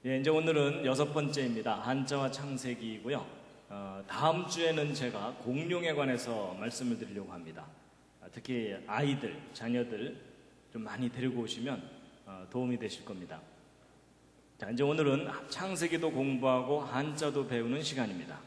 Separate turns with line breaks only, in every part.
예, 이제 오늘은 6번째입니다. 한자와 창세기이고요. 다음 주에는 제가 공룡에 관해서 말씀을 드리려고 합니다. 특히 아이들, 자녀들 좀 많이 데리고 오시면 도움이 되실 겁니다. 자, 이제 오늘은 창세기도 공부하고 한자도 배우는 시간입니다.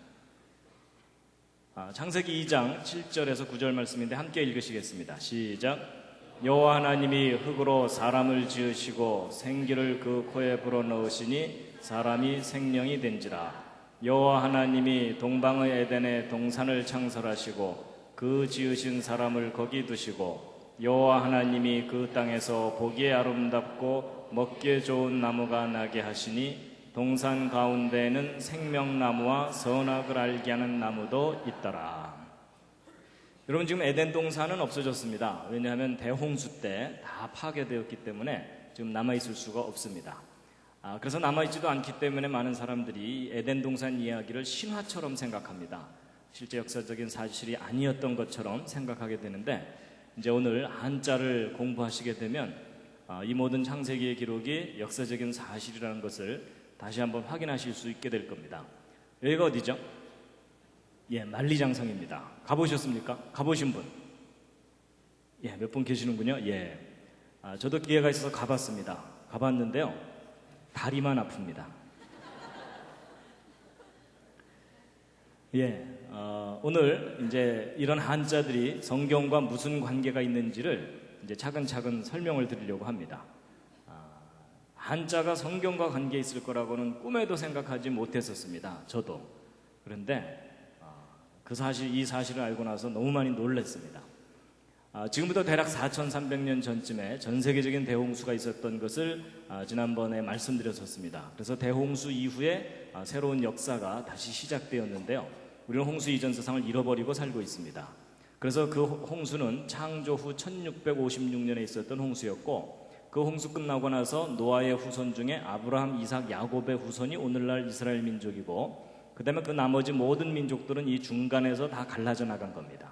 창세기 2장 7절에서 9절 말씀인데 함께 읽으시겠습니다. 시작. 여호와 하나님이 흙으로 사람을 지으시고 생기를 그 코에 불어넣으시니 사람이 생명이 된지라. 여호와 하나님이 동방의 에덴에 동산을 창설하시고 그 지으신 사람을 거기 두시고 여호와 하나님이 그 땅에서 보기에 아름답고 먹기에 좋은 나무가 나게 하시니 동산 가운데에는 생명나무와 선악을 알게 하는 나무도 있더라. 여러분, 지금 에덴 동산은 없어졌습니다. 왜냐하면 대홍수 때 다 파괴되었기 때문에 지금 남아있을 수가 없습니다. 그래서 남아있지도 않기 때문에 많은 사람들이 에덴 동산 이야기를 신화처럼 생각합니다. 실제 역사적인 사실이 아니었던 것처럼 생각하게 되는데, 이제 오늘 한자를 공부하시게 되면 이 모든 창세기의 기록이 역사적인 사실이라는 것을 다시 한번 확인하실 수 있게 될 겁니다. 여기가 어디죠? 예, 만리장성입니다. 가보셨습니까? 가보신 분? 예, 몇 분 계시는군요. 예, 저도 기회가 있어서 가봤습니다. 가봤는데요, 다리만 아픕니다. 예, 오늘 이제 이런 한자들이 성경과 무슨 관계가 있는지를 이제 차근차근 설명을 드리려고 합니다. 한자가 성경과 관계 있을 거라고는 꿈에도 생각하지 못했었습니다. 저도. 그런데 이 사실을 알고 나서 너무 많이 놀랐습니다. 지금부터 대략 4,300년 전쯤에 전 세계적인 대홍수가 있었던 것을 지난번에 말씀드렸었습니다. 그래서 대홍수 이후에 새로운 역사가 다시 시작되었는데요. 우리는 홍수 이전 세상을 잃어버리고 살고 있습니다. 그래서 그 홍수는 창조 후 1656년에 있었던 홍수였고, 그 홍수 끝나고 나서 노아의 후손 중에 아브라함, 이삭, 야곱의 후손이 오늘날 이스라엘 민족이고, 그 다음에 그 나머지 모든 민족들은 이 중간에서 다 갈라져 나간 겁니다.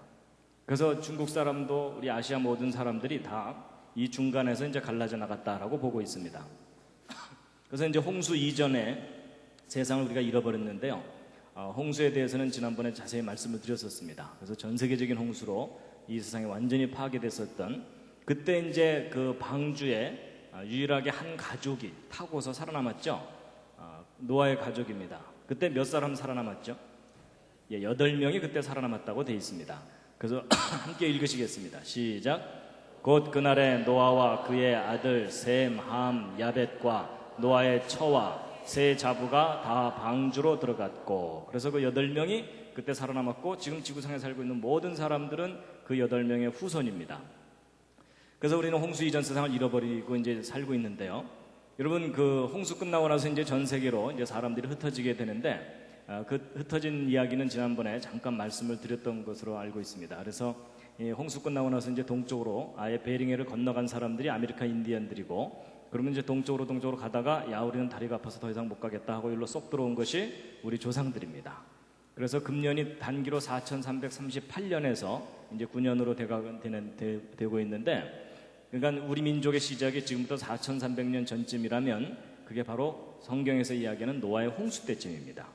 그래서 중국 사람도 우리 아시아 모든 사람들이 다 이 중간에서 이제 갈라져 나갔다라고 보고 있습니다. 그래서 이제 홍수 이전에 세상을 우리가 잃어버렸는데요. 홍수에 대해서는 지난번에 자세히 말씀을 드렸었습니다. 그래서 전 세계적인 홍수로 이 세상이 완전히 파괴됐었던, 그때 이제 그 방주에 유일하게 한 가족이 타고서 살아남았죠. 노아의 가족입니다. 그때 몇 사람 살아남았죠? 예, 8명이 그때 살아남았다고 되어 있습니다. 그래서 함께 읽으시겠습니다. 시작. 곧 그날에 노아와 그의 아들 셈, 함, 야벳과 노아의 처와 세 자부가 다 방주로 들어갔고, 그래서 그 8명이 그때 살아남았고, 지금 지구상에 살고 있는 모든 사람들은 그 8명의 후손입니다. 그래서 우리는 홍수 이전 세상을 잃어버리고 이제 살고 있는데요. 여러분, 그 홍수 끝나고 나서 이제 전 세계로 이제 사람들이 흩어지게 되는데, 그 흩어진 이야기는 지난번에 잠깐 말씀을 드렸던 것으로 알고 있습니다. 그래서 이 홍수 끝나고 나서 이제 동쪽으로 아예 베링해를 건너간 사람들이 아메리카 인디언들이고, 그러면 이제 동쪽으로 가다가 우리는 다리가 아파서 더 이상 못 가겠다 하고 일로 쏙 들어온 것이 우리 조상들입니다. 그래서 금년이 단기로 4338년에서 이제 9년으로 되고 있는데, 그러니까 우리 민족의 시작이 지금부터 4300년 전쯤이라면 그게 바로 성경에서 이야기하는 노아의 홍수 때쯤입니다.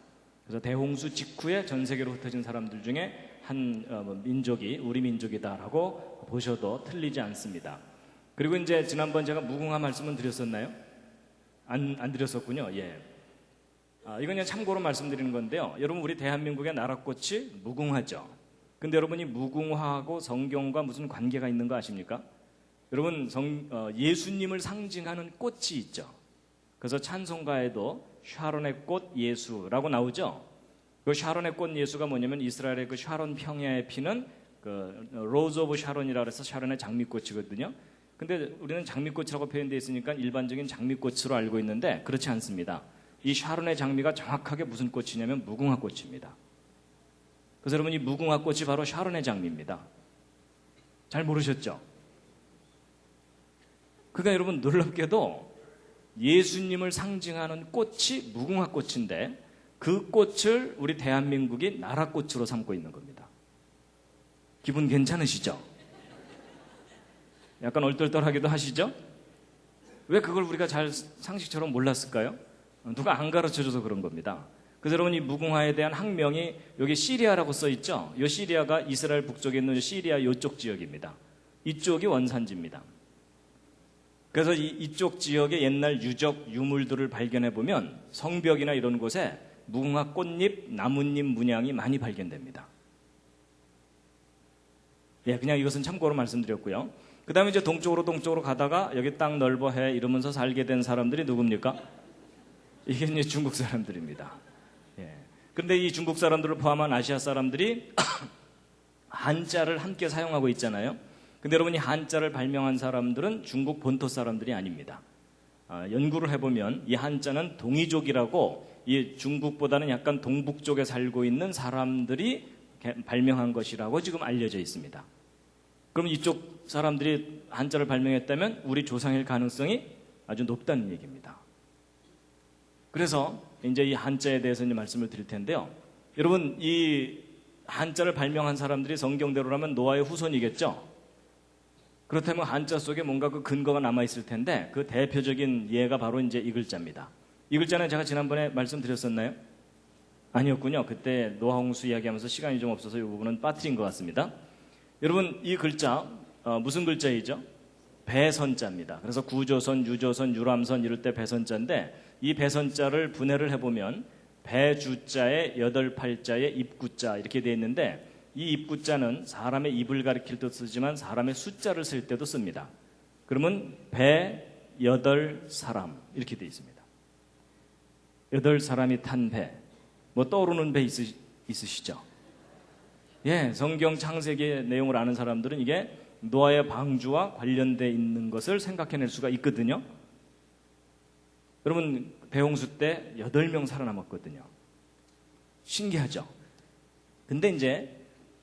그래서 대홍수 직후에 전 세계로 흩어진 사람들 중에 한 민족이 우리 민족이다라고 보셔도 틀리지 않습니다. 그리고 이제 지난번 제가 무궁화 말씀은 드렸었나요? 안 드렸었군요. 예. 이건 그냥 참고로 말씀드리는 건데요. 여러분, 우리 대한민국의 나라꽃이 무궁화죠. 근데 여러분이 무궁화하고 성경과 무슨 관계가 있는 거 아십니까? 여러분, 예수님을 상징하는 꽃이 있죠. 그래서 찬송가에도 샤론의 꽃 예수라고 나오죠. 그 샤론의 꽃 예수가 뭐냐면 이스라엘의 그 샤론 평야에 피는 그 로즈 오브 샤론이라고 해서 샤론의 장미꽃이거든요. 근데 우리는 장미꽃이라고 표현되어 있으니까 일반적인 장미꽃으로 알고 있는데 그렇지 않습니다. 이 샤론의 장미가 정확하게 무슨 꽃이냐면 무궁화 꽃입니다. 그래서 여러분, 이 무궁화 꽃이 바로 샤론의 장미입니다. 잘 모르셨죠? 그러니까 여러분, 놀랍게도 예수님을 상징하는 꽃이 무궁화 꽃인데 그 꽃을 우리 대한민국이 나라꽃으로 삼고 있는 겁니다. 기분 괜찮으시죠? 약간 얼떨떨하기도 하시죠? 왜 그걸 우리가 잘 상식처럼 몰랐을까요? 누가 안 가르쳐줘서 그런 겁니다. 그래서 여러분 이 무궁화에 대한 학명이 여기 시리아라고 써 있죠. 이 시리아가 이스라엘 북쪽에 있는 시리아 이쪽 지역입니다. 이쪽이 원산지입니다. 그래서 이쪽 지역의 옛날 유적 유물들을 발견해 보면 성벽이나 이런 곳에 무궁화 꽃잎, 나뭇잎 문양이 많이 발견됩니다. 예, 그냥 이것은 참고로 말씀드렸고요. 그 다음에 이제 동쪽으로 가다가 여기 땅 넓어 해 이러면서 살게 된 사람들이 누굽니까? 이게 이제 중국 사람들입니다. 예. 그런데 이 중국 사람들을 포함한 아시아 사람들이 한자를 함께 사용하고 있잖아요. 근데 여러분 이 한자를 발명한 사람들은 중국 본토 사람들이 아닙니다. 연구를 해보면 이 한자는 동이족이라고 이 중국보다는 약간 동북쪽에 살고 있는 사람들이 발명한 것이라고 지금 알려져 있습니다. 그럼 이쪽 사람들이 한자를 발명했다면 우리 조상일 가능성이 아주 높다는 얘기입니다. 그래서 이제 이 한자에 대해서 이제 말씀을 드릴 텐데요. 여러분 이 한자를 발명한 사람들이 성경대로라면 노아의 후손이겠죠? 그렇다면 한자 속에 뭔가 그 근거가 남아있을 텐데 그 대표적인 예가 바로 이제 이 글자입니다. 이 글자는 제가 지난번에 말씀드렸었나요? 아니었군요. 그때 노아홍수 이야기하면서 시간이 좀 없어서 이 부분은 빠뜨린 것 같습니다. 여러분 이 글자 무슨 글자이죠? 배선자입니다. 그래서 구조선, 유조선, 유람선 이럴 때 배선자인데 이 배선자를 분해를 해보면 배주자에 8팔자에 입구자 이렇게 되어 있는데 이 입구자는 사람의 입을 가리킬 때도 쓰지만 사람의 숫자를 쓸 때도 씁니다. 그러면 배 8사람 이렇게 되어 있습니다. 8사람이 탄 배. 뭐 떠오르는 배 있으시죠? 예, 성경 창세기의 내용을 아는 사람들은 이게 노아의 방주와 관련되어 있는 것을 생각해낼 수가 있거든요. 여러분 배홍수 때 8명 살아남았거든요. 신기하죠? 근데 이제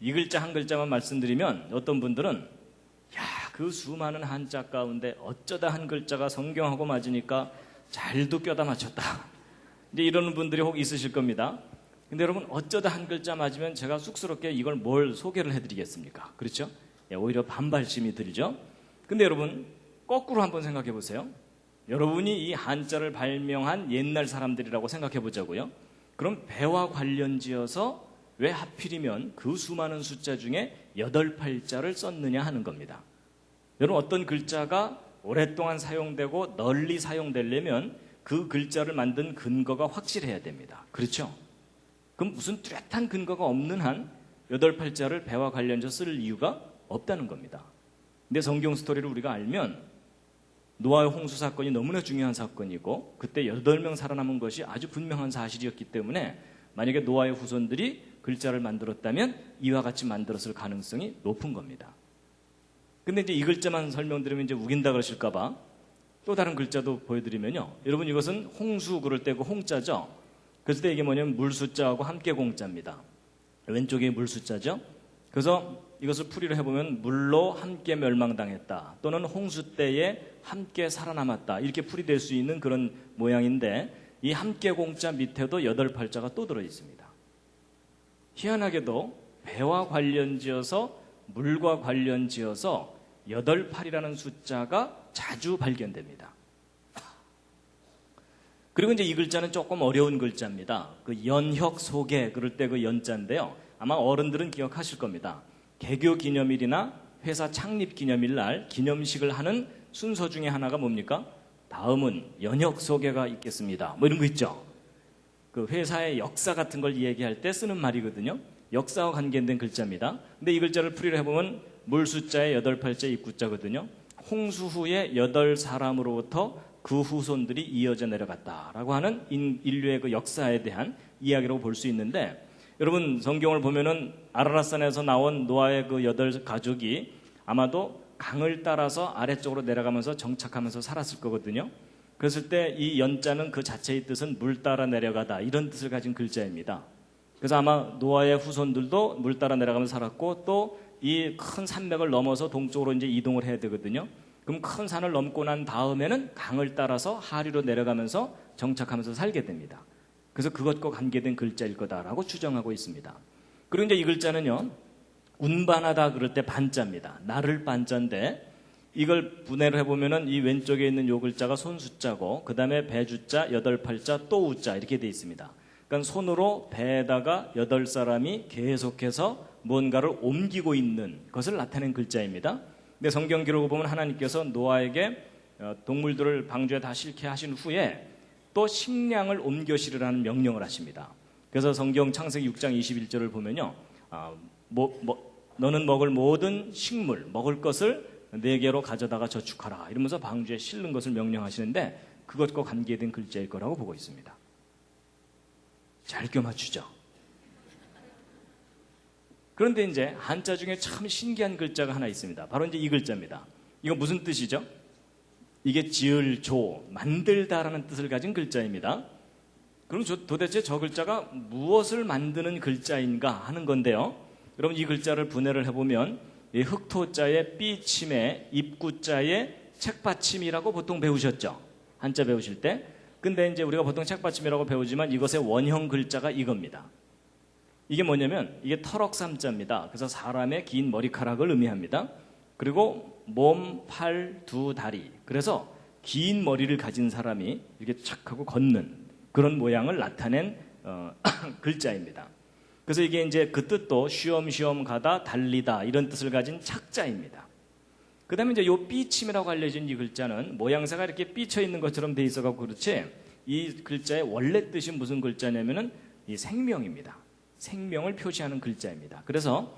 이 글자 한 글자만 말씀드리면 어떤 분들은 야, 그 수많은 한자 가운데 어쩌다 한 글자가 성경하고 맞으니까 잘도 껴다 맞췄다. 이제 이러는 분들이 혹 있으실 겁니다. 근데 여러분 어쩌다 한 글자 맞으면 제가 쑥스럽게 이걸 뭘 소개를 해드리겠습니까? 그렇죠? 예, 오히려 반발심이 들죠. 근데 여러분 거꾸로 한번 생각해 보세요. 여러분이 이 한자를 발명한 옛날 사람들이라고 생각해 보자고요. 그럼 배와 관련지어서 왜 하필이면 그 수많은 숫자 중에 8팔자를 썼느냐 하는 겁니다. 여러분 어떤 글자가 오랫동안 사용되고 널리 사용되려면 그 글자를 만든 근거가 확실해야 됩니다. 그렇죠? 그럼 무슨 뚜렷한 근거가 없는 한 8팔자를 배와 관련해서 쓸 이유가 없다는 겁니다. 근데 성경 스토리를 우리가 알면 노아의 홍수 사건이 너무나 중요한 사건이고 그때 8명 살아남은 것이 아주 분명한 사실이었기 때문에 만약에 노아의 후손들이 글자를 만들었다면 이와 같이 만들었을 가능성이 높은 겁니다. 근데 이제 이 글자만 설명드리면 이제 우긴다 그러실까봐 또 다른 글자도 보여드리면요. 여러분 이것은 홍수 그럴 때 그 홍자죠. 그랬을 때 이게 뭐냐면 물숫자하고 함께 공자입니다. 왼쪽이 물숫자죠. 그래서 이것을 풀이를 해보면 물로 함께 멸망당했다 또는 홍수 때에 함께 살아남았다 이렇게 풀이될 수 있는 그런 모양인데 이 함께 공자 밑에도 8팔자가 또 들어있습니다. 희한하게도 배와 관련지어서 물과 관련지어서 8팔이라는 숫자가 자주 발견됩니다. 그리고 이제 이 글자는 조금 어려운 글자입니다. 그 연혁 소개 그럴 때 그 연자인데요. 아마 어른들은 기억하실 겁니다. 개교 기념일이나 회사 창립 기념일 날 기념식을 하는 순서 중에 하나가 뭡니까? 다음은 연혁 소개가 있겠습니다. 뭐 이런 거 있죠. 그 회사의 역사 같은 걸 얘기할 때 쓰는 말이거든요. 역사와 관계된 글자입니다. 근데 이 글자를 풀이를 해보면 물 숫자에 8팔자 입구자거든요. 홍수 후에 8사람으로부터 그 후손들이 이어져 내려갔다라고 하는 인류의 그 역사에 대한 이야기라고 볼 수 있는데 여러분 성경을 보면은 아라랏산에서 나온 노아의 그 8가족이 아마도 강을 따라서 아래쪽으로 내려가면서 정착하면서 살았을 거거든요. 그랬을 때 이 연자는 그 자체의 뜻은 물 따라 내려가다 이런 뜻을 가진 글자입니다. 그래서 아마 노아의 후손들도 물 따라 내려가면서 살았고 또 이 큰 산맥을 넘어서 동쪽으로 이제 이동을 해야 되거든요. 그럼 큰 산을 넘고 난 다음에는 강을 따라서 하류로 내려가면서 정착하면서 살게 됩니다. 그래서 그것과 관계된 글자일 거다라고 추정하고 있습니다. 그리고 이제 이 글자는요, 운반하다 그럴 때 반자입니다. 나를 반자인데 이걸 분해를 해보면은 이 왼쪽에 있는 요 글자가 손수자고 그 다음에 배주자, 여덟팔자, 또 우자 이렇게 돼 있습니다. 그러니까 손으로 배에다가 8사람이 계속해서 뭔가를 옮기고 있는 것을 나타낸 글자입니다. 근데 성경 기록을 보면 하나님께서 노아에게 동물들을 방주에 다 싣게 하신 후에 또 식량을 옮겨 실으라는 명령을 하십니다. 그래서 성경 창세기 6장 21절을 보면요. 너는 먹을 모든 식물, 먹을 것을 네개로 가져다가 저축하라 이러면서 방주에 실는 것을 명령하시는데 그것과 관계된 글자일 거라고 보고 있습니다. 잘 껴맞추죠. 그런데 이제 한자 중에 참 신기한 글자가 하나 있습니다. 바로 이제 이 글자입니다. 이거 무슨 뜻이죠? 이게 지을, 조, 만들다라는 뜻을 가진 글자입니다. 그럼 도대체 저 글자가 무엇을 만드는 글자인가 하는 건데요. 여러분 이 글자를 분해를 해보면 이 흑토자의 삐침에 입구자의 책받침이라고 보통 배우셨죠. 한자 배우실 때. 근데 이제 우리가 보통 책받침이라고 배우지만 이것의 원형 글자가 이겁니다. 이게 뭐냐면 이게 터럭삼자입니다. 그래서 사람의 긴 머리카락을 의미합니다. 그리고 몸, 팔, 두 다리. 그래서 긴 머리를 가진 사람이 이렇게 착 하고 걷는 그런 모양을 나타낸 글자입니다. 그래서 이게 이제 그 뜻도 쉬엄쉬엄 가다, 달리다 이런 뜻을 가진 착자입니다. 그 다음에 이제 요 삐침이라고 알려진 이 글자는 모양새가 이렇게 삐쳐 있는 것처럼 돼 있어가지고 그렇지 이 글자의 원래 뜻이 무슨 글자냐면은 이 생명입니다. 생명을 표시하는 글자입니다. 그래서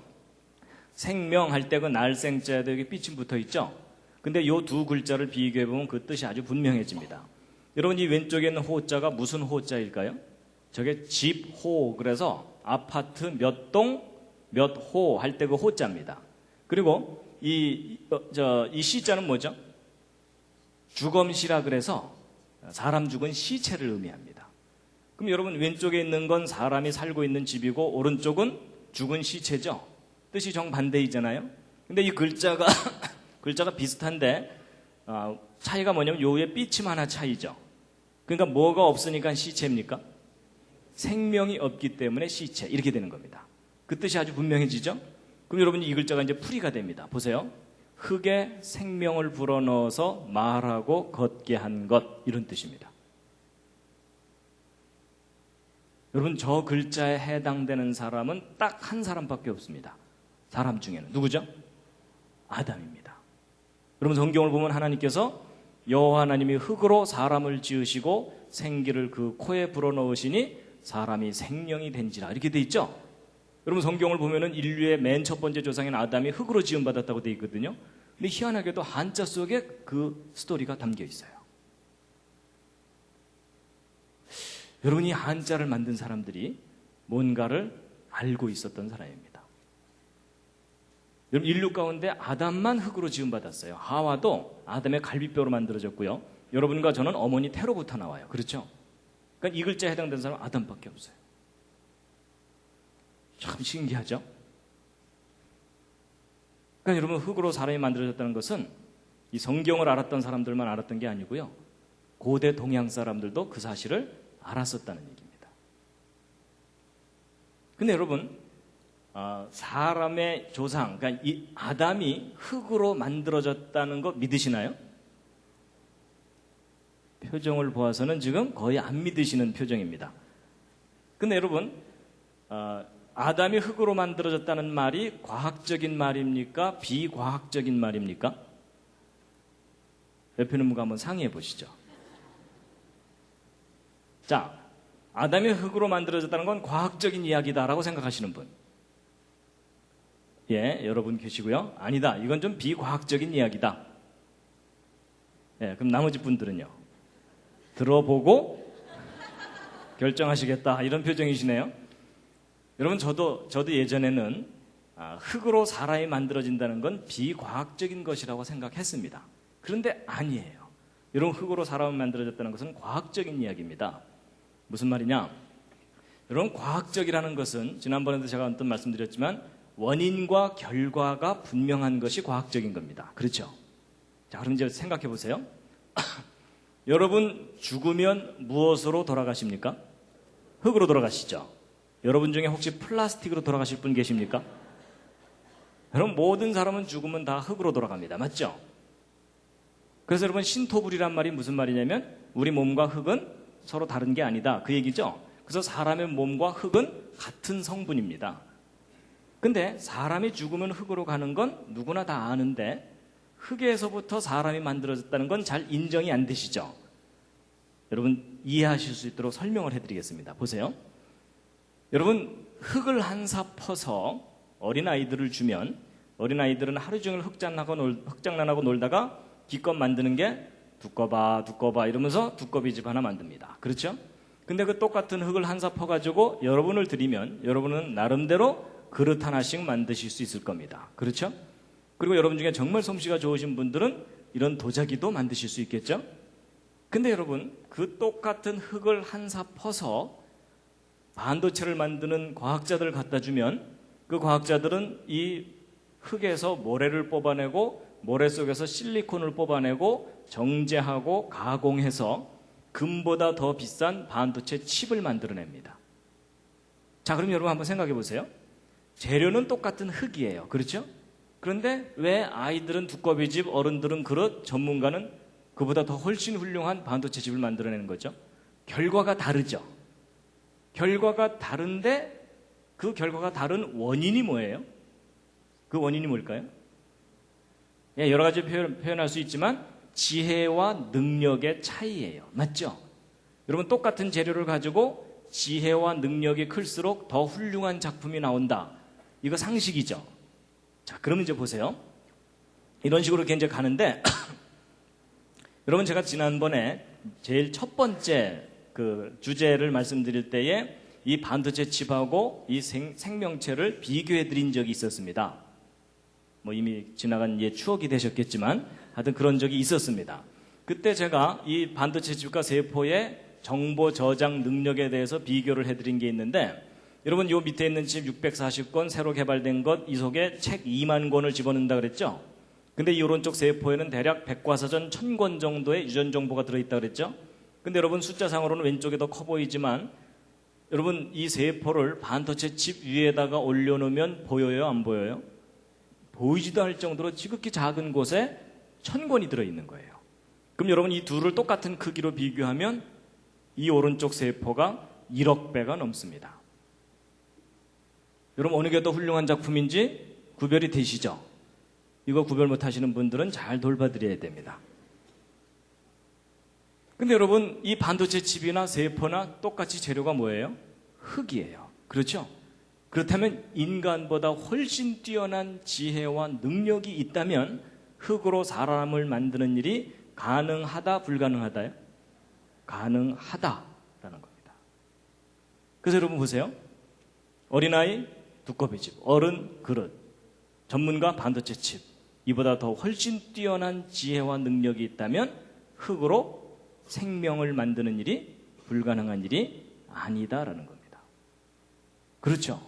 생명할 때 그 날생자에도 여기 삐침 붙어 있죠. 근데 요 두 글자를 비교해보면 그 뜻이 아주 분명해집니다. 여러분 이 왼쪽에 있는 호자가 무슨 호자일까요? 저게 집호 그래서 아파트 몇 동 몇 호 할 때 그 호자입니다. 그리고 이 시자는 뭐죠? 주검시라 그래서 사람 죽은 시체를 의미합니다. 그럼 여러분 왼쪽에 있는 건 사람이 살고 있는 집이고 오른쪽은 죽은 시체죠. 뜻이 정반대이잖아요. 근데 이 글자가 비슷한데 차이가 뭐냐면 요에 삐침 하나 차이죠. 그러니까 뭐가 없으니까 시체입니까? 생명이 없기 때문에 시체 이렇게 되는 겁니다. 그 뜻이 아주 분명해지죠. 그럼 여러분이 이 글자가 이제 풀이가 됩니다. 보세요. 흙에 생명을 불어넣어서 말하고 걷게 한 것 이런 뜻입니다. 여러분 저 글자에 해당되는 사람은 딱 한 사람밖에 없습니다. 사람 중에는 누구죠? 아담입니다. 여러분 성경을 보면 하나님께서 여호와 하나님이 흙으로 사람을 지으시고 생기를 그 코에 불어넣으시니 사람이 생명이 된지라 이렇게 돼 있죠. 여러분 성경을 보면은 인류의 맨 첫 번째 조상인 아담이 흙으로 지음받았다고 돼 있거든요. 근데 희한하게도 한자 속에 그 스토리가 담겨 있어요. 여러분이 한자를 만든 사람들이 뭔가를 알고 있었던 사람입니다. 여러분 인류 가운데 아담만 흙으로 지음받았어요. 하와도 아담의 갈비뼈로 만들어졌고요. 여러분과 저는 어머니 태로부터 나와요. 그렇죠? 그러니까 이 글자에 해당되는 사람은 아담밖에 없어요. 참 신기하죠? 그러니까 여러분 흙으로 사람이 만들어졌다는 것은 이 성경을 알았던 사람들만 알았던 게 아니고요. 고대 동양 사람들도 그 사실을 알았었다는 얘기입니다. 근데 여러분 사람의 조상, 그러니까 이 아담이 흙으로 만들어졌다는 거 믿으시나요? 표정을 보아서는 지금 거의 안 믿으시는 표정입니다. 근데 여러분 아담이 흙으로 만들어졌다는 말이 과학적인 말입니까? 비과학적인 말입니까? 옆에 있는 분과 한번 상의해 보시죠. 자, 아담이 흙으로 만들어졌다는 건 과학적인 이야기다라고 생각하시는 분. 예, 여러분 계시고요. 아니다, 이건 좀 비과학적인 이야기다. 예, 그럼 나머지 분들은요. 들어보고 결정하시겠다 이런 표정이시네요. 여러분 저도 예전에는 흙으로 사람이 만들어진다는 건 비과학적인 것이라고 생각했습니다. 그런데 아니에요. 여러분 흙으로 사람이 만들어졌다는 것은 과학적인 이야기입니다. 무슨 말이냐? 여러분 과학적이라는 것은 지난번에도 제가 어떤 말씀드렸지만 원인과 결과가 분명한 것이 과학적인 겁니다. 그렇죠? 자, 그럼 이제 생각해 보세요. 여러분 죽으면 무엇으로 돌아가십니까? 흙으로 돌아가시죠. 여러분 중에 혹시 플라스틱으로 돌아가실 분 계십니까? 여러분 모든 사람은 죽으면 다 흙으로 돌아갑니다. 맞죠? 그래서 여러분 신토불이란 말이 무슨 말이냐면 우리 몸과 흙은 서로 다른 게 아니다. 그 얘기죠. 그래서 사람의 몸과 흙은 같은 성분입니다. 근데 사람이 죽으면 흙으로 가는 건 누구나 다 아는데 흙에서부터 사람이 만들어졌다는 건 잘 인정이 안 되시죠? 여러분 이해하실 수 있도록 설명을 해드리겠습니다. 보세요. 여러분 흙을 한 사 퍼서 어린아이들을 주면 어린아이들은 하루 종일 흙장난하고 놀다가 기껏 만드는 게 두꺼봐 이러면서 두꺼비집 하나 만듭니다. 그렇죠? 근데 그 똑같은 흙을 한 사 퍼가지고 여러분을 드리면 여러분은 나름대로 그릇 하나씩 만드실 수 있을 겁니다. 그렇죠? 그리고 여러분 중에 정말 솜씨가 좋으신 분들은 이런 도자기도 만드실 수 있겠죠? 근데 여러분 그 똑같은 흙을 한 사 퍼서 반도체를 만드는 과학자들 갖다 주면 그 과학자들은 이 흙에서 모래를 뽑아내고 모래 속에서 실리콘을 뽑아내고 정제하고 가공해서 금보다 더 비싼 반도체 칩을 만들어냅니다. 자, 그럼 여러분 한번 생각해 보세요. 재료는 똑같은 흙이에요. 그렇죠? 그런데 왜 아이들은 두꺼비집, 어른들은 그릇, 전문가는 그보다 더 훨씬 훌륭한 반도체 칩을 만들어내는 거죠? 결과가 다르죠. 결과가 다른데 그 결과가 다른 원인이 뭐예요? 그 원인이 뭘까요? 예, 여러 가지 표현할 수 있지만 지혜와 능력의 차이예요. 맞죠? 여러분 똑같은 재료를 가지고 지혜와 능력이 클수록 더 훌륭한 작품이 나온다. 이거 상식이죠. 자, 그럼 이제 보세요. 이런 식으로 이제 가는데 여러분 제가 지난번에 제일 첫 번째 그 주제를 말씀드릴 때에 이 반도체 칩하고 이 생명체를 비교해 드린 적이 있었습니다. 뭐 이미 지나간 추억이 되셨겠지만 하여튼 그런 적이 있었습니다. 그때 제가 이 반도체 칩과 세포의 정보 저장 능력에 대해서 비교를 해드린 게 있는데 여러분 요 밑에 있는 칩 640권 새로 개발된 것 이 속에 책 2만 권을 집어넣는다 그랬죠? 근데 이 오른쪽 세포에는 대략 백과사전 1000권 정도의 유전 정보가 들어있다 그랬죠? 근데 여러분 숫자상으로는 왼쪽에 더 커 보이지만 여러분 이 세포를 반도체 칩 위에다가 올려놓으면 보여요? 안 보여요? 보이지도 않을 정도로 지극히 작은 곳에 1000권이 들어있는 거예요. 그럼 여러분 이 둘을 똑같은 크기로 비교하면 이 오른쪽 세포가 1억 배가 넘습니다. 여러분 어느 게 더 훌륭한 작품인지 구별이 되시죠? 이거 구별 못하시는 분들은 잘 돌봐드려야 됩니다. 근데 여러분 이 반도체 칩이나 세포나 똑같이 재료가 뭐예요? 흙이에요. 그렇죠? 그렇다면 인간보다 훨씬 뛰어난 지혜와 능력이 있다면 흙으로 사람을 만드는 일이 가능하다, 불가능하다요? 가능하다라는 겁니다. 그래서 여러분 보세요. 어린아이 두꺼비집, 어른 그릇, 전문가 반도체 칩, 이보다 더 훨씬 뛰어난 지혜와 능력이 있다면 흙으로 생명을 만드는 일이 불가능한 일이 아니다라는 겁니다. 그렇죠?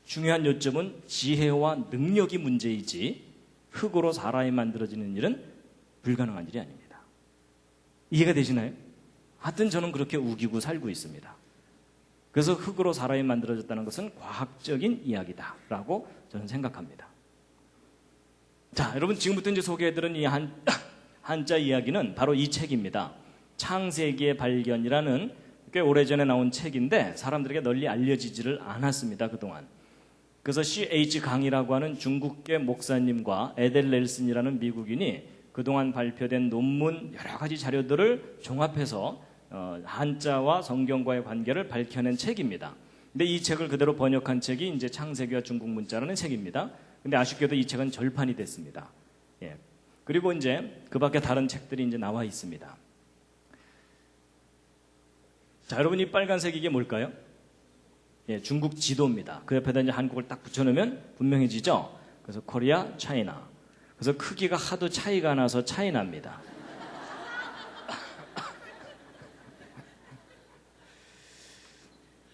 중요한 요점은 지혜와 능력이 문제이지 흙으로 사람이 만들어지는 일은 불가능한 일이 아닙니다. 이해가 되시나요? 하여튼 저는 그렇게 우기고 살고 있습니다. 그래서 흙으로 사람이 만들어졌다는 것은 과학적인 이야기다라고 저는 생각합니다. 자, 여러분 지금부터 이제 소개해드린 이 한자 이야기는 바로 이 책입니다. 창세기의 발견이라는 꽤 오래전에 나온 책인데 사람들에게 널리 알려지지를 않았습니다. 그동안. 그래서 C.H. 강이라고 하는 중국계 목사님과 에델 넬슨이라는 미국인이 그동안 발표된 논문 여러 가지 자료들을 종합해서 한자와 성경과의 관계를 밝혀낸 책입니다. 근데 이 책을 그대로 번역한 책이 이제 창세기와 중국 문자라는 책입니다. 근데 아쉽게도 이 책은 절판이 됐습니다. 예. 그리고 이제 그 밖에 다른 책들이 이제 나와 있습니다. 자, 여러분 이 빨간색 이게 뭘까요? 예, 중국 지도입니다. 그 옆에다 이제 한국을 딱 붙여놓으면 분명해지죠? 그래서 코리아, 차이나. 그래서 크기가 하도 차이가 나서 차이나입니다.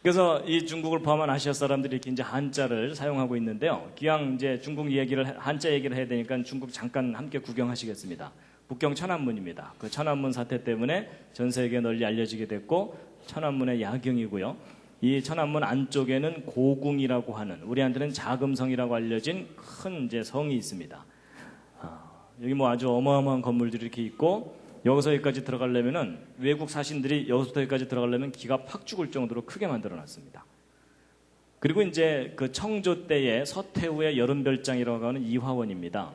그래서 이 중국을 포함한 아시아 사람들이 이렇게 이제 한자를 사용하고 있는데요. 기왕 이제 중국 한자 얘기를 해야 되니까 중국 잠깐 함께 구경하시겠습니다. 북경 천안문입니다. 그 천안문 사태 때문에 전 세계에 널리 알려지게 됐고, 천안문의 야경이고요. 이 천안문 안쪽에는 고궁이라고 하는, 우리한테는 자금성이라고 알려진 큰 이제 성이 있습니다. 여기 뭐 아주 어마어마한 건물들이 이렇게 있고 여기서 여기까지 들어가려면은 외국 사신들이 여기서부터 여기까지 들어가려면 기가 팍 죽을 정도로 크게 만들어 놨습니다. 그리고 이제 그 청조 때의 서태후의 여름별장이라고 하는 이화원입니다.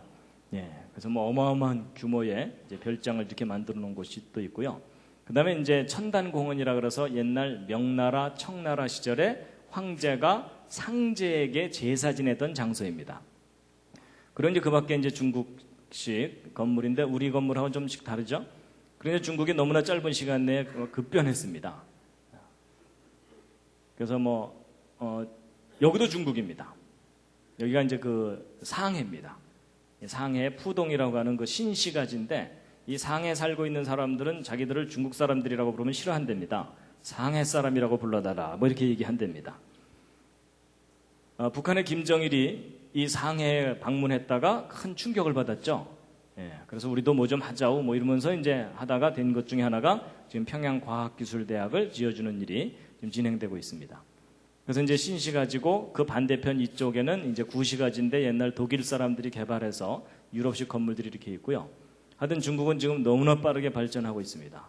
예, 그래서 뭐 어마어마한 규모의 이제 별장을 이렇게 만들어 놓은 곳이 또 있고요. 그 다음에 이제 천단공원이라 그래서 옛날 명나라, 청나라 시절에 황제가 상제에게 제사 지내던 장소입니다. 그리고 이제 그 밖에 이제 중국식 건물인데 우리 건물하고는 좀씩 다르죠? 그런데 중국이 너무나 짧은 시간 내에 급변했습니다. 그래서 여기도 중국입니다. 여기가 이제 그 상해입니다. 상해 푸동이라고 하는 그 신시가지인데 이 상해에 살고 있는 사람들은 자기들을 중국 사람들이라고 부르면 싫어한답니다. 상해 사람이라고 불러달라 뭐 이렇게 얘기한답니다. 북한의 김정일이 이 상해에 방문했다가 큰 충격을 받았죠. 예, 그래서 우리도 뭐 좀 하자고 뭐 이러면서 이제 하다가 된 것 중에 하나가 지금 평양과학기술대학을 지어주는 일이 지금 진행되고 있습니다. 그래서 이제 신시 가지고 그 반대편 이쪽에는 이제 구시가지인데 옛날 독일 사람들이 개발해서 유럽식 건물들이 이렇게 있고요. 하여튼 중국은 지금 너무나 빠르게 발전하고 있습니다.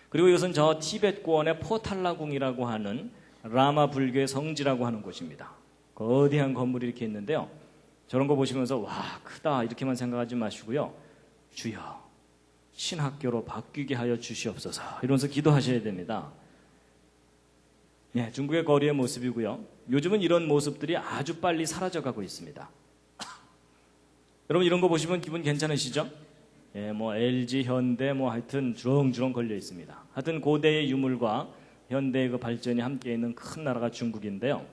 그리고 이것은 저 티벳고원의 포탈라궁이라고 하는 라마 불교의 성지라고 하는 곳입니다. 거대한 건물이 이렇게 있는데요. 저런 거 보시면서 와 크다 이렇게만 생각하지 마시고요. 주여 신학교로 바뀌게 하여 주시옵소서 이러면서 기도하셔야 됩니다. 예, 중국의 거리의 모습이고요. 요즘은 이런 모습들이 아주 빨리 사라져가고 있습니다. 여러분 이런 거 보시면 기분 괜찮으시죠? 예, 뭐 LG, 현대 뭐 하여튼 주렁주렁 걸려 있습니다. 하여튼 고대의 유물과 현대의 그 발전이 함께 있는 큰 나라가 중국인데요.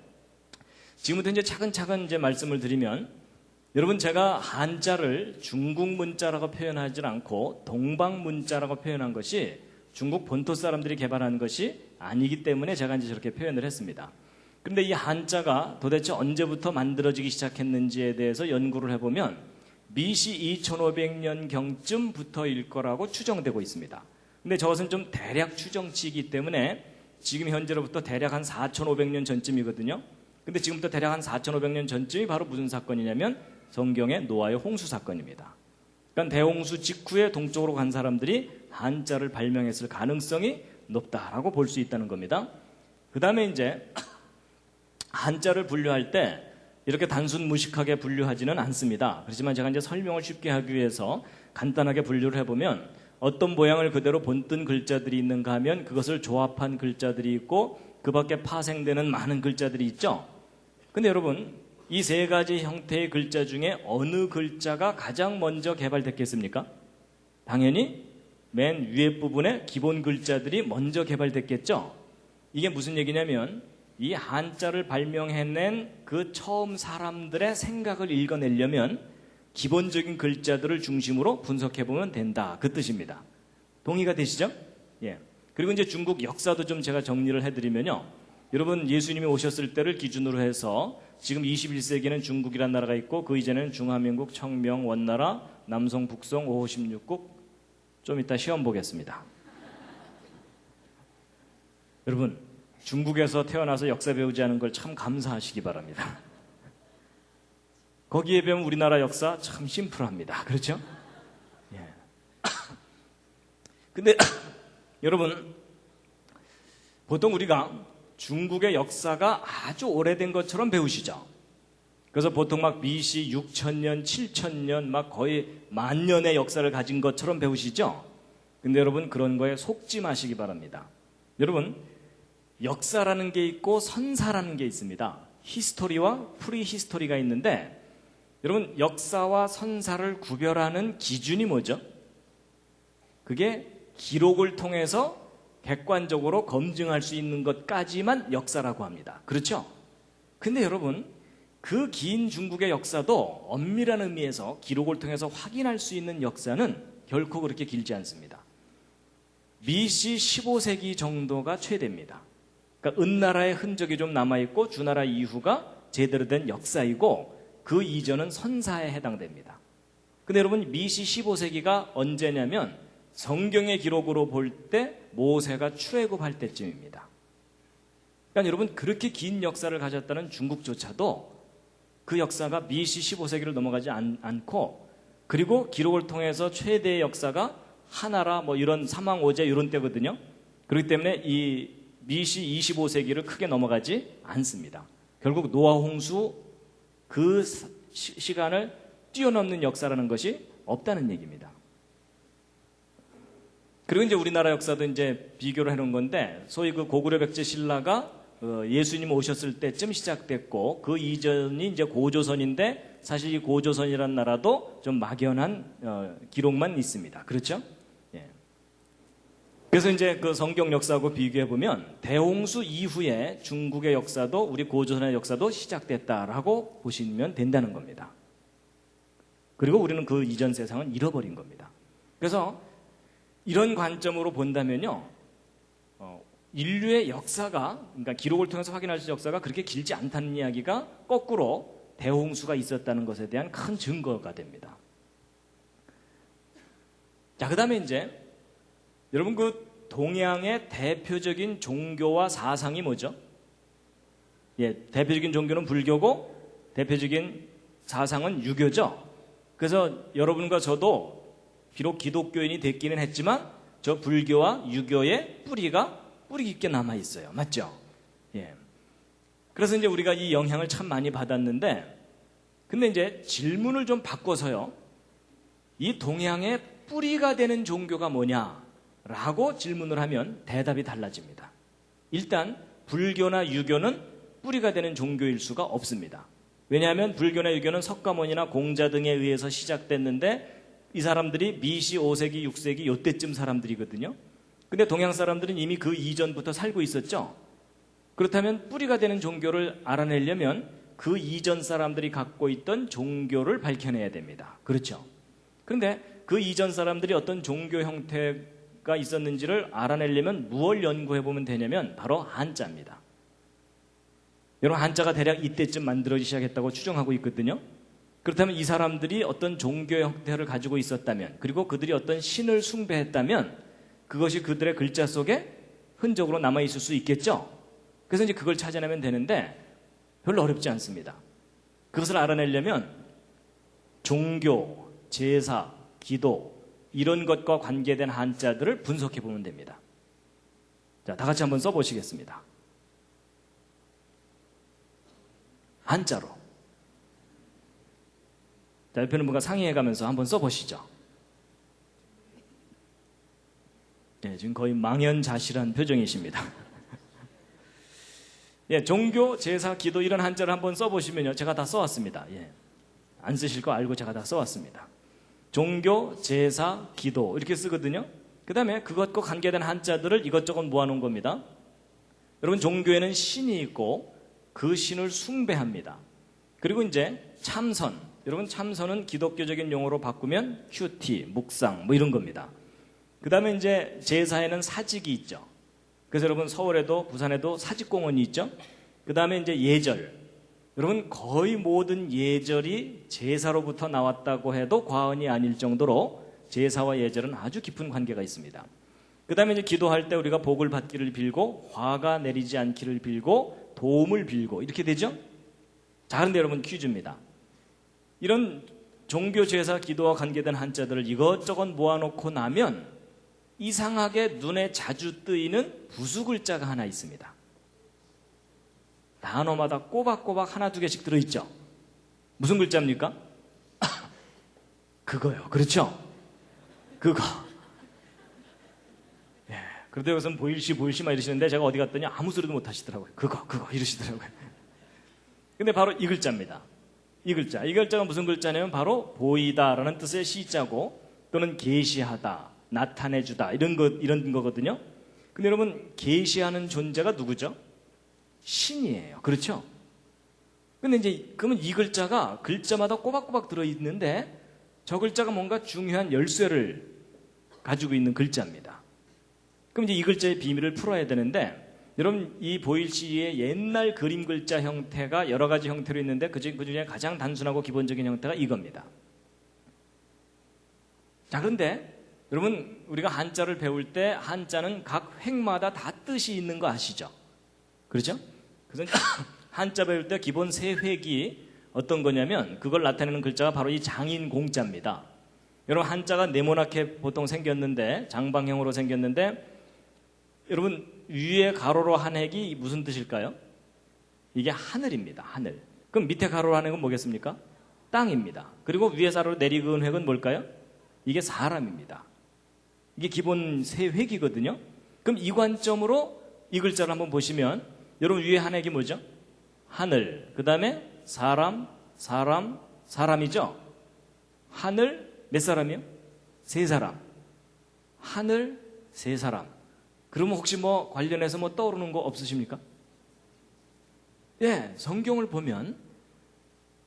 지금부터 이제 차근차근 이제 말씀을 드리면 여러분 제가 한자를 중국 문자라고 표현하지 않고 동방 문자라고 표현한 것이 중국 본토 사람들이 개발한 것이 아니기 때문에 제가 이제 저렇게 표현을 했습니다. 그런데 이 한자가 도대체 언제부터 만들어지기 시작했는지에 대해서 연구를 해보면 BC 2500년경쯤부터일 거라고 추정되고 있습니다. 근데 저것은 좀 대략 추정치이기 때문에 지금 현재로부터 대략 한 4500년 전쯤이거든요. 근데 지금부터 대략 한 4500년 전쯤이 바로 무슨 사건이냐면 성경의 노아의 홍수 사건입니다. 그러니까 대홍수 직후에 동쪽으로 간 사람들이 한자를 발명했을 가능성이 높다라고 볼 수 있다는 겁니다. 그 다음에 이제 한자를 분류할 때 이렇게 단순 무식하게 분류하지는 않습니다. 그렇지만 제가 이제 설명을 쉽게 하기 위해서 간단하게 분류를 해보면 어떤 모양을 그대로 본뜬 글자들이 있는가 하면 그것을 조합한 글자들이 있고 그 밖에 파생되는 많은 글자들이 있죠. 근데 여러분 이 세 가지 형태의 글자 중에 어느 글자가 가장 먼저 개발됐겠습니까? 당연히 맨 위에 부분에 기본 글자들이 먼저 개발됐겠죠. 이게 무슨 얘기냐면 이 한자를 발명해낸 그 처음 사람들의 생각을 읽어내려면 기본적인 글자들을 중심으로 분석해보면 된다. 그 뜻입니다. 동의가 되시죠? 예. 그리고 이제 중국 역사도 좀 제가 정리를 해드리면요. 여러분 예수님이 오셨을 때를 기준으로 해서 지금 21세기에는 중국이라는 나라가 있고 그 이전에는 중화민국, 청명, 원나라, 남송, 북송, 5호 16국 좀 이따 시험 보겠습니다. 여러분 중국에서 태어나서 역사 배우지 않은 걸 참 감사하시기 바랍니다. 거기에 비하면 우리나라 역사 참 심플합니다. 그렇죠? 예. 근데 여러분 보통 우리가 중국의 역사가 아주 오래된 것처럼 배우시죠. 그래서 보통 막 BC 6000년, 7000년 막 거의 만년의 역사를 가진 것처럼 배우시죠. 근데 여러분 그런 거에 속지 마시기 바랍니다. 여러분 역사라는 게 있고 선사라는 게 있습니다. 히스토리와 프리히스토리가 있는데 여러분 역사와 선사를 구별하는 기준이 뭐죠? 그게 기록을 통해서 객관적으로 검증할 수 있는 것까지만 역사라고 합니다. 그렇죠? 근데 여러분 그 긴 중국의 역사도 엄밀한 의미에서 기록을 통해서 확인할 수 있는 역사는 결코 그렇게 길지 않습니다. BC 15세기 정도가 최대입니다. 그러니까 은나라의 흔적이 좀 남아있고 주나라 이후가 제대로 된 역사이고 그 이전은 선사에 해당됩니다. 근데 여러분 BC 15세기가 언제냐면 성경의 기록으로 볼 때 모세가 출애굽할 때쯤입니다. 그러니까 여러분 그렇게 긴 역사를 가졌다는 중국조차도 그 역사가 BC 15세기를 넘어가지 않고 그리고 기록을 통해서 최대의 역사가 하나라 뭐 이런 사망오제 이런 때거든요. 그렇기 때문에 이 BC 25세기를 크게 넘어가지 않습니다. 결국 노아 홍수 그 시간을 뛰어넘는 역사라는 것이 없다는 얘기입니다. 그리고 이제 우리나라 역사도 이제 비교를 해놓은 건데, 소위 그 고구려 백제 신라가 예수님 오셨을 때쯤 시작됐고, 그 이전이 이제 고조선인데, 사실 이 고조선이라는 나라도 좀 막연한 기록만 있습니다. 그렇죠? 예. 그래서 이제 그 성경 역사하고 비교해 보면 대홍수 이후에 중국의 역사도 우리 고조선의 역사도 시작됐다라고 보시면 된다는 겁니다. 그리고 우리는 그 이전 세상은 잃어버린 겁니다. 그래서 이런 관점으로 본다면요, 인류의 역사가, 그러니까 기록을 통해서 확인할 수 있는 역사가 그렇게 길지 않다는 이야기가 거꾸로 대홍수가 있었다는 것에 대한 큰 증거가 됩니다. 자, 그 다음에 이제 여러분 그 동양의 대표적인 종교와 사상이 뭐죠? 예, 대표적인 종교는 불교고 대표적인 사상은 유교죠. 그래서 여러분과 저도 비록 기독교인이 됐기는 했지만 저 불교와 유교의 뿌리가 뿌리 깊게 남아 있어요. 맞죠? 예. 그래서 이제 우리가 이 영향을 참 많이 받았는데, 근데 이제 질문을 좀 바꿔서요, 이 동양의 뿌리가 되는 종교가 뭐냐라고 질문을 하면 대답이 달라집니다. 일단 불교나 유교는 뿌리가 되는 종교일 수가 없습니다. 왜냐하면 불교나 유교는 석가모니나 공자 등에 의해서 시작됐는데 이 사람들이 BC 5세기, 6세기 이때쯤 사람들이거든요. 근데 동양 사람들은 이미 그 이전부터 살고 있었죠. 그렇다면 뿌리가 되는 종교를 알아내려면 그 이전 사람들이 갖고 있던 종교를 밝혀내야 됩니다. 그렇죠? 그런데 그 이전 사람들이 어떤 종교 형태가 있었는지를 알아내려면 무엇을 연구해보면 되냐면 바로 한자입니다. 여러분, 한자가 대략 이때쯤 만들어지기 시작했다고 추정하고 있거든요. 그렇다면 이 사람들이 어떤 종교 형태를 가지고 있었다면, 그리고 그들이 어떤 신을 숭배했다면 그것이 그들의 글자 속에 흔적으로 남아있을 수 있겠죠. 그래서 이제 그걸 찾아내면 되는데 별로 어렵지 않습니다. 그것을 알아내려면 종교, 제사, 기도 이런 것과 관계된 한자들을 분석해 보면 됩니다. 자, 다 같이 한번 써보시겠습니다. 한자로. 자, 옆에 있는 분과 상의해 가면서 한번 써보시죠. 예, 지금 거의 망연자실한 표정이십니다. 예, 종교, 제사, 기도 이런 한자를 한번 써보시면요, 제가 다 써왔습니다. 예, 안 쓰실 거 알고 제가 다 써왔습니다. 종교, 제사, 기도 이렇게 쓰거든요. 그 다음에 그것과 관계된 한자들을 이것저것 모아놓은 겁니다. 여러분, 종교에는 신이 있고 그 신을 숭배합니다. 그리고 이제 참선, 여러분 참선은 기독교적인 용어로 바꾸면 큐티, 묵상 뭐 이런 겁니다. 그 다음에 이제 제사에는 사직이 있죠. 그래서 여러분 서울에도 부산에도 사직공원이 있죠. 그 다음에 이제 예절, 여러분 거의 모든 예절이 제사로부터 나왔다고 해도 과언이 아닐 정도로 제사와 예절은 아주 깊은 관계가 있습니다. 그 다음에 이제 기도할 때 우리가 복을 받기를 빌고 화가 내리지 않기를 빌고 도움을 빌고 이렇게 되죠. 자, 그런데 여러분 퀴즈입니다. 이런 종교, 제사, 기도와 관계된 한자들을 이것저것 모아놓고 나면 이상하게 눈에 자주 뜨이는 부수 글자가 하나 있습니다. 단어마다 꼬박꼬박 하나 두 개씩 들어있죠. 무슨 글자입니까? 그거요. 그렇죠? 그거. 예. 그런데 여기서는 보일시 막 이러시는데 제가 어디 갔더니 아무 소리도 못 하시더라고요. 그거 이러시더라고요. 근데 바로 이 글자입니다. 이 글자가 무슨 글자냐면 바로 보이다라는 뜻의 시자고, 또는 계시하다, 나타내주다 이런 거거든요. 근데 여러분, 계시하는 존재가 누구죠? 신이에요. 그렇죠? 근데 이제 그러면 이 글자가 글자마다 꼬박꼬박 들어있는데 저 글자가 뭔가 중요한 열쇠를 가지고 있는 글자입니다. 그럼 이제 이 글자의 비밀을 풀어야 되는데, 여러분 이 보일시의 옛날 그림 글자 형태가 여러 가지 형태로 있는데 그 중에 가장 단순하고 기본적인 형태가 이겁니다. 자, 그런데 여러분 우리가 한자를 배울 때 한자는 각 획마다 다 뜻이 있는 거 아시죠? 그렇죠? 그래서 한자 배울 때 기본 세 획이 어떤 거냐면 그걸 나타내는 글자가 바로 이 장인 공자입니다. 여러분 한자가 네모나게 보통 생겼는데 장방형으로 생겼는데 여러분 위에 가로로 한 획이 무슨 뜻일까요? 이게 하늘입니다. 하늘. 그럼 밑에 가로로 한 획은 뭐겠습니까? 땅입니다. 그리고 위에 가로로 내리그은 획은 뭘까요? 이게 사람입니다. 이게 기본 세 획이거든요. 그럼 이 관점으로 이 글자를 한번 보시면 여러분 위에 한 획이 뭐죠? 하늘. 그 다음에 사람, 사람이죠? 하늘 몇 사람이요? 세 사람. 하늘 세 사람. 그러면 혹시 뭐 관련해서 뭐 떠오르는 거 없으십니까? 예, 성경을 보면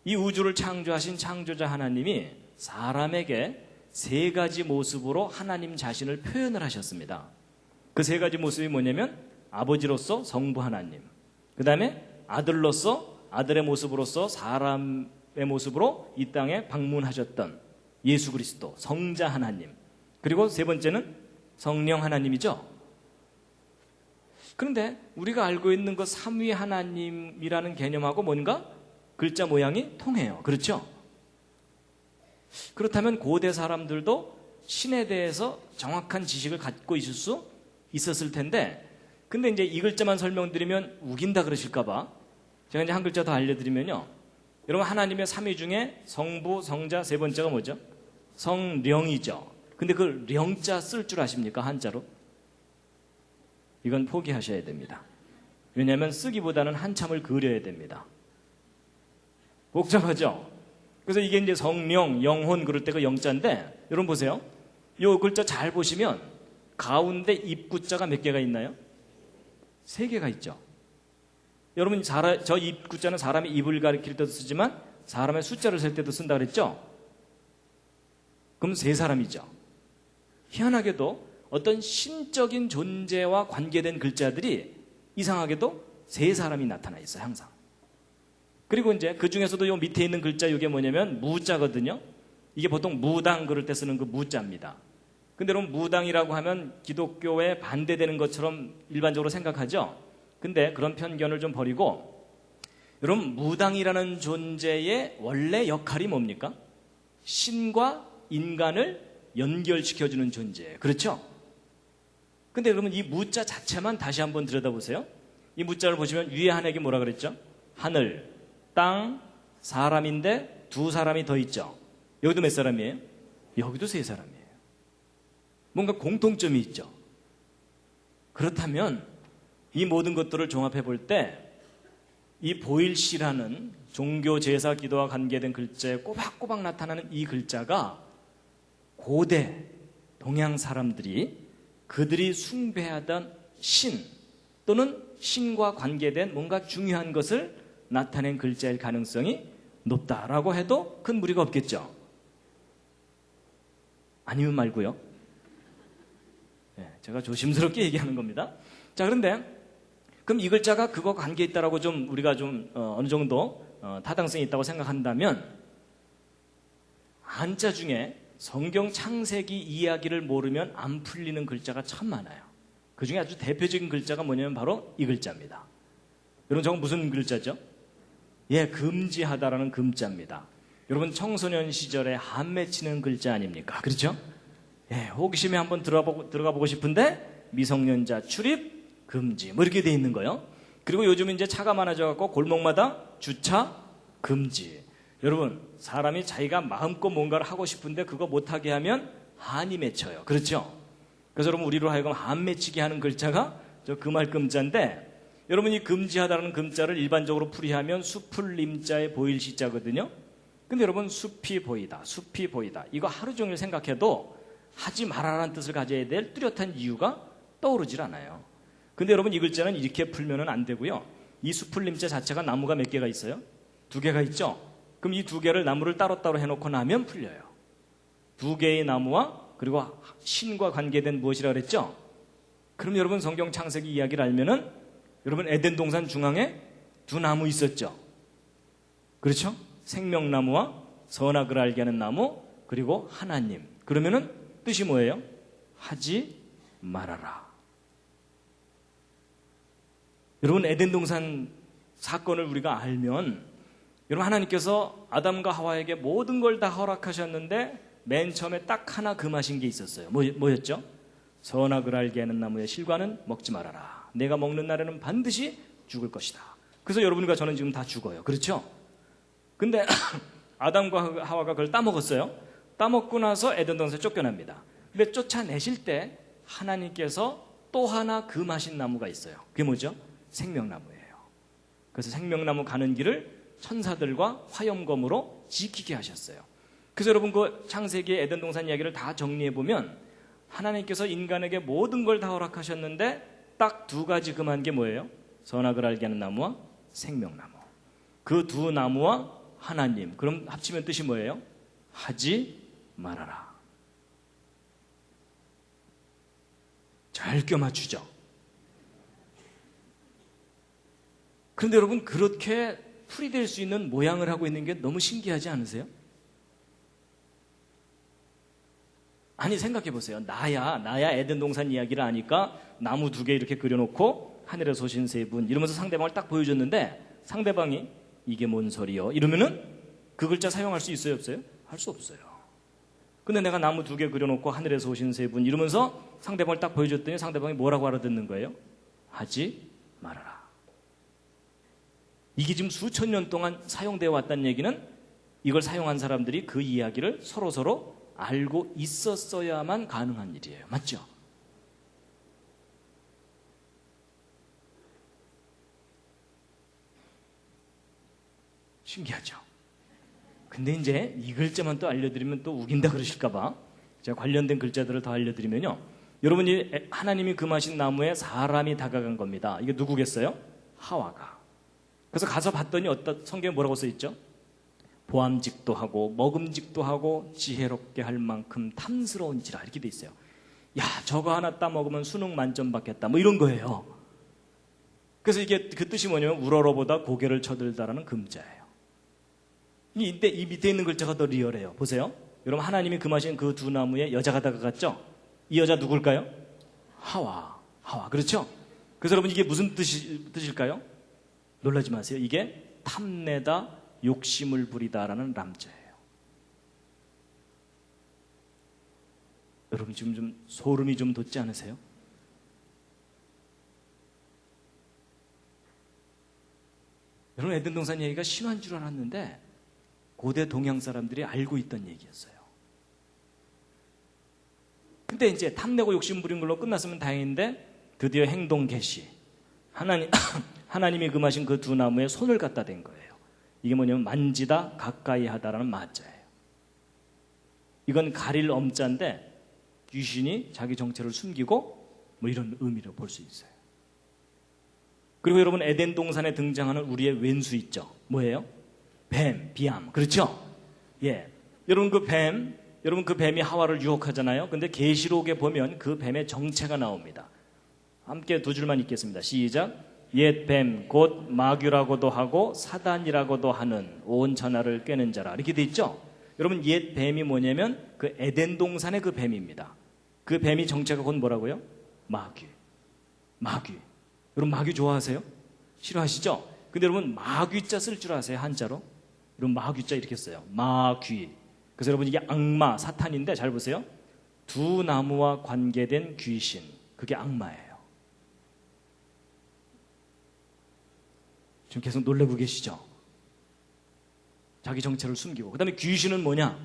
이 우주를 창조하신 창조자 하나님이 사람에게 세 가지 모습으로 하나님 자신을 표현을 하셨습니다. 그 세 가지 모습이 뭐냐면 아버지로서 성부 하나님, 그 다음에 아들로서 아들의 모습으로서 사람의 모습으로 이 땅에 방문하셨던 예수 그리스도 성자 하나님, 그리고 세 번째는 성령 하나님이죠. 그런데 우리가 알고 있는 그 삼위 하나님이라는 개념하고 뭔가 글자 모양이 통해요. 그렇죠? 그렇다면 고대 사람들도 신에 대해서 정확한 지식을 갖고 있을 수 있었을 텐데, 근데 이제 이 글자만 설명드리면 우긴다 그러실까봐 제가 이제 한 글자 더 알려드리면요. 여러분 하나님의 삼위 중에 성부, 성자, 세 번째가 뭐죠? 성령이죠. 근데 그 령자 쓸 줄 아십니까? 한자로? 이건 포기하셔야 됩니다. 왜냐하면 쓰기보다는 한참을 그려야 됩니다. 복잡하죠? 그래서 이게 이제 성령, 영혼 그럴 때 그 영자인데, 여러분 보세요. 이 글자 잘 보시면 가운데 입구자가 몇 개가 있나요? 세 개가 있죠. 여러분 저 입구자는 사람의 입을 가리킬 때도 쓰지만 사람의 숫자를 셀 때도 쓴다 그랬죠? 그럼 세 사람이죠. 희한하게도 어떤 신적인 존재와 관계된 글자들이 이상하게도 세 사람이 나타나 있어요. 항상. 그리고 이제 그 중에서도 요 밑에 있는 글자 이게 뭐냐면 무자거든요. 이게 보통 무당 그럴 때 쓰는 그 무자입니다. 근데 여러분 무당이라고 하면 기독교에 반대되는 것처럼 일반적으로 생각하죠. 근데 그런 편견을 좀 버리고, 여러분 무당이라는 존재의 원래 역할이 뭡니까? 신과 인간을 연결시켜주는 존재예요. 그렇죠? 근데 여러분 이 무자 자체만 다시 한번 들여다보세요. 이 무자를 보시면 위에 한 획이 뭐라 그랬죠? 하늘, 땅, 사람인데 두 사람이 더 있죠. 여기도 몇 사람이에요? 여기도 세 사람이에요. 뭔가 공통점이 있죠. 그렇다면 이 모든 것들을 종합해 볼 때 이 보일시라는 종교 제사 기도와 관계된 글자에 꼬박꼬박 나타나는 이 글자가 고대 동양 사람들이 그들이 숭배하던 신 또는 신과 관계된 뭔가 중요한 것을 나타낸 글자일 가능성이 높다라고 해도 큰 무리가 없겠죠. 아니면 말고요. 제가 조심스럽게 얘기하는 겁니다. 자, 그런데 그럼 이 글자가 그거 관계 있다라고 좀 우리가 좀 어느 정도 타당성이 있다고 생각한다면, 한자 중에 성경 창세기 이야기를 모르면 안 풀리는 글자가 참 많아요. 그 중에 아주 대표적인 글자가 뭐냐면 바로 이 글자입니다. 여러분 저건 무슨 글자죠? 예, 금지하다라는 금자입니다. 여러분 청소년 시절에 한 맺히는 글자 아닙니까? 그렇죠? 예, 호기심에 한번 들어가 보고 싶은데 미성년자 출입 금지 뭐 이렇게 돼 있는 거예요. 그리고 요즘 이제 차가 많아져 갖고 골목마다 주차 금지. 여러분 사람이 자기가 마음껏 뭔가를 하고 싶은데 그거 못하게 하면 한이 맺혀요. 그렇죠? 그래서 여러분 우리로 하여금 한 맺히게 하는 글자가 저 금알금자인데, 여러분 이 금지하다라는 금자를 일반적으로 풀이하면 숲을 님자에 보일 시자거든요. 근데 여러분 숲이 보이다, 숲이 보이다, 이거 하루 종일 생각해도 하지 말아라는 뜻을 가져야 될 뚜렷한 이유가 떠오르질 않아요. 근데 여러분 이 글자는 이렇게 풀면은 안 되고요. 이 숲을 님자 자체가 나무가 몇 개가 있어요? 두 개가 있죠. 그럼 이 두 개를 나무를 따로따로 해놓고 나면 풀려요. 두 개의 나무와 그리고 신과 관계된 무엇이라 그랬죠? 그럼 여러분 성경 창세기 이야기를 알면은 여러분 에덴 동산 중앙에 두 나무 있었죠. 그렇죠? 생명나무와 선악을 알게 하는 나무, 그리고 하나님. 그러면은 뜻이 뭐예요? 하지 말아라. 여러분 에덴 동산 사건을 우리가 알면, 여러분 하나님께서 아담과 하와에게 모든 걸 다 허락하셨는데 맨 처음에 딱 하나 금하신 게 있었어요. 뭐였죠? 선악을 알게 하는 나무의 실과는 먹지 말아라. 내가 먹는 날에는 반드시 죽을 것이다. 그래서 여러분과 저는 지금 다 죽어요. 그렇죠? 근데 아담과 하와가 그걸 따먹었어요. 따먹고 나서 에덴 동산에 쫓겨납니다. 근데 쫓아내실 때 하나님께서 또 하나 금하신 나무가 있어요. 그게 뭐죠? 생명나무예요. 그래서 생명나무 가는 길을 천사들과 화염검으로 지키게 하셨어요. 그래서 여러분 그 창세기 에덴 동산 이야기를 다 정리해 보면 하나님께서 인간에게 모든 걸 다 허락하셨는데 딱 두 가지 금한 게 뭐예요? 선악을 알게 하는 나무와 생명나무. 그 두 나무와 하나님. 그럼 합치면 뜻이 뭐예요? 하지 말아라. 잘 껴맞추죠. 그런데 여러분 그렇게 풀이될 수 있는 모양을 하고 있는 게 너무 신기하지 않으세요? 아니 생각해 보세요. 나야 에덴 동산 이야기를 아니까 나무 2개 이렇게 그려놓고 하늘에서 오신 3분 이러면서 상대방을 딱 보여줬는데 상대방이 이게 뭔 소리요? 이러면은 그 글자 사용할 수 있어요 없어요? 할 수 없어요. 근데 내가 나무 2개 그려놓고 하늘에서 오신 3분 이러면서 상대방을 딱 보여줬더니 상대방이 뭐라고 알아듣는 거예요? 하지 말아라. 이게 지금 수천 년 동안 사용되어 왔다는 얘기는 이걸 사용한 사람들이 그 이야기를 서로 알고 있었어야만 가능한 일이에요. 맞죠? 신기하죠? 근데 이제 이 글자만 또 알려드리면 또 우긴다 그러실까봐 제가 관련된 글자들을 더 알려드리면요. 여러분이 하나님이 금하신 나무에 사람이 다가간 겁니다. 이게 누구겠어요? 하와가. 그래서 가서 봤더니 성경에 뭐라고 써있죠? 보암직도 하고 먹음직도 하고 지혜롭게 할 만큼 탐스러운지라 이렇게 돼 있어요. 야 저거 하나 따먹으면 수능 만점 받겠다 뭐 이런 거예요. 그래서 이게 그 뜻이 뭐냐면 우러러보다 고개를 쳐들다라는 금자예요. 이 밑에 있는 글자가 더 리얼해요. 보세요. 여러분 하나님이 금하신 그 두 나무에 여자가 다가갔죠? 이 여자 누굴까요? 하와. 그렇죠? 그래서 여러분 이게 무슨 뜻일까요? 놀라지 마세요. 이게 탐내다 욕심을 부리다라는 람자예요. 여러분 지금 좀 소름이 좀 돋지 않으세요? 여러분 에덴 동산 얘기가 신화인 줄 알았는데 고대 동양 사람들이 알고 있던 얘기였어요. 근데 이제 탐내고 욕심 부린 걸로 끝났으면 다행인데 드디어 행동 개시. 하나님이 금하신 그 두 나무에 손을 갖다 댄 거예요. 이게 뭐냐면 만지다 가까이 하다라는 마자예요. 이건 가릴 엄자인데 귀신이 자기 정체를 숨기고 뭐 이런 의미로 볼 수 있어요. 그리고 여러분 에덴 동산에 등장하는 우리의 왼수 있죠. 뭐예요? 뱀, 비암. 그렇죠? 예. 여러분 그 뱀이 하와를 유혹하잖아요. 근데 계시록에 보면 그 뱀의 정체가 나옵니다. 함께 2줄만 읽겠습니다. 시작. 옛 뱀 곧 마귀라고도 하고 사단이라고도 하는 온 천하를 꿰는 자라. 이렇게 돼 있죠? 여러분 옛 뱀이 뭐냐면 그 에덴 동산의 그 뱀입니다. 그 뱀이 정체가 곧 뭐라고요? 마귀. 여러분 마귀 좋아하세요? 싫어하시죠? 근데 여러분 마귀자 쓸 줄 아세요? 한자로? 여러분 마귀자 이렇게 써요. 마귀. 그래서 여러분 이게 악마, 사탄인데 잘 보세요. 두 나무와 관계된 귀신. 그게 악마예요. 지금 계속 놀라고 계시죠? 자기 정체를 숨기고. 그 다음에 귀신은 뭐냐?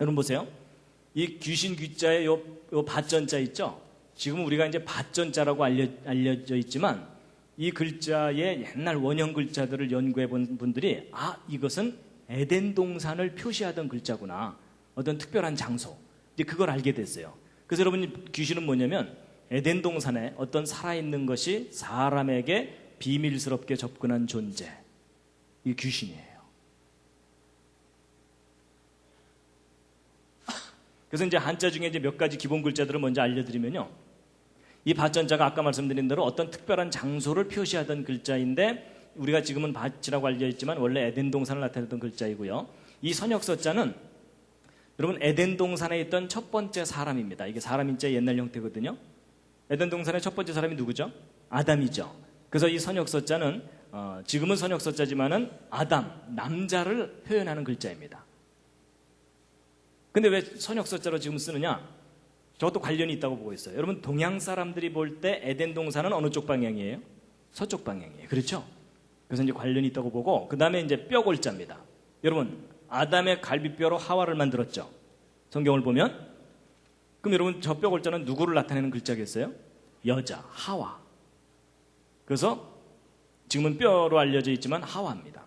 여러분 보세요. 이 귀신 귀자에 요 밭전자 있죠? 지금 우리가 이제 밭전자라고 알려져 있지만 이 글자의 옛날 원형 글자들을 연구해 본 분들이 이것은 에덴 동산을 표시하던 글자구나. 어떤 특별한 장소. 이제 그걸 알게 됐어요. 그래서 여러분 귀신은 뭐냐면 에덴 동산에 어떤 살아있는 것이 사람에게 비밀스럽게 접근한 존재. 이게 귀신이에요. 그래서 이제 한자 중에 이제 몇 가지 기본 글자들을 먼저 알려드리면요. 이 밭전자가 아까 말씀드린 대로 어떤 특별한 장소를 표시하던 글자인데 우리가 지금은 밭이라고 알려있지만 원래 에덴 동산을 나타내던 글자이고요. 이 선역서자는 여러분 에덴 동산에 있던 첫 번째 사람입니다. 이게 사람 인자의 옛날 형태거든요. 에덴 동산의 첫 번째 사람이 누구죠? 아담이죠. 그래서 이 선역서자는 지금은 선역서자지만은 아담, 남자를 표현하는 글자입니다. 근데 왜 선역서자로 지금 쓰느냐? 저것도 관련이 있다고 보고 있어요. 여러분, 동양 사람들이 볼 때 에덴 동산은 어느 쪽 방향이에요? 서쪽 방향이에요. 그렇죠? 그래서 이제 관련이 있다고 보고, 그 다음에 이제 뼈골자입니다. 여러분, 아담의 갈비뼈로 하와를 만들었죠. 성경을 보면. 그럼 여러분, 저 뼈골자는 누구를 나타내는 글자겠어요? 여자, 하와. 그래서 지금은 뼈로 알려져 있지만 하와입니다.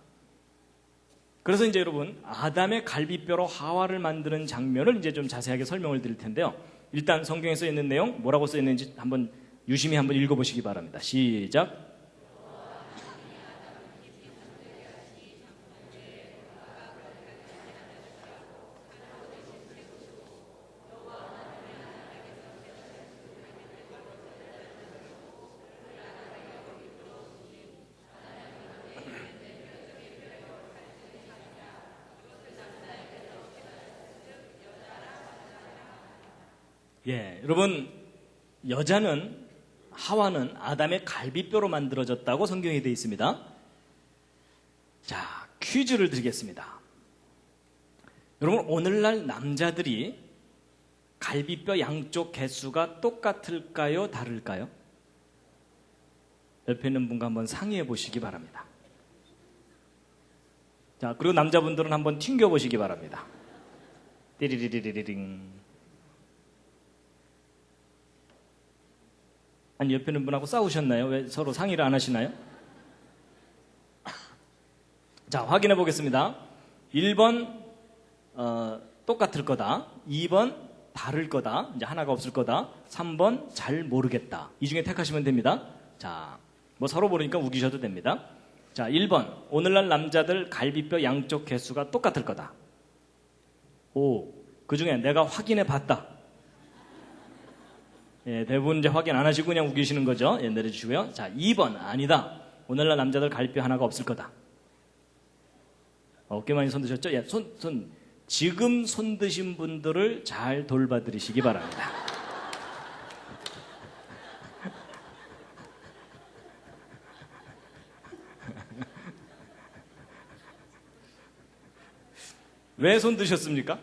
그래서 이제 여러분, 아담의 갈비뼈로 하와를 만드는 장면을 이제 좀 자세하게 설명을 드릴 텐데요. 일단 성경에 써 있는 내용, 뭐라고 써 있는지 한번 유심히 한번 읽어보시기 바랍니다. 시작. 예, 여러분, 여자는, 하와는 아담의 갈비뼈로 만들어졌다고 성경에 되어 있습니다. 자, 퀴즈를 드리겠습니다. 여러분, 오늘날 남자들이 갈비뼈 양쪽 개수가 똑같을까요? 다를까요? 옆에 있는 분과 한번 상의해 보시기 바랍니다. 자, 그리고 남자분들은 한번 튕겨 보시기 바랍니다. 띠리리리리링. 아니, 옆에 있는 분하고 싸우셨나요? 왜 서로 상의를 안 하시나요? 자, 확인해 보겠습니다. 1번 똑같을 거다. 2번 다를 거다. 이제 하나가 없을 거다. 3번 잘 모르겠다. 이 중에 택하시면 됩니다. 자, 뭐 서로 모르니까 우기셔도 됩니다. 자, 1번 오늘날 남자들 갈비뼈 양쪽 개수가 똑같을 거다. 오, 그 중에 내가 확인해 봤다. 예, 대부분 이제 확인 안 하시고 그냥 우기시는 거죠. 예, 내려주시고요. 자, 2번 아니다. 오늘날 남자들 갈비뼈 하나가 없을 거다. 꽤 많이 손 드셨죠? 예, 지금 손 드신 분들을 잘 돌봐드리시기 바랍니다. 왜 손 드셨습니까?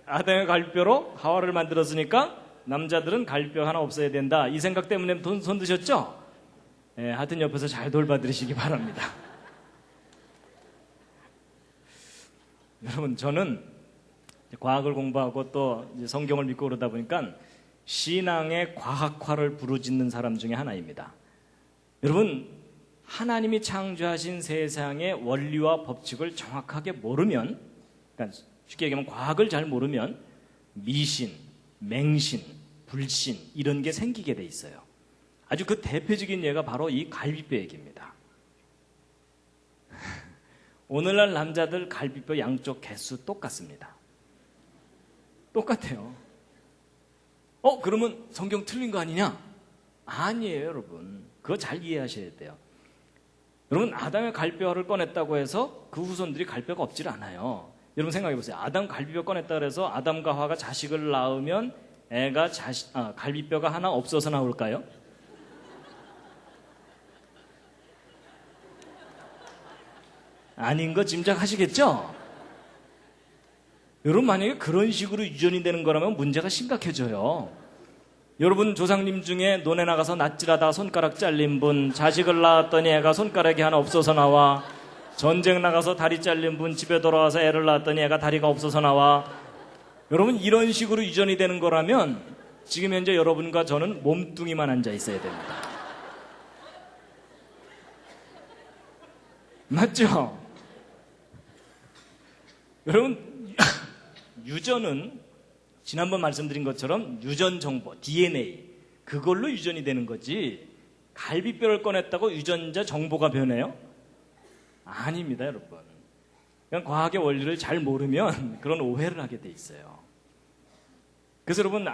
아담의 갈비뼈로 하와를 만들었으니까 남자들은 갈비뼈 하나 없어야 된다. 이 생각 때문에 손 드셨죠? 예, 하여튼 옆에서 잘 돌봐드리시기 바랍니다. 여러분, 저는 과학을 공부하고 또 이제 성경을 믿고 그러다 보니까 신앙의 과학화를 부르짖는 사람 중에 하나입니다. 여러분, 하나님이 창조하신 세상의 원리와 법칙을 정확하게 모르면, 그러니까 쉽게 얘기하면 과학을 잘 모르면 미신, 맹신, 불신 이런 게 생기게 돼 있어요. 아주 그 대표적인 예가 바로 이 갈비뼈 얘기입니다. 오늘날 남자들 갈비뼈 양쪽 개수 똑같습니다. 똑같아요. 그러면 성경 틀린 거 아니냐? 아니에요, 여러분. 그거 잘 이해하셔야 돼요. 여러분, 아담의 갈비뼈를 꺼냈다고 해서 그 후손들이 갈비뼈가 없질 않아요. 여러분 생각해 보세요. 아담 갈비뼈 꺼냈다 그래서 아담과 하와가 자식을 낳으면 애가 갈비뼈가 하나 없어서 나올까요? 아닌 거 짐작하시겠죠? 여러분, 만약에 그런 식으로 유전이 되는 거라면 문제가 심각해져요. 여러분, 조상님 중에 논에 나가서 낫질하다가 손가락 잘린 분, 자식을 낳았더니 애가 손가락이 하나 없어서 나와. 전쟁 나가서 다리 잘린 분, 집에 돌아와서 애를 낳았더니 애가 다리가 없어서 나와. 여러분, 이런 식으로 유전이 되는 거라면 지금 현재 여러분과 저는 몸뚱이만 앉아 있어야 됩니다. 맞죠? 여러분, 유전은 지난번 말씀드린 것처럼 유전 정보, DNA, 그걸로 유전이 되는 거지 갈비뼈를 꺼냈다고 유전자 정보가 변해요? 아닙니다, 여러분. 그냥 과학의 원리를 잘 모르면 그런 오해를 하게 돼 있어요. 그래서 여러분,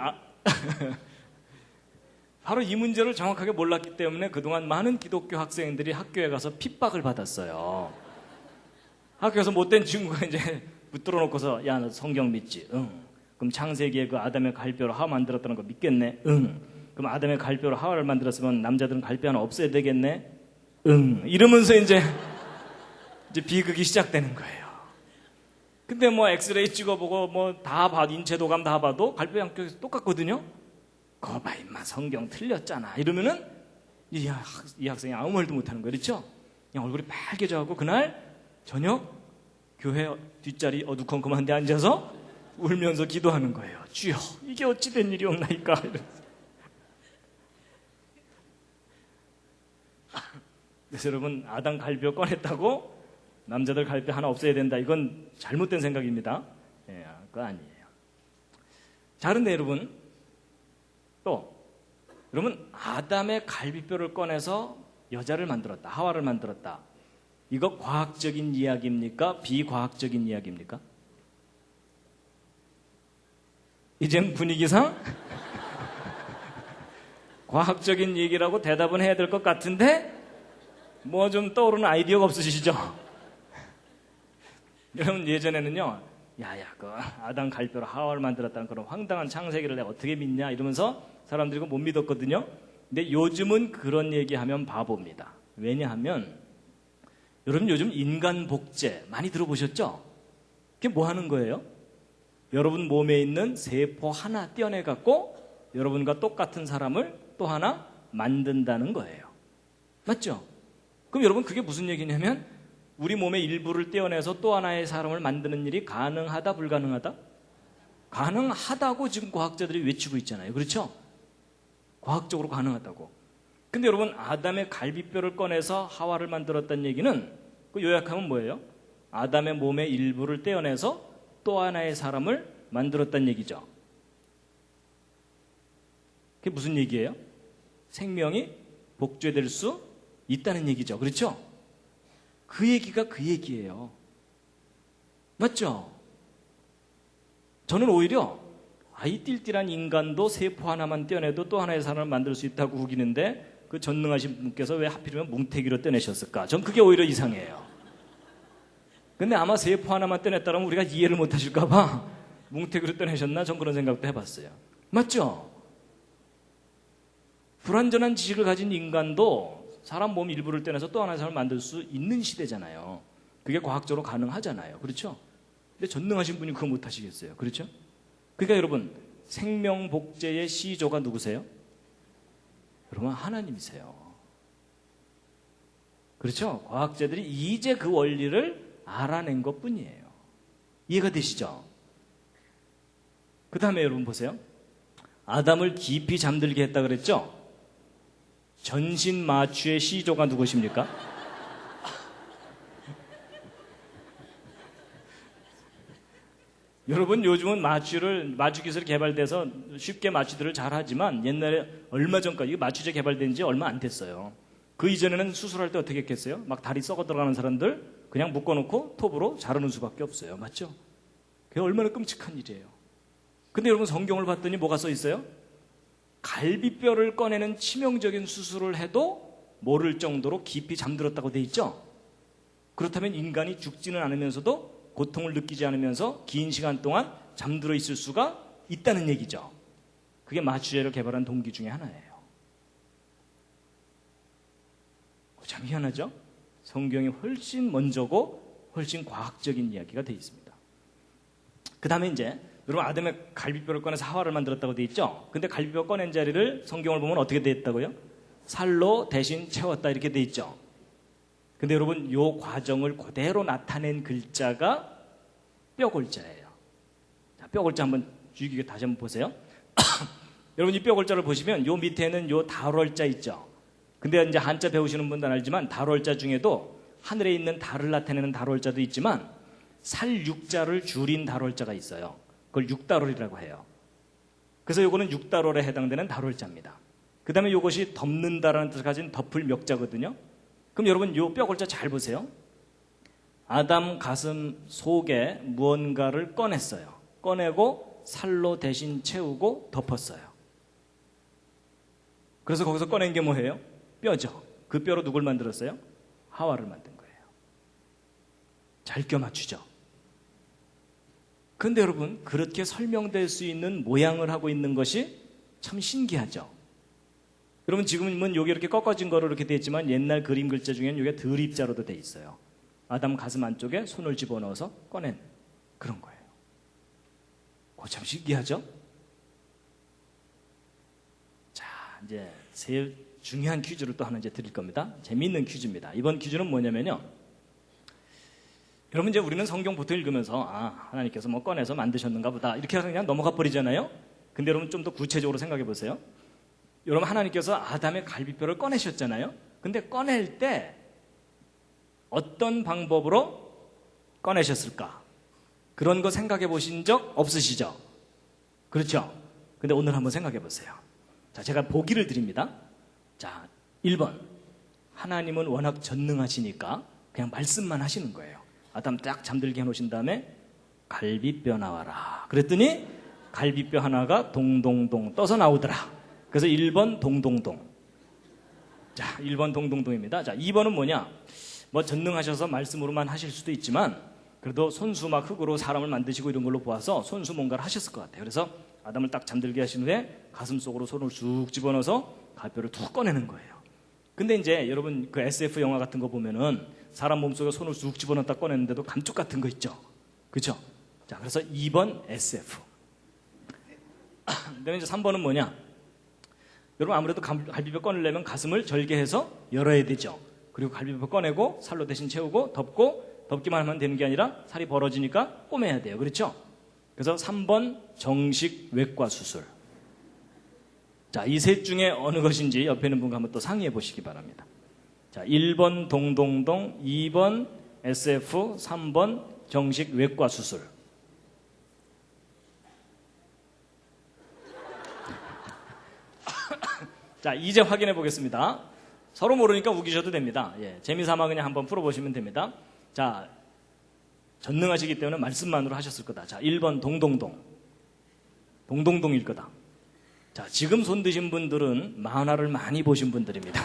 바로 이 문제를 정확하게 몰랐기 때문에 그동안 많은 기독교 학생들이 학교에 가서 핍박을 받았어요. 학교에서 못된 친구가 이제 붙들어 놓고서, 야, 너 성경 믿지? 응. 그럼 창세기에 그 아담의 갈뼈로 하와 만들었다는 거 믿겠네? 응. 그럼 아담의 갈뼈로 하와를 만들었으면 남자들은 갈뼈 하나 없어야 되겠네? 응. 이러면서 이제 비극이 시작되는 거예요. 근데 뭐 엑스레이 찍어보고 뭐 다 봐도 인체 도감 다 봐도 갈비 양쪽에서 똑같거든요. 그거 봐 임마 성경 틀렸잖아 이러면은 이 학생이 아무 말도 못하는 거예요. 그렇죠? 그냥 얼굴이 빨개져갖고 그날 저녁 교회 뒷자리 어두컴컴한 데 앉아서 울면서 기도하는 거예요. 주여 이게 어찌 된 일이옵나이까. 그래서 여러분 아담 갈비뼈 꺼냈다고 남자들 갈비 하나 없애야 된다. 이건 잘못된 생각입니다. 예, 그거 아니에요. 자, 그런데 여러분 또 여러분 아담의 갈비뼈를 꺼내서 여자를 만들었다. 하와를 만들었다. 이거 과학적인 이야기입니까? 비과학적인 이야기입니까? 이젠 분위기상 과학적인 얘기라고 대답은 해야 될 것 같은데 뭐 좀 떠오르는 아이디어가 없으시죠? 여러분 예전에는요, 야야 그 아담 갈비뼈로 하와를 만들었다는 그런 황당한 창세기를 내가 어떻게 믿냐 이러면서 사람들이 못 믿었거든요. 근데 요즘은 그런 얘기하면 바보입니다. 왜냐하면 여러분 요즘 인간 복제 많이 들어보셨죠? 그게 뭐 하는 거예요? 여러분 몸에 있는 세포 하나 떼어내 갖고 여러분과 똑같은 사람을 또 하나 만든다는 거예요. 맞죠? 그럼 여러분 그게 무슨 얘기냐면 우리 몸의 일부를 떼어내서 또 하나의 사람을 만드는 일이 가능하다 불가능하다? 가능하다고 지금 과학자들이 외치고 있잖아요. 그렇죠? 과학적으로 가능하다고. 근데 여러분 아담의 갈비뼈를 꺼내서 하와를 만들었다는 얘기는 그 요약하면 뭐예요? 아담의 몸의 일부를 떼어내서 또 하나의 사람을 만들었다는 얘기죠. 그게 무슨 얘기예요? 생명이 복제될 수 있다는 얘기죠. 그렇죠? 그 얘기가 그 얘기예요. 맞죠? 저는 오히려 이 띨띨한 인간도 세포 하나만 떼어내도 또 하나의 사람을 만들 수 있다고 우기는데 그 전능하신 분께서 왜 하필이면 뭉태기로 떼내셨을까? 전 그게 오히려 이상해요. 근데 아마 세포 하나만 떼냈다면 우리가 이해를 못 하실까 봐 뭉태기로 떼내셨나? 전 그런 생각도 해봤어요. 맞죠? 불완전한 지식을 가진 인간도 사람 몸 일부를 떼내서 또 하나의 사람을 만들 수 있는 시대잖아요. 그게 과학적으로 가능하잖아요. 그렇죠? 근데 전능하신 분이 그거 못 하시겠어요. 그렇죠? 그러니까 여러분 생명 복제의 시조가 누구세요? 여러분 하나님이세요. 그렇죠? 과학자들이 이제 그 원리를 알아낸 것뿐이에요. 이해가 되시죠? 그 다음에 여러분 보세요. 아담을 깊이 잠들게 했다 그랬죠? 전신 마취의 시조가 누구십니까? 여러분 요즘은 마취 기술이 개발돼서 쉽게 마취들을 잘 하지만 옛날에 얼마 전까지 마취제 개발된 지 얼마 안 됐어요. 그 이전에는 수술할 때 어떻게 했겠어요? 막 다리 썩어 들어가는 사람들 그냥 묶어놓고 톱으로 자르는 수밖에 없어요. 맞죠? 그게 얼마나 끔찍한 일이에요. 근데 여러분 성경을 봤더니 뭐가 써 있어요? 갈비뼈를 꺼내는 치명적인 수술을 해도 모를 정도로 깊이 잠들었다고 돼 있죠? 그렇다면 인간이 죽지는 않으면서도 고통을 느끼지 않으면서 긴 시간 동안 잠들어 있을 수가 있다는 얘기죠. 그게 마취제를 개발한 동기 중에 하나예요. 참 희한하죠? 성경이 훨씬 먼저고 훨씬 과학적인 이야기가 되어 있습니다. 그 다음에 이제 여러분 아담의 갈비뼈를 꺼내서 하와를 만들었다고 되어 있죠? 근데 갈비뼈 꺼낸 자리를 성경을 보면 어떻게 되어 있다고요? 살로 대신 채웠다 이렇게 되어 있죠? 근데 여러분 요 과정을 그대로 나타낸 글자가 뼈골자예요. 자, 뼈골자 한번 주의 다시 한번 보세요. 여러분 이 뼈골자를 보시면 요 밑에는 요 달월자 있죠? 근데 이제 한자 배우시는 분들은 알지만 달월자 중에도 하늘에 있는 달을 나타내는 달월자도 있지만 살육자를 줄인 달월자가 있어요. 그걸 육달월이라고 해요. 그래서 요거는 육달월에 해당되는 달월자입니다. 그 다음에 요것이 덮는다라는 뜻을 가진 덮을 멱자거든요. 그럼 여러분 요 뼈골자 잘 보세요. 아담 가슴 속에 무언가를 꺼냈어요. 꺼내고 살로 대신 채우고 덮었어요. 그래서 거기서 꺼낸 게 뭐예요? 뼈죠. 그 뼈로 누굴 만들었어요? 하와를 만든 거예요. 잘 껴맞추죠. 그런데 여러분 그렇게 설명될 수 있는 모양을 하고 있는 것이 참 신기하죠. 여러분 지금은 여기 이렇게 꺾어진 거로 이렇게 되어 있지만 옛날 그림 글자 중에는 이게 드립자로도 되어 있어요. 아담 가슴 안쪽에 손을 집어넣어서 꺼낸 그런 거예요. 그거 참 신기하죠? 자, 이제 중요한 퀴즈를 또 하나 이제 드릴 겁니다. 재미있는 퀴즈입니다. 이번 퀴즈는 뭐냐면요. 여러분, 이제 우리는 성경 보통 읽으면서 하나님께서 뭐 꺼내서 만드셨는가 보다 이렇게 그냥 넘어가 버리잖아요. 근데 여러분 좀 더 구체적으로 생각해 보세요. 여러분, 하나님께서 아담의 갈비뼈를 꺼내셨잖아요. 근데 꺼낼 때 어떤 방법으로 꺼내셨을까? 그런 거 생각해 보신 적 없으시죠? 그렇죠? 근데 오늘 한번 생각해 보세요. 자, 제가 보기를 드립니다. 자, 1번. 하나님은 워낙 전능하시니까 그냥 말씀만 하시는 거예요. 아담 딱 잠들게 해놓으신 다음에 갈비뼈 나와라. 그랬더니 갈비뼈 하나가 동동동 떠서 나오더라. 그래서 1번 동동동. 자, 1번 동동동입니다. 자, 2번은 뭐냐? 뭐 전능하셔서 말씀으로만 하실 수도 있지만 그래도 손수 막 흙으로 사람을 만드시고 이런 걸로 보아서 손수 뭔가를 하셨을 것 같아요. 그래서 아담을 딱 잠들게 하신 후에 가슴 속으로 손을 쑥 집어넣어서 갈뼈를 툭 꺼내는 거예요. 근데 이제 여러분 그 SF 영화 같은 거 보면은 사람 몸속에 손을 쑥 집어넣었다 꺼내는데도 감쪽 같은 거 있죠. 그렇죠? 자, 그래서 2번 SF. 그다음에 이제 3번은 뭐냐? 여러분, 아무래도 갈비뼈 꺼내려면 가슴을 절개해서 열어야 되죠. 그리고 갈비뼈 꺼내고 살로 대신 채우고 덮기만 하면 되는 게 아니라 살이 벌어지니까 꼬매야 돼요. 그렇죠? 그래서 3번 정식 외과 수술. 자, 이 셋 중에 어느 것인지 옆에 있는 분과 한번 또 상의해 보시기 바랍니다. 자, 1번 동동동, 2번 SF, 3번 정식 외과 수술. 자, 이제 확인해 보겠습니다. 서로 모르니까 우기셔도 됩니다. 예, 재미삼아 그냥 한번 풀어보시면 됩니다. 자, 전능하시기 때문에 말씀만으로 하셨을 거다. 자, 1번 동동동. 동동동일 거다. 자, 지금 손 드신 분들은 만화를 많이 보신 분들입니다.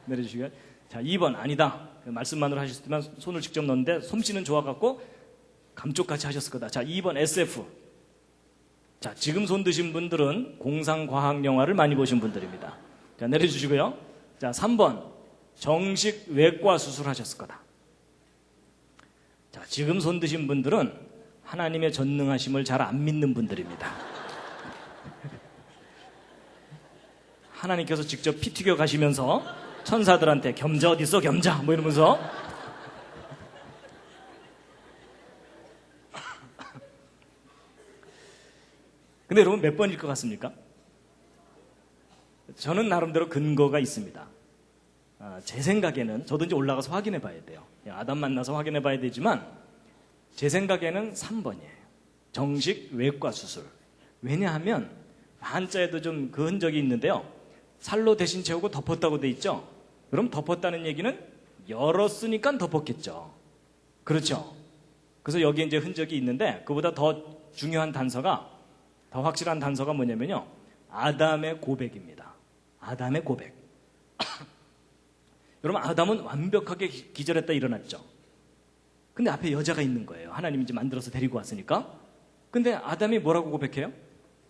내려주시고요. 자, 2번 아니다. 말씀만으로 하셨으면 손을 직접 넣는데 솜씨는 좋아갖고 감쪽같이 하셨을 거다. 자, 2번 SF. 자, 지금 손 드신 분들은 공상과학 영화를 많이 보신 분들입니다. 자, 내려주시고요. 자, 3번 정식 외과 수술하셨을 거다. 자, 지금 손 드신 분들은 하나님의 전능하심을 잘 안 믿는 분들입니다. 하나님께서 직접 피 튀겨 가시면서 천사들한테 겸자 어디 있어 겸자 뭐 이러면서 근데 여러분 몇 번일 것 같습니까? 저는 나름대로 근거가 있습니다. 제 생각에는 저도 이제 올라가서 확인해 봐야 돼요. 아담 만나서 확인해 봐야 되지만 제 생각에는 3번이에요. 정식 외과 수술. 왜냐하면 한자에도 좀 그 흔적이 있는데요. 살로 대신 채우고 덮었다고 돼 있죠. 그럼 덮었다는 얘기는 열었으니까 덮었겠죠. 그렇죠. 그래서 여기에 이제 흔적이 있는데 그보다 더 중요한 단서가 더 확실한 단서가 뭐냐면요. 아담의 고백입니다. 아담의 고백. 여러분, 아담은 완벽하게 기절했다 일어났죠. 근데 앞에 여자가 있는 거예요. 하나님이 이제 만들어서 데리고 왔으니까. 근데 아담이 뭐라고 고백해요?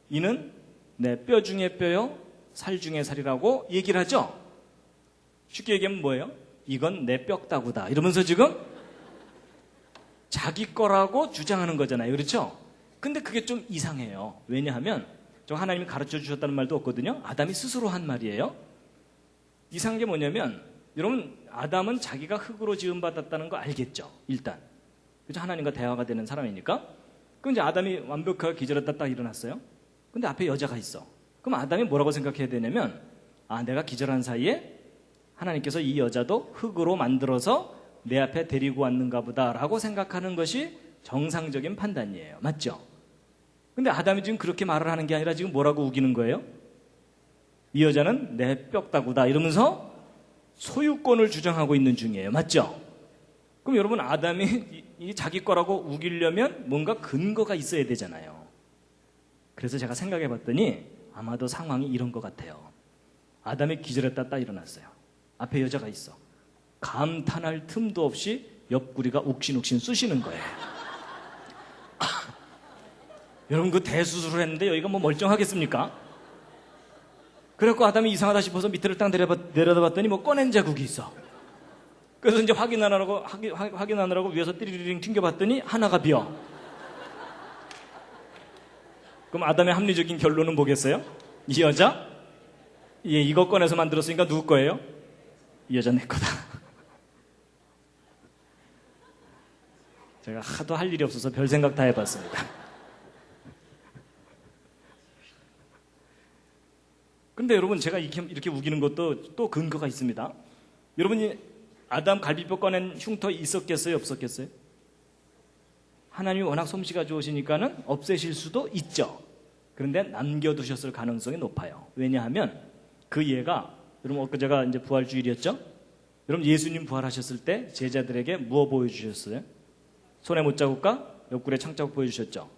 이는 내 뼈 중에 뼈요, 살 중에 살이라고 얘기를 하죠. 쉽게 얘기하면 뭐예요? 이건 내 뼈다구다. 이러면서 지금 자기 거라고 주장하는 거잖아요. 그렇죠? 근데 그게 좀 이상해요. 왜냐하면 저 하나님이 가르쳐 주셨다는 말도 없거든요. 아담이 스스로 한 말이에요. 이상한 게 뭐냐면 여러분, 아담은 자기가 흙으로 지음받았다는 거 알겠죠? 일단. 그죠? 하나님과 대화가 되는 사람이니까. 그럼 이제 아담이 완벽하게 기절했다 딱 일어났어요. 근데 앞에 여자가 있어. 그럼 아담이 뭐라고 생각해야 되냐면 내가 기절한 사이에 하나님께서 이 여자도 흙으로 만들어서 내 앞에 데리고 왔는가 보다라고 생각하는 것이 정상적인 판단이에요. 맞죠? 근데 아담이 지금 그렇게 말을 하는 게 아니라 지금 뭐라고 우기는 거예요? 이 여자는 내 뼈다구다 이러면서 소유권을 주장하고 있는 중이에요. 맞죠? 그럼 여러분, 아담이 이 자기 거라고 우기려면 뭔가 근거가 있어야 되잖아요. 그래서 제가 생각해 봤더니 아마도 상황이 이런 것 같아요. 아담이 기절했다 딱 일어났어요. 앞에 여자가 있어. 감탄할 틈도 없이 옆구리가 욱신욱신 쑤시는 거예요. 여러분, 그 대수술을 했는데 여기가 뭐 멀쩡하겠습니까? 그래갖고 아담이 이상하다 싶어서 밑으로 딱 내려다봤더니 뭐 꺼낸 자국이 있어. 그래서 이제 확인하느라고 위에서 띠리링 튕겨봤더니 하나가 비어. 그럼 아담의 합리적인 결론은 뭐겠어요? 이 여자? 예, 이거 꺼내서 만들었으니까 누구 거예요? 이 여자 내 거다. 제가 하도 할 일이 없어서 별 생각 다 해봤습니다. 근데 여러분, 제가 이렇게 우기는 것도 또 근거가 있습니다. 여러분이 아담 갈비뼈 꺼낸 흉터 있었겠어요? 없었겠어요? 하나님이 워낙 솜씨가 좋으시니까는 없애실 수도 있죠. 그런데 남겨두셨을 가능성이 높아요. 왜냐하면 그 예가, 여러분 엊그제가 이제 부활주일이었죠? 여러분 예수님 부활하셨을 때 제자들에게 무엇 보여주셨어요? 손에 못자국과 옆구리에 창자국 보여주셨죠?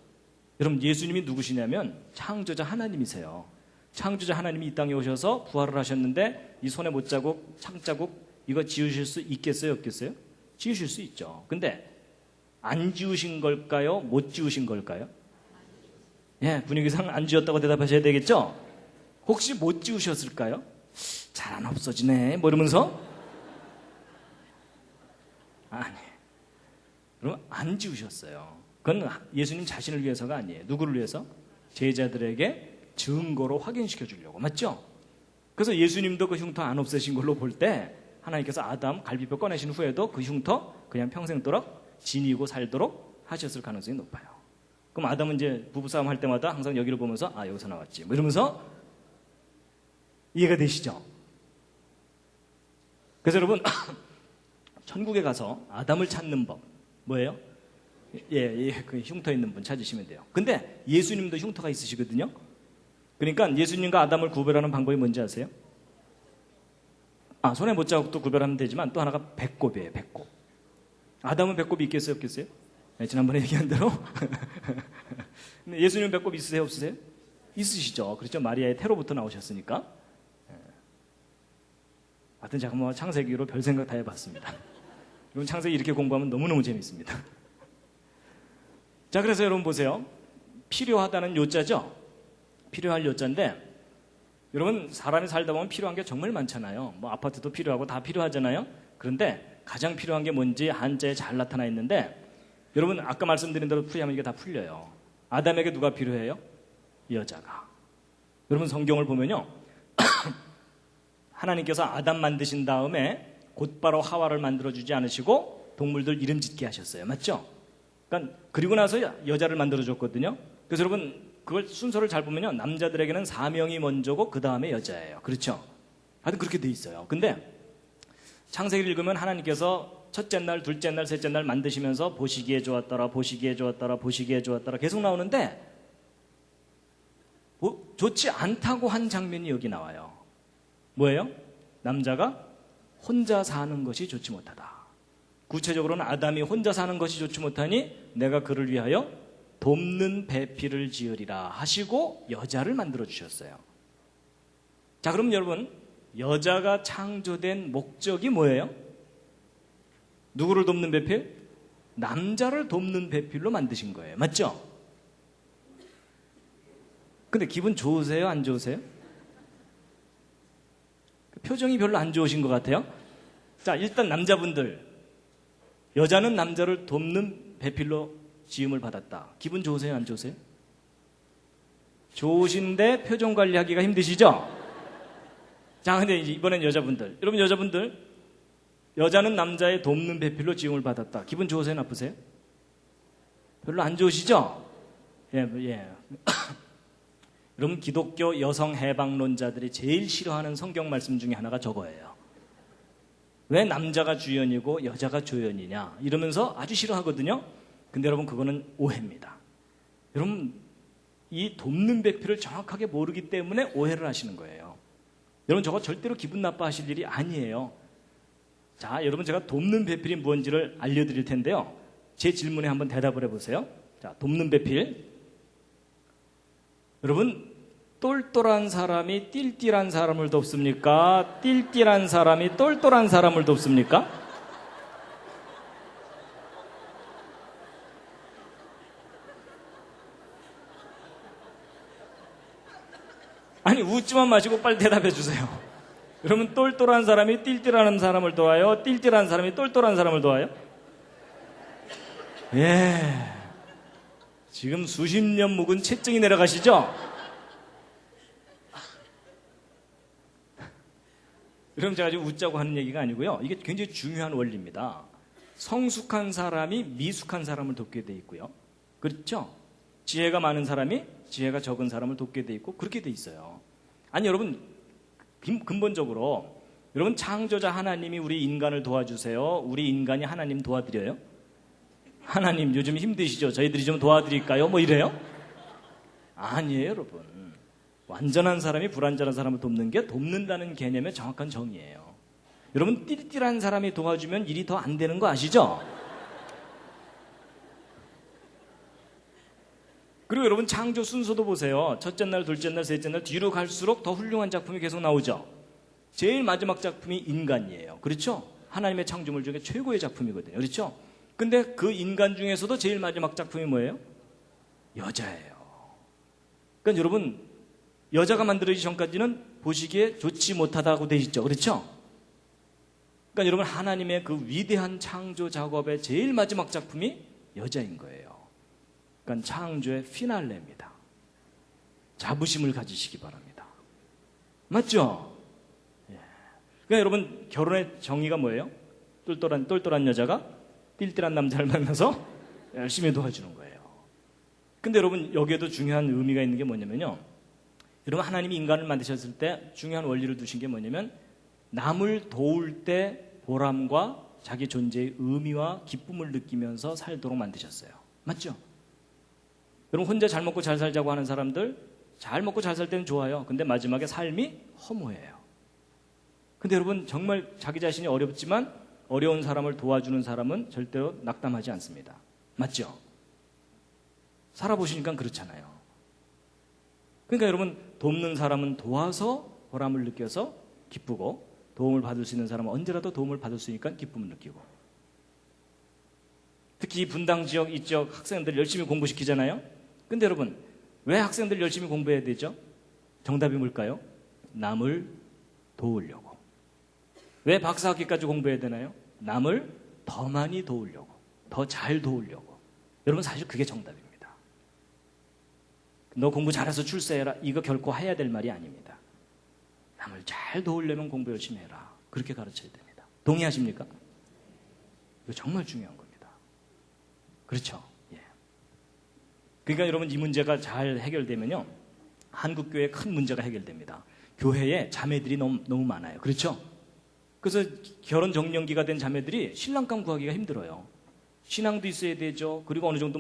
여러분 예수님이 누구시냐면 창조자 하나님이세요. 창조자 하나님이 이 땅에 오셔서 부활을 하셨는데 이 손에 못자국, 창자국 이거 지우실 수 있겠어요? 없겠어요? 지우실 수 있죠. 근데 안 지우신 걸까요? 못 지우신 걸까요? 예, 분위기상 안 지웠다고 대답하셔야 되겠죠? 혹시 못 지우셨을까요? 잘 안 없어지네 뭐 이러면서 아니, 그럼 안 지우셨어요. 그건 예수님 자신을 위해서가 아니에요. 누구를 위해서? 제자들에게 증거로 확인시켜 주려고. 맞죠? 그래서 예수님도 그 흉터 안 없애신 걸로 볼 때 하나님께서 아담 갈비뼈 꺼내신 후에도 그 흉터 그냥 평생도록 지니고 살도록 하셨을 가능성이 높아요. 그럼 아담은 이제 부부싸움 할 때마다 항상 여기를 보면서 아 여기서 나왔지 뭐 이러면서 이해가 되시죠? 그래서 여러분 천국에 가서 아담을 찾는 법 뭐예요? 그 흉터 있는 분 찾으시면 돼요. 근데 예수님도 흉터가 있으시거든요. 그러니까 예수님과 아담을 구별하는 방법이 뭔지 아세요? 손에 못자국도 구별하면 되지만 또 하나가 배꼽이에요. 배꼽. 아담은 배꼽이 있겠어요? 없겠어요? 네, 지난번에 얘기한 대로 근데 예수님 배꼽 있으세요? 없으세요? 있으시죠. 그렇죠. 마리아의 태로부터 나오셨으니까. 하여튼 제가 뭐 창세기로 별 생각 다 해봤습니다. 여러분 창세기 이렇게 공부하면 너무너무 재밌습니다. 자, 그래서 여러분 보세요. 필요하다는 요자죠. 필요할 요자인데 여러분 사람이 살다 보면 필요한 게 정말 많잖아요. 뭐 아파트도 필요하고 다 필요하잖아요. 그런데 가장 필요한 게 뭔지 한자에 잘 나타나 있는데 여러분 아까 말씀드린 대로 풀이하면 이게 다 풀려요. 아담에게 누가 필요해요? 여자가. 여러분 성경을 보면요. 하나님께서 아담 만드신 다음에 곧바로 하와를 만들어주지 않으시고 동물들 이름 짓게 하셨어요. 맞죠? 그러니까 그리고 나서 여자를 만들어줬거든요. 그래서 여러분 그걸 순서를 잘 보면요. 남자들에게는 사명이 먼저고 그 다음에 여자예요. 그렇죠? 하여튼 그렇게 돼 있어요. 근데 창세기를 읽으면 하나님께서 첫째 날, 둘째 날, 셋째 날 만드시면서 보시기에 좋았더라, 보시기에 좋았더라, 보시기에 좋았더라 계속 나오는데 좋지 않다고 한 장면이 여기 나와요. 뭐예요? 남자가 혼자 사는 것이 좋지 못하다. 구체적으로는 아담이 혼자 사는 것이 좋지 못하니 내가 그를 위하여 돕는 배필을 지으리라 하시고 여자를 만들어 주셨어요. 자, 그럼 여러분 여자가 창조된 목적이 뭐예요? 누구를 돕는 배필? 남자를 돕는 배필로 만드신 거예요. 맞죠? 근데 기분 좋으세요? 안 좋으세요? 표정이 별로 안 좋으신 것 같아요. 자, 일단 남자분들 여자는 남자를 돕는 배필로 지음을 받았다. 기분 좋으세요? 안 좋으세요? 좋으신데 표정 관리하기가 힘드시죠? 자, 근데 이번엔 여자분들. 여러분 여자분들 여자는 남자의 돕는 배필로 지음을 받았다. 기분 좋으세요? 나쁘세요? 별로 안 좋으시죠? 예. 여러분 기독교 여성 해방론자들이 제일 싫어하는 성경 말씀 중에 하나가 저거예요. 왜 남자가 주연이고 여자가 조연이냐 이러면서 아주 싫어하거든요. 근데 여러분 그거는 오해입니다. 여러분 이 돕는 배필을 정확하게 모르기 때문에 오해를 하시는 거예요. 여러분 저거 절대로 기분 나빠하실 일이 아니에요. 자, 여러분 제가 돕는 배필이 뭔지를 알려드릴 텐데요. 제 질문에 한번 대답을 해보세요. 자, 돕는 배필. 여러분 똘똘한 사람이 띨띨한 사람을 돕습니까? 띨띨한 사람이 똘똘한 사람을 돕습니까? 아니 웃지만 마시고 빨리 대답해 주세요. 여러분 똘똘한 사람이 띨띨한 사람을 도와요? 띨띨한 사람이 똘똘한 사람을 도와요? 예. 지금 수십 년 묵은 채증이 내려가시죠? 그럼 제가 지금 웃자고 하는 얘기가 아니고요. 이게 굉장히 중요한 원리입니다. 성숙한 사람이 미숙한 사람을 돕게 돼 있고요. 그렇죠? 지혜가 많은 사람이 지혜가 적은 사람을 돕게 돼 있고 그렇게 돼 있어요. 아니 여러분 근본적으로 여러분 창조자 하나님이 우리 인간을 도와주세요. 우리 인간이 하나님 도와드려요? 하나님 요즘 힘드시죠? 저희들이 좀 도와드릴까요? 뭐 이래요? 아니에요 여러분. 완전한 사람이 불완전한 사람을 돕는 게 돕는다는 개념의 정확한 정의예요. 여러분 띨띨한 사람이 도와주면 일이 더 안 되는 거 아시죠? 그리고 여러분 창조 순서도 보세요. 첫째 날, 둘째 날, 셋째 날 뒤로 갈수록 더 훌륭한 작품이 계속 나오죠. 제일 마지막 작품이 인간이에요. 그렇죠? 하나님의 창조물 중에 최고의 작품이거든요. 그렇죠? 근데 그 인간 중에서도 제일 마지막 작품이 뭐예요? 여자예요. 그러니까 여러분 여자가 만들어지기 전까지는 보시기에 좋지 못하다고 돼 있죠. 그렇죠? 그러니까 여러분 하나님의 그 위대한 창조 작업의 제일 마지막 작품이 여자인 거예요. 그러니까 창조의 피날레입니다. 자부심을 가지시기 바랍니다. 맞죠? 예. 그러니까 여러분 결혼의 정의가 뭐예요? 똘똘한 여자가 띨띨한 남자를 만나서 열심히 도와주는 거예요. 근데 여러분 여기에도 중요한 의미가 있는 게 뭐냐면요. 여러분 하나님이 인간을 만드셨을 때 중요한 원리를 두신 게 뭐냐면 남을 도울 때 보람과 자기 존재의 의미와 기쁨을 느끼면서 살도록 만드셨어요. 맞죠? 여러분 혼자 잘 먹고 잘 살자고 하는 사람들 잘 먹고 잘 살 때는 좋아요. 근데 마지막에 삶이 허무해요. 근데 여러분 정말 자기 자신이 어렵지만 어려운 사람을 도와주는 사람은 절대로 낙담하지 않습니다. 맞죠? 살아보시니까 그렇잖아요. 그러니까 여러분 돕는 사람은 도와서 보람을 느껴서 기쁘고 도움을 받을 수 있는 사람은 언제라도 도움을 받을 수 있으니까 기쁨을 느끼고 특히 분당 지역 이쪽 학생들 열심히 공부시키잖아요. 근데 여러분 왜 학생들 열심히 공부해야 되죠? 정답이 뭘까요? 남을 도우려고. 왜 박사학위까지 공부해야 되나요? 남을 더 많이 도우려고, 더 잘 도우려고. 여러분 사실 그게 정답입니다. 너 공부 잘해서 출세해라. 이거 결코 해야 될 말이 아닙니다. 남을 잘 도우려면 공부 열심히 해라. 그렇게 가르쳐야 됩니다. 동의하십니까? 이거 정말 중요한 겁니다. 그렇죠? 예. 그러니까 여러분 이 문제가 잘 해결되면요. 한국교회에 큰 문제가 해결됩니다. 교회에 자매들이 너무 많아요. 그렇죠? 그래서 결혼 정년기가 된 자매들이 신랑감 구하기가 힘들어요. 신앙도 있어야 되죠. 그리고 어느 정도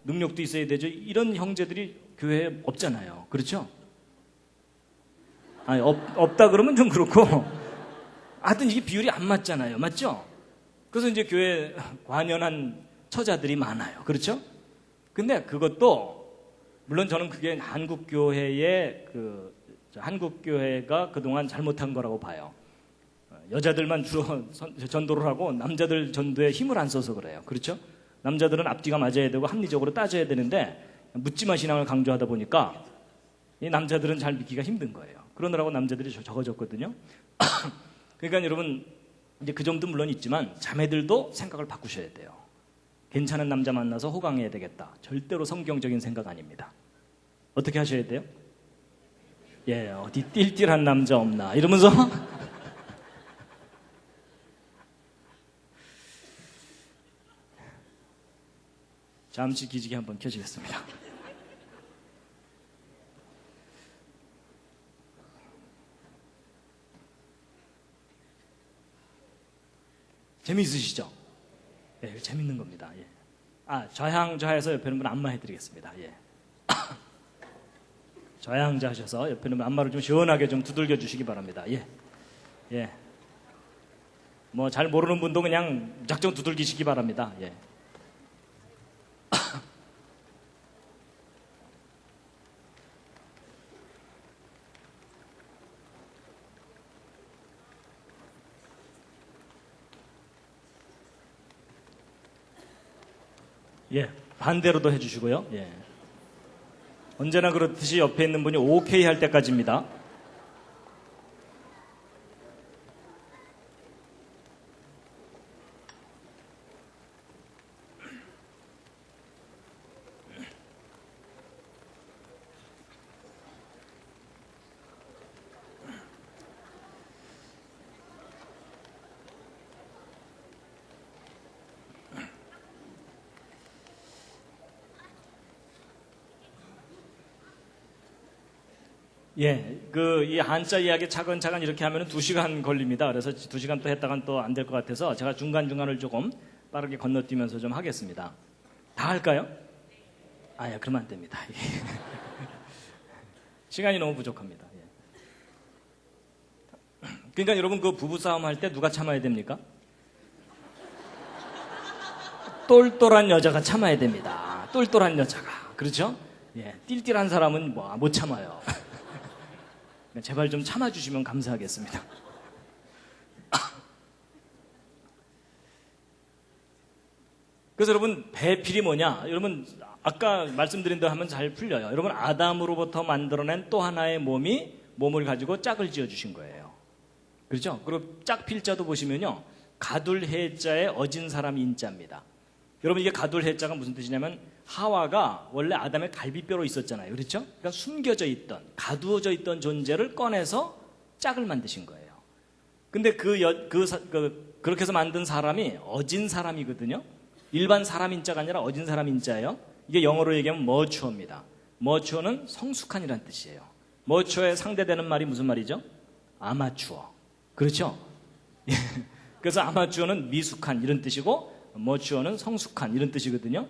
능력도 있어야 되죠. 이런 형제들이 교회에 없잖아요. 그렇죠? 아니, 없다 그러면 좀 그렇고. 하여튼 이게 비율이 안 맞잖아요. 맞죠? 그래서 이제 교회에 관연한 처자들이 많아요. 그렇죠? 근데 그것도, 물론 저는 그게 한국교회가 그동안 잘못한 거라고 봐요. 여자들만 주로 전도를 하고 남자들 전도에 힘을 안 써서 그래요. 그렇죠? 남자들은 앞뒤가 맞아야 되고 합리적으로 따져야 되는데 묻지마 신앙을 강조하다 보니까 이 남자들은 잘 믿기가 힘든 거예요. 그러느라고 남자들이 적어졌거든요. 그러니까 여러분 이제 그 점도 물론 있지만 자매들도 생각을 바꾸셔야 돼요. 괜찮은 남자 만나서 호강해야 되겠다. 절대로 성경적인 생각 아닙니다. 어떻게 하셔야 돼요? 예, 어디 띨띨한 남자 없나 이러면서 잠시 기지개 한번 켜주겠습니다. 재미있으시죠? 예, 재밌는 겁니다. 예. 좌향좌해서 옆에 있는 분 안마 해드리겠습니다. 예. 좌향좌하셔서 옆에 있는 분 안마를 좀 시원하게 좀 두들겨 주시기 바랍니다. 예. 예. 잘 모르는 분도 그냥 무작정 두들기시기 바랍니다. 예. 예, 반대로도 해주시고요. 예. 언제나 그렇듯이 옆에 있는 분이 오케이 할 때까지입니다. 예, 이 한자 이야기 차근차근 이렇게 하면 2시간 걸립니다. 그래서 2시간 또 했다간 또 안 될 것 같아서 제가 중간중간을 조금 빠르게 건너뛰면서 좀 하겠습니다. 다 할까요? 예, 그러면 안 됩니다. 시간이 너무 부족합니다. 예. 그러니까 여러분 그 부부싸움 할 때 누가 참아야 됩니까? 똘똘한 여자가 참아야 됩니다. 똘똘한 여자가. 그렇죠? 예, 띨띨한 사람은 못 참아요. 제발 좀 참아주시면 감사하겠습니다. 그래서 여러분 배필이 뭐냐? 여러분 아까 말씀드린 대로 하면 잘 풀려요. 여러분 아담으로부터 만들어낸 또 하나의 몸을 가지고 짝을 지어주신 거예요. 그렇죠? 그리고 짝 필자도 보시면요. 가둘해자의 어진 사람 인자입니다. 여러분 이게 가둘해자가 무슨 뜻이냐면 하와가 원래 아담의 갈비뼈로 있었잖아요. 그렇죠? 그러니까 숨겨져 있던, 가두어져 있던 존재를 꺼내서 짝을 만드신 거예요. 근데 그렇게 해서 만든 사람이 어진 사람이거든요. 일반 사람 인자가 아니라 어진 사람 인자예요. 이게 영어로 얘기하면 머추어입니다. 머추어는 성숙한이란 뜻이에요. 머추어에 상대되는 말이 무슨 말이죠? 아마추어. 그렇죠? 그래서 아마추어는 미숙한 이런 뜻이고 머추어는 성숙한 이런 뜻이거든요.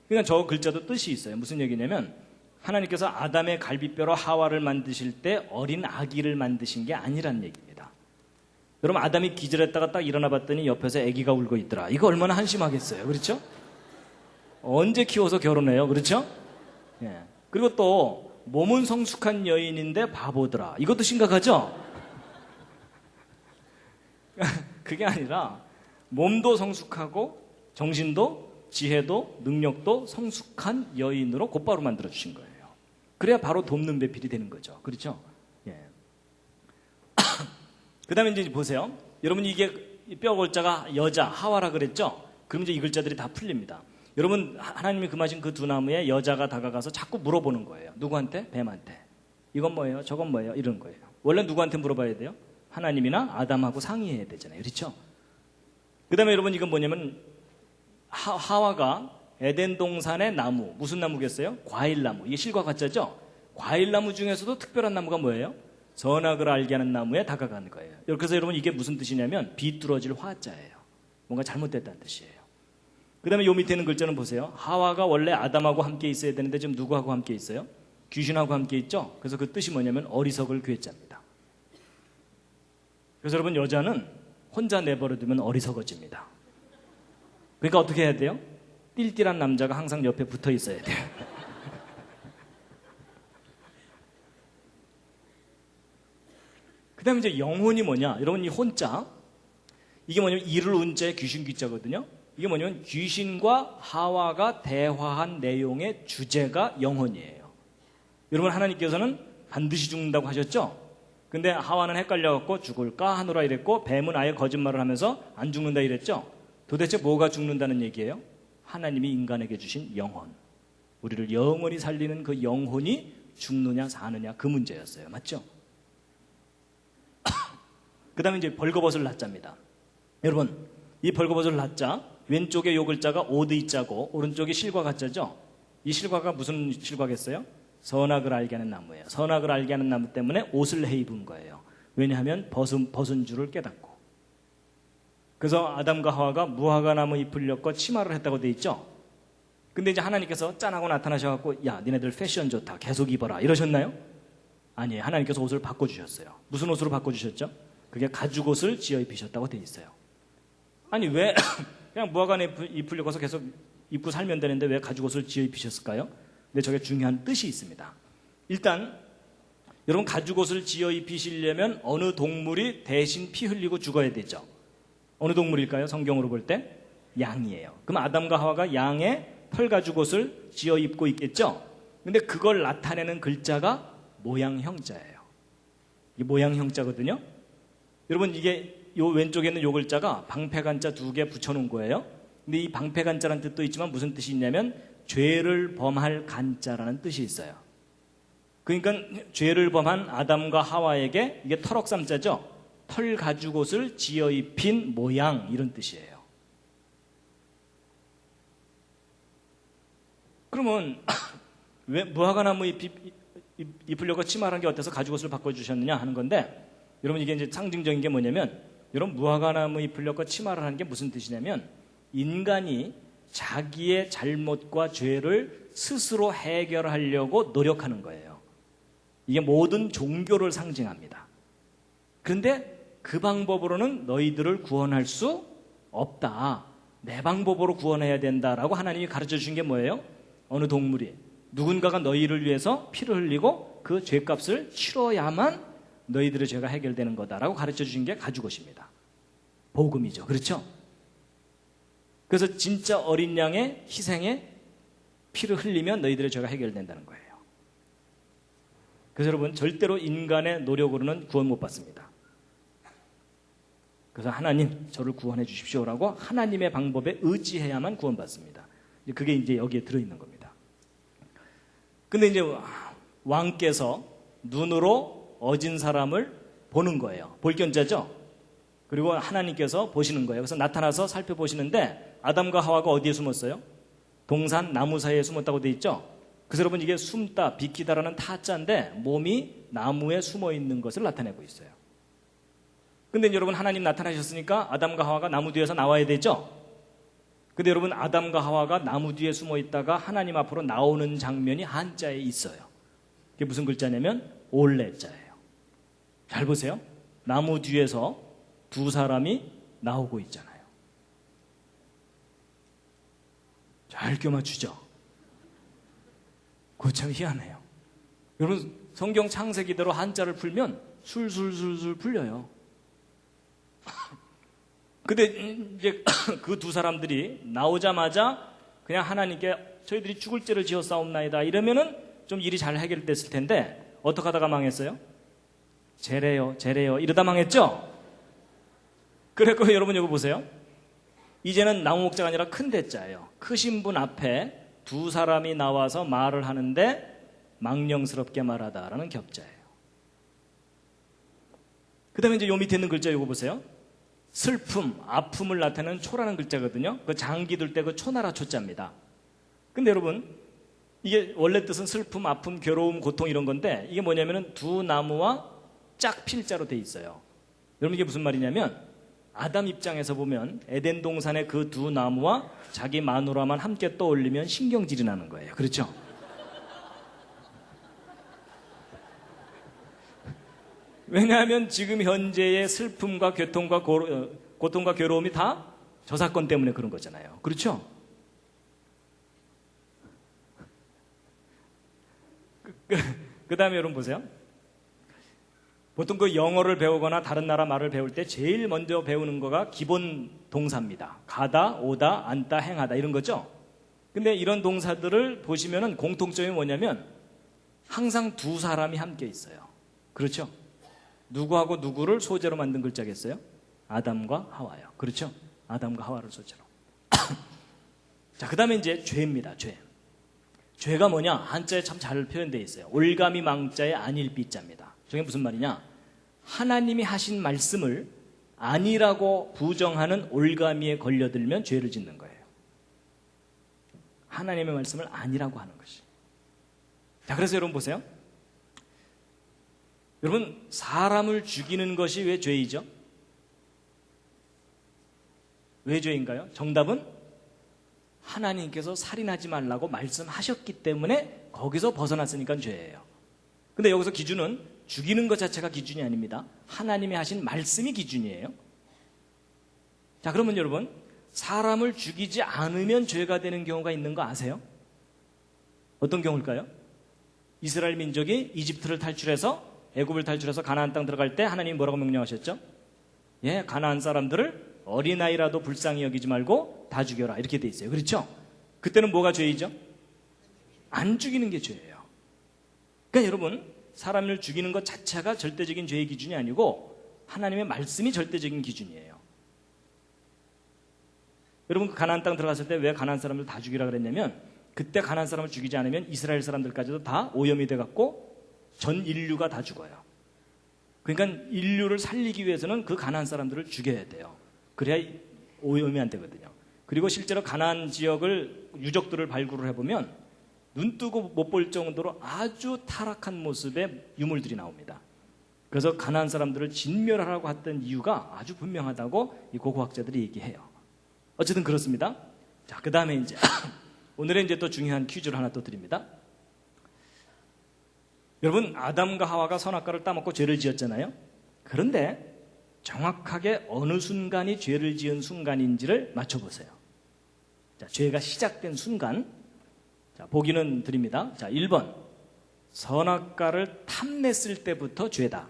그러니까 저 글자도 뜻이 있어요. 무슨 얘기냐면 하나님께서 아담의 갈비뼈로 하와를 만드실 때 어린 아기를 만드신 게 아니란 얘기입니다. 여러분 아담이 기절했다가 딱 일어나 봤더니 옆에서 아기가 울고 있더라. 이거 얼마나 한심하겠어요. 그렇죠? 언제 키워서 결혼해요. 그렇죠? 예. 그리고 또 몸은 성숙한 여인인데 바보더라. 이것도 심각하죠? 그게 아니라 몸도 성숙하고 정신도 지혜도 능력도 성숙한 여인으로 곧바로 만들어주신 거예요. 그래야 바로 돕는 배필이 되는 거죠. 그렇죠? 예. 그 다음에 이제 보세요. 여러분 이게 뼈 골자가 여자, 하와라 그랬죠? 그럼 이제 이 글자들이 다 풀립니다. 여러분 하나님이 금하신 그 두 나무에 여자가 다가가서 자꾸 물어보는 거예요. 누구한테? 뱀한테. 이건 뭐예요? 저건 뭐예요? 이런 거예요. 원래 누구한테 물어봐야 돼요? 하나님이나 아담하고 상의해야 되잖아요. 그렇죠? 그 다음에 여러분 이건 뭐냐면 하와가 에덴 동산의 나무, 무슨 나무겠어요? 과일나무. 이게 실과 가짜죠? 과일나무 중에서도 특별한 나무가 뭐예요? 선악을 알게 하는 나무에 다가가는 거예요. 그래서 여러분 이게 무슨 뜻이냐면 비뚤어질 화자예요. 뭔가 잘못됐다는 뜻이에요. 그 다음에 요 밑에 있는 글자는 보세요. 하와가 원래 아담하고 함께 있어야 되는데 지금 누구하고 함께 있어요? 귀신하고 함께 있죠? 그래서 그 뜻이 뭐냐면 어리석을 괴짜입니다. 그래서 여러분 여자는 혼자 내버려두면 어리석어집니다. 그러니까 어떻게 해야 돼요? 띨띨한 남자가 항상 옆에 붙어 있어야 돼요. 그 다음에 이제 영혼이 뭐냐? 여러분 이 혼자 이게 뭐냐면 이를 운자의 귀신 귀자거든요. 이게 뭐냐면 귀신과 하와가 대화한 내용의 주제가 영혼이에요. 여러분 하나님께서는 반드시 죽는다고 하셨죠? 근데 하와는 헷갈려갖고 죽을까 하노라 이랬고 뱀은 아예 거짓말을 하면서 안 죽는다 이랬죠? 도대체 뭐가 죽는다는 얘기예요? 하나님이 인간에게 주신 영혼. 우리를 영원히 살리는 그 영혼이 죽느냐 사느냐 그 문제였어요. 맞죠? 그 다음에 이제 벌거벗을 낳자입니다. 여러분 이 벌거벗을 낳자 왼쪽에 요 글자가 오드이자고 오른쪽이 실과 가짜죠? 이 실과가 무슨 실과겠어요? 선악을 알게 하는 나무예요. 선악을 알게 하는 나무 때문에 옷을 해 입은 거예요. 왜냐하면 벗은 줄을 깨닫고. 그래서 아담과 하와가 무화과 나무 잎을 엮어 치마를 했다고 돼 있죠? 근데 이제 하나님께서 짠하고 나타나셔갖고 야 니네들 패션 좋다 계속 입어라 이러셨나요? 아니에요. 하나님께서 옷을 바꿔주셨어요. 무슨 옷으로 바꿔주셨죠? 그게 가죽옷을 지어 입히셨다고 돼 있어요. 아니 왜 그냥 무화과 잎을 엮어서 계속 입고 살면 되는데 왜 가죽옷을 지어 입히셨을까요? 근데 저게 중요한 뜻이 있습니다. 일단 여러분 가죽옷을 지어 입히시려면 어느 동물이 대신 피 흘리고 죽어야 되죠. 어느 동물일까요? 성경으로 볼 때 양이에요. 그럼 아담과 하와가 양의 털 가죽옷을 지어 입고 있겠죠. 근데 그걸 나타내는 글자가 모양형자예요. 이게 모양형자거든요. 여러분 이게 요 왼쪽에 있는 요 글자가 방패간자 2개 붙여놓은 거예요. 근데 이 방패간자라는 뜻도 있지만 무슨 뜻이 있냐면 죄를 범할 간자라는 뜻이 있어요. 그러니까 죄를 범한 아담과 하와에게 이게 털옥삼자죠. 털 가죽옷을 지어 입힌 모양 이런 뜻이에요. 그러면 왜 무화과나무 잎이 입으려고 치마라는 게 어때서 가죽옷을 바꿔주셨느냐 하는 건데, 여러분 이게 이제 상징적인 게 뭐냐면, 여러분 무화과나무 입으려고 치마를 하는 게 무슨 뜻이냐면, 인간이 자기의 잘못과 죄를 스스로 해결하려고 노력하는 거예요. 이게 모든 종교를 상징합니다. 그런데 그 방법으로는 너희들을 구원할 수 없다. 내 방법으로 구원해야 된다라고 하나님이 가르쳐 주신 게 뭐예요? 어느 동물이 누군가가 너희를 위해서 피를 흘리고 그 죄값을 치러야만 너희들의 죄가 해결되는 거다라고 가르쳐 주신 게 가죽옷입니다. 복음이죠. 그렇죠? 그래서 진짜 어린 양의 희생에 피를 흘리면 너희들의 죄가 해결된다는 거예요. 그래서 여러분 절대로 인간의 노력으로는 구원 못 받습니다. 그래서 하나님 저를 구원해 주십시오라고 하나님의 방법에 의지해야만 구원받습니다. 그게 이제 여기에 들어있는 겁니다. 근데 이제 왕께서 눈으로 어진 사람을 보는 거예요. 볼견자죠. 그리고 하나님께서 보시는 거예요. 그래서 나타나서 살펴보시는데 아담과 하와가 어디에 숨었어요? 동산 나무 사이에 숨었다고 돼 있죠. 그래서 여러분 이게 숨다 비키다라는 타자인데 몸이 나무에 숨어 있는 것을 나타내고 있어요. 근데 여러분 하나님 나타나셨으니까 아담과 하와가 나무 뒤에서 나와야 되죠. 근데 여러분 아담과 하와가 나무 뒤에 숨어 있다가 하나님 앞으로 나오는 장면이 한자에 있어요. 그게 무슨 글자냐면 올레자예요. 잘 보세요. 나무 뒤에서 두 사람이 나오고 있잖아요. 잘 껴맞추죠. 그거 참 희한해요. 여러분 성경 창세기대로 한자를 풀면 술술술술 풀려요. 근데 이제 그 두 사람들이 나오자마자 그냥 하나님께 저희들이 죽을 죄를 지었사옵나이다 이러면은 좀 일이 잘 해결됐을 텐데 어떻게 하다가 망했어요? 죄래요 이러다 망했죠? 그래서 여러분 이거 보세요. 이제는 나무 목자가 아니라 큰 대자예요. 크신 분 앞에 두 사람이 나와서 말을 하는데 망령스럽게 말하다라는 격자예요. 그 다음에 이제 요 밑에 있는 글자 이거 보세요. 슬픔, 아픔을 나타내는 초라는 글자거든요. 그 장기 들 때 그 초나라 초자입니다. 근데 여러분 이게 원래 뜻은 슬픔, 아픔, 괴로움, 고통 이런 건데 이게 뭐냐면은 두 나무와 짝 필자로 돼 있어요. 여러분 이게 무슨 말이냐면 아담 입장에서 보면 에덴 동산의 그 두 나무와 자기 마누라만 함께 떠올리면 신경질이 나는 거예요. 그렇죠? 왜냐하면 지금 현재의 슬픔과 고통과 괴로움이 다 저 사건 때문에 그런 거잖아요. 그렇죠? 그 다음에 여러분 보세요. 보통 그 영어를 배우거나 다른 나라 말을 배울 때 제일 먼저 배우는 거가 기본 동사입니다. 가다, 오다, 앉다, 행하다 이런 거죠. 근데 이런 동사들을 보시면은 공통점이 뭐냐면 항상 두 사람이 함께 있어요. 그렇죠? 누구하고 누구를 소재로 만든 글자겠어요? 아담과 하와요. 그렇죠? 아담과 하와를 소재로. 자, 그 다음에 이제 죄입니다. 죄. 죄가 뭐냐? 한자에 참 잘 표현되어 있어요. 올가미 망자의 안일비자입니다. 저게 무슨 말이냐? 하나님이 하신 말씀을 아니라고 부정하는 올가미에 걸려들면 죄를 짓는 거예요. 하나님의 말씀을 아니라고 하는 것이. 자, 그래서 여러분 보세요. 여러분 사람을 죽이는 것이 왜 죄이죠? 왜 죄인가요? 정답은 하나님께서 살인하지 말라고 말씀하셨기 때문에 거기서 벗어났으니까 죄예요. 근데 여기서 기준은 죽이는 것 자체가 기준이 아닙니다. 하나님이 하신 말씀이 기준이에요. 자, 그러면 여러분 사람을 죽이지 않으면 죄가 되는 경우가 있는 거 아세요? 어떤 경우일까요? 이스라엘 민족이 이집트를 탈출해서 애굽을 탈출해서 가나안 땅 들어갈 때 하나님이 뭐라고 명령하셨죠? 예, 가나안 사람들을 어린아이라도 불쌍히 여기지 말고 다 죽여라 이렇게 돼 있어요. 그렇죠? 그때는 뭐가 죄이죠? 안 죽이는 게 죄예요. 그러니까 여러분 사람을 죽이는 것 자체가 절대적인 죄의 기준이 아니고 하나님의 말씀이 절대적인 기준이에요. 여러분 그 가나안 땅 들어갔을 때 왜 가나안 사람들 다 죽이라 그랬냐면 그때 가나안 사람을 죽이지 않으면 이스라엘 사람들까지도 다 오염이 돼갖고 전 인류가 다 죽어요. 그러니까 인류를 살리기 위해서는 그 가나안 사람들을 죽여야 돼요. 그래야 오염이 안 되거든요. 그리고 실제로 가나안 지역을 유적들을 발굴을 해보면 눈 뜨고 못 볼 정도로 아주 타락한 모습의 유물들이 나옵니다. 그래서 가나안 사람들을 진멸하라고 했던 이유가 아주 분명하다고 이 고고학자들이 얘기해요. 어쨌든 그렇습니다. 자, 그 다음에 이제 오늘의 이제 또 중요한 퀴즈를 하나 또 드립니다. 여러분, 아담과 하와가 선악과를 따먹고 죄를 지었잖아요. 그런데 정확하게 어느 순간이 죄를 지은 순간인지를 맞춰보세요. 자, 죄가 시작된 순간. 자, 보기는 드립니다. 자, 1번. 선악과를 탐냈을 때부터 죄다.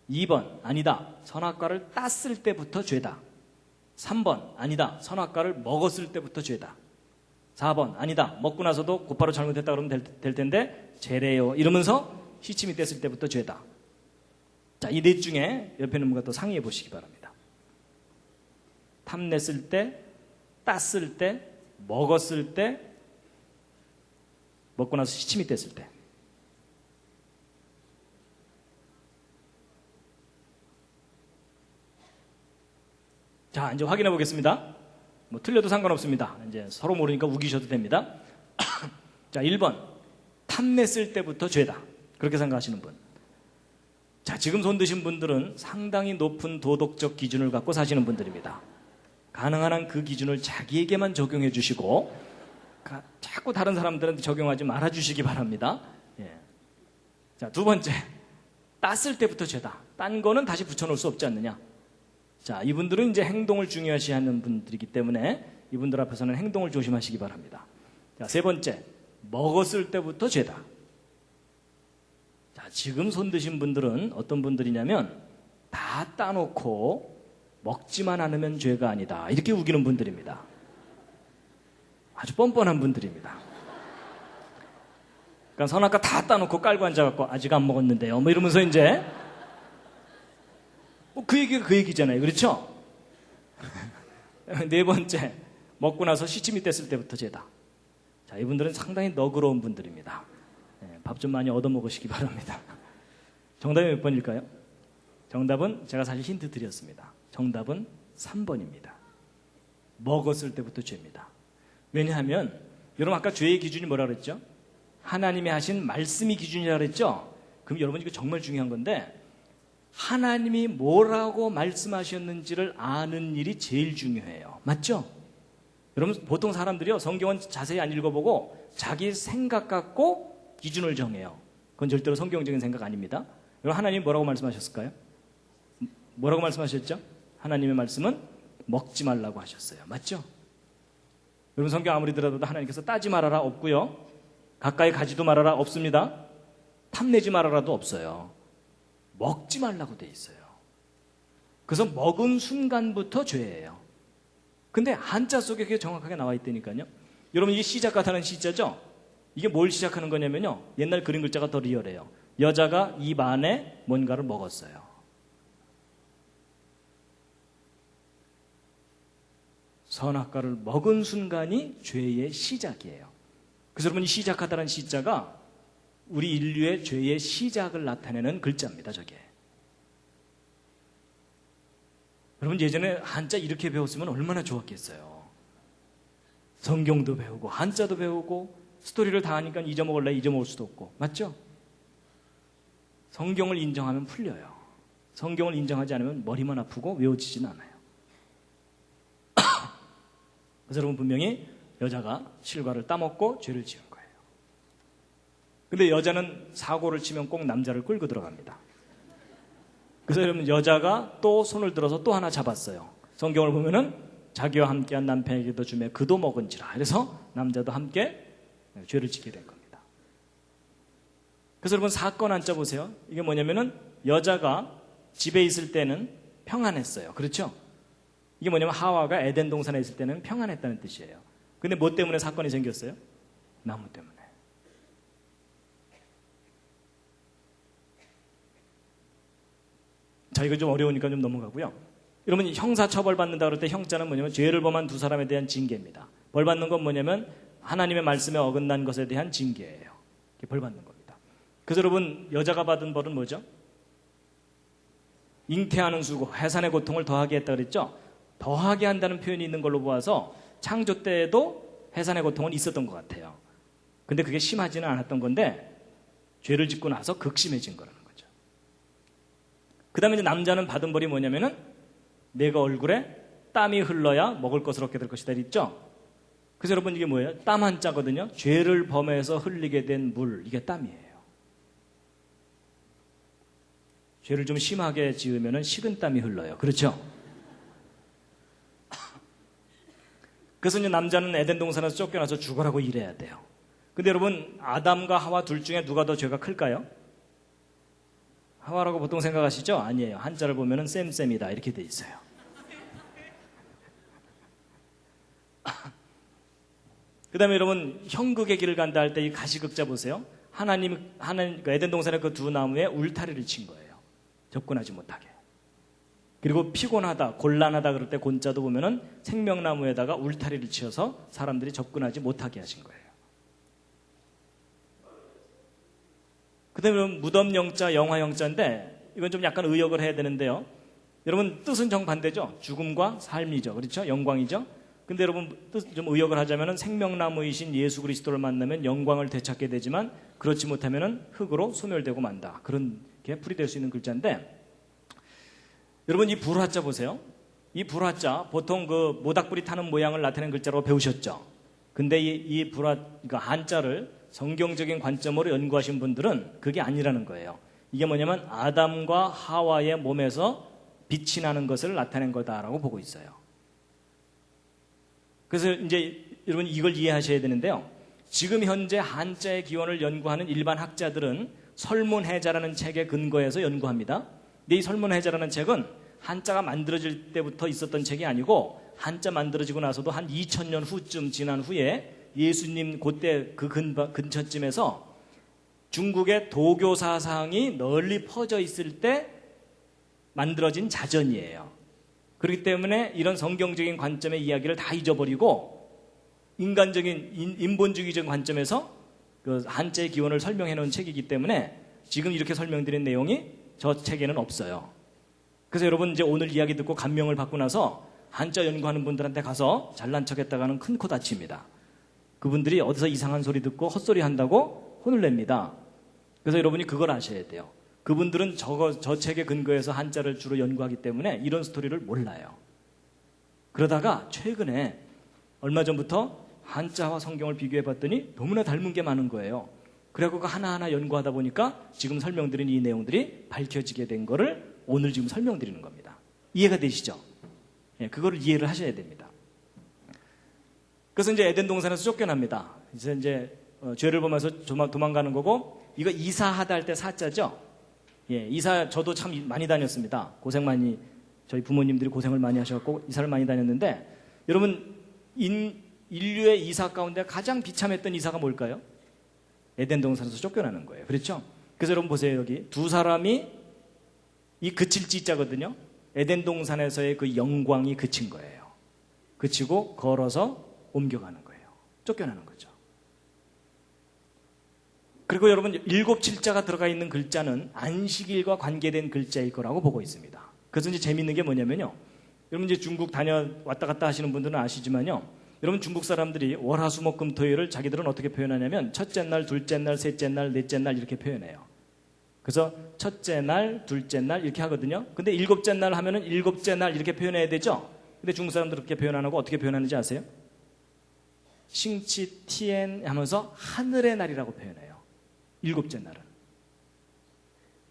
2번. 아니다. 선악과를 땄을 때부터 죄다. 3번. 아니다. 선악과를 먹었을 때부터 죄다. 4번. 아니다. 먹고 나서도 곧바로 잘못했다 그러면 될 텐데 죄래요. 이러면서 시침이 뗐을 때부터 죄다. 자, 이 넷 중에 옆에 있는 분과 또 상의해 보시기 바랍니다. 탐냈을 때, 땄을 때, 먹었을 때, 먹고 나서 시침이 뗐을 때. 자, 이제 확인해 보겠습니다. 뭐 틀려도 상관없습니다. 이제 서로 모르니까 우기셔도 됩니다. 자, 1번. 탐냈을 때부터 죄다. 그렇게 생각하시는 분. 자, 지금 손 드신 분들은 상당히 높은 도덕적 기준을 갖고 사시는 분들입니다. 가능한 한 그 기준을 자기에게만 적용해 주시고 자꾸 다른 사람들한테 적용하지 말아 주시기 바랍니다. 예. 자, 두 번째. 땄을 때부터 죄다. 딴 거는 다시 붙여놓을 수 없지 않느냐. 자, 이분들은 이제 행동을 중요시하는 분들이기 때문에 이분들 앞에서는 행동을 조심하시기 바랍니다. 자, 세 번째. 먹었을 때부터 죄다. 자, 지금 손 드신 분들은 어떤 분들이냐면 다 따놓고 먹지만 않으면 죄가 아니다. 이렇게 우기는 분들입니다. 아주 뻔뻔한 분들입니다. 그러니까 선악과 다 따놓고 깔고 앉아갖고 아직 안 먹었는데요. 뭐 이러면서 이제 그 얘기가 그 얘기잖아요. 그렇죠? 네 번째. 먹고 나서 시침이 뗐을 때부터 죄다. 자, 이분들은 상당히 너그러운 분들입니다. 밥 좀 많이 얻어먹으시기 바랍니다. 정답이 몇 번일까요? 정답은 제가 사실 힌트 드렸습니다. 정답은 3번입니다. 먹었을 때부터 죄입니다. 왜냐하면 여러분 아까 죄의 기준이 뭐라 그랬죠? 하나님이 하신 말씀이 기준이라 그랬죠? 그럼 여러분 이거 정말 중요한 건데 하나님이 뭐라고 말씀하셨는지를 아는 일이 제일 중요해요. 맞죠? 여러분 보통 사람들이요 성경은 자세히 안 읽어보고 자기 생각 갖고 기준을 정해요. 그건 절대로 성경적인 생각 아닙니다. 여러분 하나님이 뭐라고 말씀하셨을까요? 뭐라고 말씀하셨죠? 하나님의 말씀은 먹지 말라고 하셨어요. 맞죠? 여러분 성경 아무리 들어도 하나님께서 따지 말아라 없고요. 가까이 가지도 말아라 없습니다. 탐내지 말아라도 없어요. 먹지 말라고 돼 있어요. 그래서 먹은 순간부터 죄예요. 근데 한자 속에 그게 정확하게 나와 있다니까요. 여러분 이게 시작 같다는 시자죠? 이게 뭘 시작하는 거냐면요. 옛날 그림 글자가 더 리얼해요. 여자가 입 안에 뭔가를 먹었어요. 선악과를 먹은 순간이 죄의 시작이에요. 그래서 여러분 이 시작하다는 시자가 우리 인류의 죄의 시작을 나타내는 글자입니다. 저게. 여러분 예전에 한자 이렇게 배웠으면 얼마나 좋았겠어요. 성경도 배우고 한자도 배우고 스토리를 다 하니까 잊어먹을래 잊어먹을 수도 없고. 맞죠? 성경을 인정하면 풀려요. 성경을 인정하지 않으면 머리만 아프고 외워지진 않아요. 그래서 여러분 분명히 여자가 실과를 따먹고 죄를 지은 거예요. 근데 여자는 사고를 치면 꼭 남자를 끌고 들어갑니다. 그래서 여러분 여자가 또 손을 들어서 또 하나 잡았어요. 성경을 보면은 자기와 함께한 남편에게도 주매 그도 먹은지라. 그래서 남자도 함께 죄를 짓게 된 겁니다. 그래서 여러분 사건 한자 보세요. 이게 뭐냐면은 여자가 집에 있을 때는 평안했어요. 그렇죠? 이게 뭐냐면 하와가 에덴 동산에 있을 때는 평안했다는 뜻이에요. 근데 뭐 때문에 사건이 생겼어요? 나무 때문에. 자, 이거 좀 어려우니까 좀 넘어가고요. 여러분 형사 처벌 받는다 그럴 때 형자는 뭐냐면 죄를 범한 두 사람에 대한 징계입니다. 벌 받는 건 뭐냐면 하나님의 말씀에 어긋난 것에 대한 징계예요. 벌 받는 겁니다. 그래서 여러분 여자가 받은 벌은 뭐죠? 잉태하는 수고, 해산의 고통을 더하게 했다 그랬죠? 더하게 한다는 표현이 있는 걸로 보아서 창조 때에도 해산의 고통은 있었던 것 같아요. 근데 그게 심하지는 않았던 건데 죄를 짓고 나서 극심해진 거라는 거죠. 그 다음에 이제 남자는 받은 벌이 뭐냐면은 내가 얼굴에 땀이 흘러야 먹을 것을 얻게 될 것이다 있죠. 그래서 여러분 이게 뭐예요? 땀 한자거든요. 죄를 범해서 흘리게 된 물, 이게 땀이에요. 죄를 좀 심하게 지으면은 식은땀이 흘러요. 그렇죠? 그래서 이제 남자는 에덴 동산에서 쫓겨나서 죽으라고 일해야 돼요. 근데 여러분, 아담과 하와 둘 중에 누가 더 죄가 클까요? 하와라고 보통 생각하시죠? 아니에요. 한자를 보면은 쌤쌤이다 이렇게 돼 있어요. 그 다음에 여러분, 형극의 길을 간다 할 때 이 가시극자 보세요. 하나님, 에덴 동산의 그 두 나무에 울타리를 친 거예요. 접근하지 못하게. 그리고 피곤하다, 곤란하다 그럴 때 곤자도 보면은 생명나무에다가 울타리를 치어서 사람들이 접근하지 못하게 하신 거예요. 그 다음에 무덤영자, 영화영자인데 이건 좀 약간 의역을 해야 되는데요. 여러분 뜻은 정반대죠. 죽음과 삶이죠. 그렇죠? 영광이죠. 근데 여러분 뜻 좀 의역을 하자면은 생명나무이신 예수 그리스도를 만나면 영광을 되찾게 되지만 그렇지 못하면은 흙으로 소멸되고 만다. 그런 게 풀이될 수 있는 글자인데 여러분 이 불화자 보세요. 이 불화자 보통 그 모닥불이 타는 모양을 나타내는 글자로 배우셨죠. 근데 이 불화 그러니까 한자를 성경적인 관점으로 연구하신 분들은 그게 아니라는 거예요. 이게 뭐냐면 아담과 하와의 몸에서 빛이 나는 것을 나타낸 거다라고 보고 있어요. 그래서 이제 여러분 이걸 이해하셔야 되는데요. 지금 현재 한자의 기원을 연구하는 일반 학자들은 설문해자라는 책에 근거해서 연구합니다. 근데 이 설문해자라는 책은 한자가 만들어질 때부터 있었던 책이 아니고 한자 만들어지고 나서도 한 2000년 후쯤 지난 후에 예수님 그때 그 근처쯤에서 중국의 도교 사상이 널리 퍼져 있을 때 만들어진 자전이에요. 그렇기 때문에 이런 성경적인 관점의 이야기를 다 잊어버리고 인간적인 인본주의적인 관점에서 그 한자의 기원을 설명해 놓은 책이기 때문에 지금 이렇게 설명드린 내용이 저 책에는 없어요. 그래서 여러분 이제 오늘 이야기 듣고 감명을 받고 나서 한자 연구하는 분들한테 가서 잘난 척했다가는 큰 코 다칩니다. 그분들이 어디서 이상한 소리 듣고 헛소리 한다고 혼을 냅니다. 그래서 여러분이 그걸 아셔야 돼요. 그분들은 저 책에 근거해서 한자를 주로 연구하기 때문에 이런 스토리를 몰라요. 그러다가 최근에 얼마 전부터 한자와 성경을 비교해 봤더니 너무나 닮은 게 많은 거예요. 그래갖고 그 하나하나 연구하다 보니까 지금 설명드린 이 내용들이 밝혀지게 된 거를 오늘 지금 설명드리는 겁니다. 이해가 되시죠? 예, 그거를 이해를 하셔야 됩니다. 그래서 이제 에덴 동산에서 쫓겨납니다. 이제 죄를 범해서 도망가는 거고 이거 이사하다 할 때 사자죠? 예, 이사 저도 참 많이 다녔습니다. 저희 부모님들이 고생을 많이 하셔갖고 이사를 많이 다녔는데 여러분 인류의 이사 가운데 가장 비참했던 이사가 뭘까요? 에덴 동산에서 쫓겨나는 거예요. 그렇죠? 그래서 여러분 보세요. 여기 두 사람이 이 그칠 지자거든요. 에덴 동산에서의 그 영광이 그친 거예요. 그치고 걸어서 옮겨가는 거예요. 쫓겨나는 거죠. 그리고 여러분 7칠자가 들어가 있는 글자는 안식일과 관계된 글자일 거라고 보고 있습니다. 그래서 이제 재밌는 게 뭐냐면요. 여러분 이제 중국 왔다 갔다 하시는 분들은 아시지만요. 여러분 중국 사람들이 월화수목금토일을 자기들은 어떻게 표현하냐면 첫째 날, 둘째 날, 셋째 날, 넷째 날 이렇게 표현해요. 그래서 첫째 날, 둘째 날 이렇게 하거든요. 근데 일곱째 날 하면은 일곱째 날 이렇게 표현해야 되죠. 근데 중국 사람들 그렇게 표현 안 하고 어떻게 표현하는지 아세요? 싱치 티엔 하면서 하늘의 날이라고 표현해요. 일곱째 날은.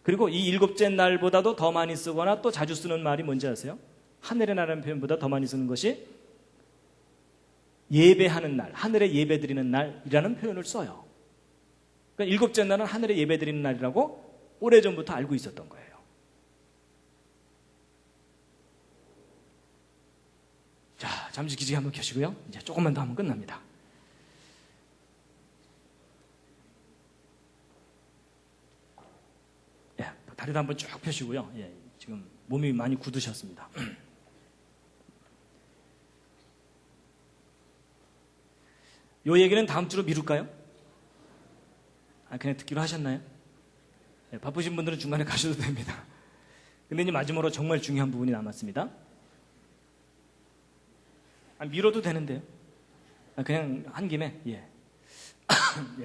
그리고 이 일곱째 날보다도 더 많이 쓰거나 또 자주 쓰는 말이 뭔지 아세요? 하늘의 날이라는 표현보다 더 많이 쓰는 것이 예배하는 날, 하늘에 예배 드리는 날이라는 표현을 써요. 그러니까 일곱째 날은 하늘에 예배 드리는 날이라고 오래전부터 알고 있었던 거예요. 자, 잠시 기지개 한번 켜시고요. 이제 조금만 더 하면 끝납니다. 예, 다리도 한번 쭉 펴시고요. 예, 지금 몸이 많이 굳으셨습니다. 요 얘기는 다음 주로 미룰까요? 그냥 듣기로 하셨나요? 네, 바쁘신 분들은 중간에 가셔도 됩니다. 근데 이제 마지막으로 정말 중요한 부분이 남았습니다. 미뤄도 되는데요. 그냥 한 김에, 예.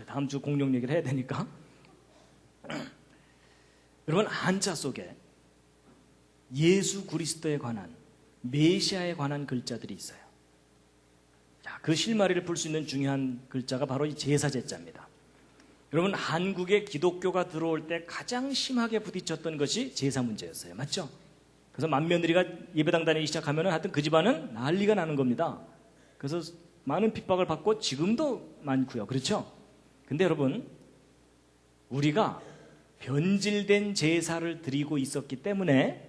다음 주 공룡 얘기를 해야 되니까. 여러분, 한자 속에 예수 그리스도에 관한, 메시아에 관한 글자들이 있어요. 자, 그 실마리를 풀 수 있는 중요한 글자가 바로 이 제사제자입니다. 여러분, 한국에 기독교가 들어올 때 가장 심하게 부딪혔던 것이 제사 문제였어요. 맞죠? 그래서 맏며느리가 예배당 다니기 시작하면 하여튼 그 집안은 난리가 나는 겁니다. 그래서 많은 핍박을 받고 지금도 많고요. 그렇죠? 근데 여러분, 우리가 변질된 제사를 드리고 있었기 때문에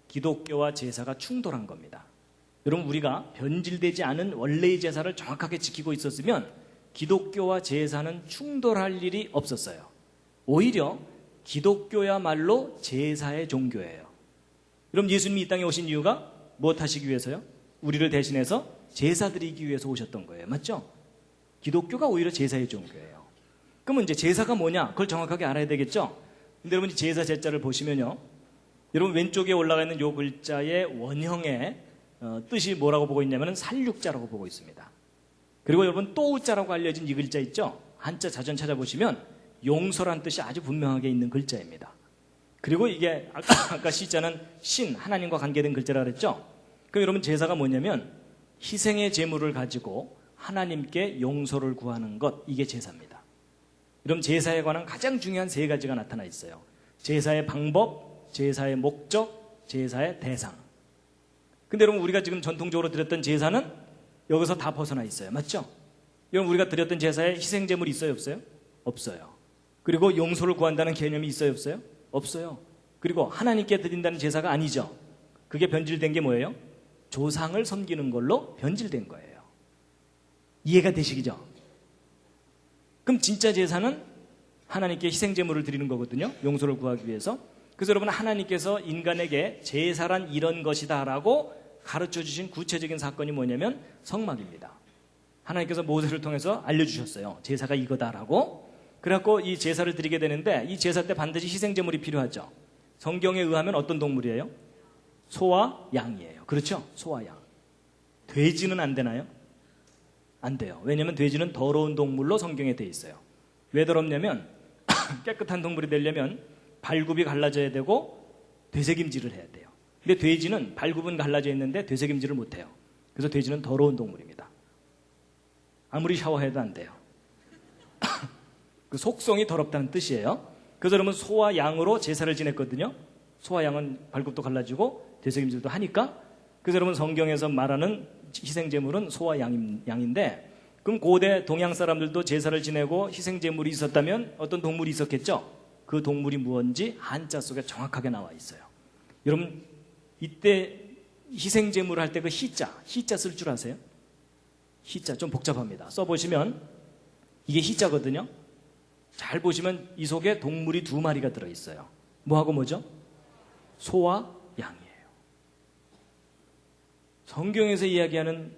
기독교와 제사가 충돌한 겁니다. 여러분, 우리가 변질되지 않은 원래의 제사를 정확하게 지키고 있었으면 기독교와 제사는 충돌할 일이 없었어요. 오히려 기독교야말로 제사의 종교예요. 그럼 예수님이 이 땅에 오신 이유가 무엇 하시기 위해서요? 우리를 대신해서 제사 드리기 위해서 오셨던 거예요. 맞죠? 기독교가 오히려 제사의 종교예요. 그러면 이제 제사가 뭐냐? 그걸 정확하게 알아야 되겠죠? 근데 여러분, 제사 제자를 보시면요, 여러분 왼쪽에 올라가 있는 요 글자의 원형의 뜻이 뭐라고 보고 있냐면 살육자라고 보고 있습니다. 그리고 여러분 또우자라고 알려진 이 글자 있죠? 한자 자전 찾아보시면 용서란 뜻이 아주 분명하게 있는 글자입니다. 그리고 이게 아까 시자는 신, 하나님과 관계된 글자라 그랬죠? 그럼 여러분, 제사가 뭐냐면 희생의 제물을 가지고 하나님께 용서를 구하는 것, 이게 제사입니다. 여러분, 제사에 관한 가장 중요한 세 가지가 나타나 있어요. 제사의 방법, 제사의 목적, 제사의 대상. 근데 여러분, 우리가 지금 전통적으로 드렸던 제사는 여기서 다 벗어나 있어요. 맞죠? 여러분, 우리가 드렸던 제사에 희생제물이 있어요, 없어요? 없어요. 그리고 용서를 구한다는 개념이 있어요, 없어요? 없어요. 그리고 하나님께 드린다는 제사가 아니죠. 그게 변질된 게 뭐예요? 조상을 섬기는 걸로 변질된 거예요. 이해가 되시죠? 그럼 진짜 제사는 하나님께 희생제물을 드리는 거거든요. 용서를 구하기 위해서. 그래서 여러분, 하나님께서 인간에게 제사란 이런 것이다 라고 가르쳐 주신 구체적인 사건이 뭐냐면 성막입니다. 하나님께서 모세를 통해서 알려주셨어요. 제사가 이거다라고. 그래갖고 이 제사를 드리게 되는데 이 제사 때 반드시 희생제물이 필요하죠. 성경에 의하면 어떤 동물이에요? 소와 양이에요. 그렇죠? 소와 양. 돼지는 안 되나요? 안 돼요. 왜냐하면 돼지는 더러운 동물로 성경에 돼 있어요. 왜 더럽냐면 깨끗한 동물이 되려면 발굽이 갈라져야 되고 되새김질을 해야 돼요. 근데 돼지는 발굽은 갈라져 있는데 되새김질을 못해요. 그래서 돼지는 더러운 동물입니다. 아무리 샤워해도 안 돼요. 그 속성이 더럽다는 뜻이에요. 그래서 여러분, 소와 양으로 제사를 지냈거든요. 소와 양은 발굽도 갈라지고 되새김질도 하니까. 그래서 여러분, 성경에서 말하는 희생제물은 소와 양인데, 그럼 고대 동양 사람들도 제사를 지내고 희생제물이 있었다면 어떤 동물이 있었겠죠? 그 동물이 무엇인지 한자 속에 정확하게 나와 있어요. 여러분, 이때 희생제물을 할 때 그 희자 쓸 줄 아세요? 희자 좀 복잡합니다. 써보시면 이게 희자거든요. 잘 보시면 이 속에 동물이 2마리가 들어있어요. 뭐하고 뭐죠? 소와 양이에요. 성경에서 이야기하는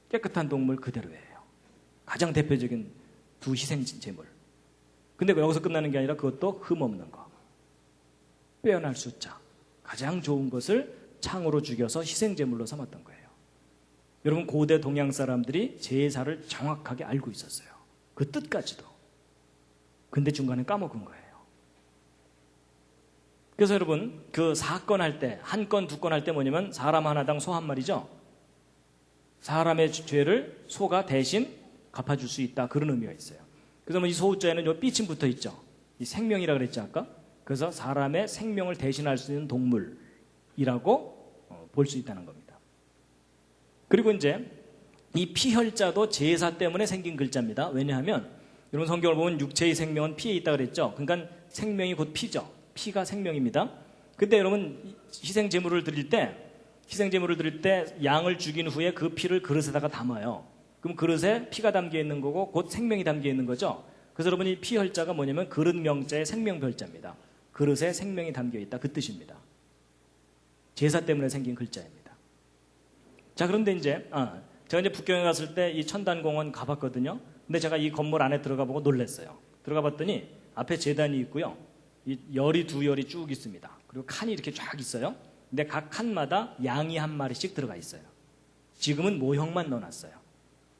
깨끗한 동물 그대로예요. 가장 대표적인 2 희생제물. 근데 여기서 끝나는 게 아니라 그것도 흠없는 거. 빼어날 숫자. 가장 좋은 것을 창으로 죽여서 희생제물로 삼았던 거예요. 여러분, 고대 동양 사람들이 제사를 정확하게 알고 있었어요. 그 뜻까지도. 근데 중간에 까먹은 거예요. 그래서 여러분, 그 사건 할 때, 한 건, 2건 할 때 뭐냐면 사람 하나당 소 한 마리죠. 사람의 죄를 소가 대신 갚아줄 수 있다. 그런 의미가 있어요. 그래서 이 소자에는 요 삐침 붙어 있죠. 이 생명이라 그랬죠, 아까? 그래서 사람의 생명을 대신할 수 있는 동물이라고 볼 수 있다는 겁니다. 그리고 이제 이 피혈자도 제사 때문에 생긴 글자입니다. 왜냐하면 여러분, 성경을 보면 육체의 생명은 피에 있다 그랬죠. 그러니까 생명이 곧 피죠. 피가 생명입니다. 근데 여러분, 희생제물을 드릴 때 양을 죽인 후에 그 피를 그릇에다가 담아요. 그럼 그릇에 피가 담겨 있는 거고 곧 생명이 담겨 있는 거죠. 그래서 여러분, 이 피혈자가 뭐냐면 그릇 명자의 생명별자입니다. 그릇에 생명이 담겨 있다, 그 뜻입니다. 제사 때문에 생긴 글자입니다. 자, 그런데 이제 제가 이제 북경에 갔을 때 이 천단공원 가봤거든요. 근데 제가 이 건물 안에 들어가 보고 놀랐어요. 들어가 봤더니 앞에 제단이 있고요. 이 열이 2열이 쭉 있습니다. 그리고 칸이 이렇게 쫙 있어요. 근데 각 칸마다 양이 한 마리씩 들어가 있어요. 지금은 모형만 넣어놨어요.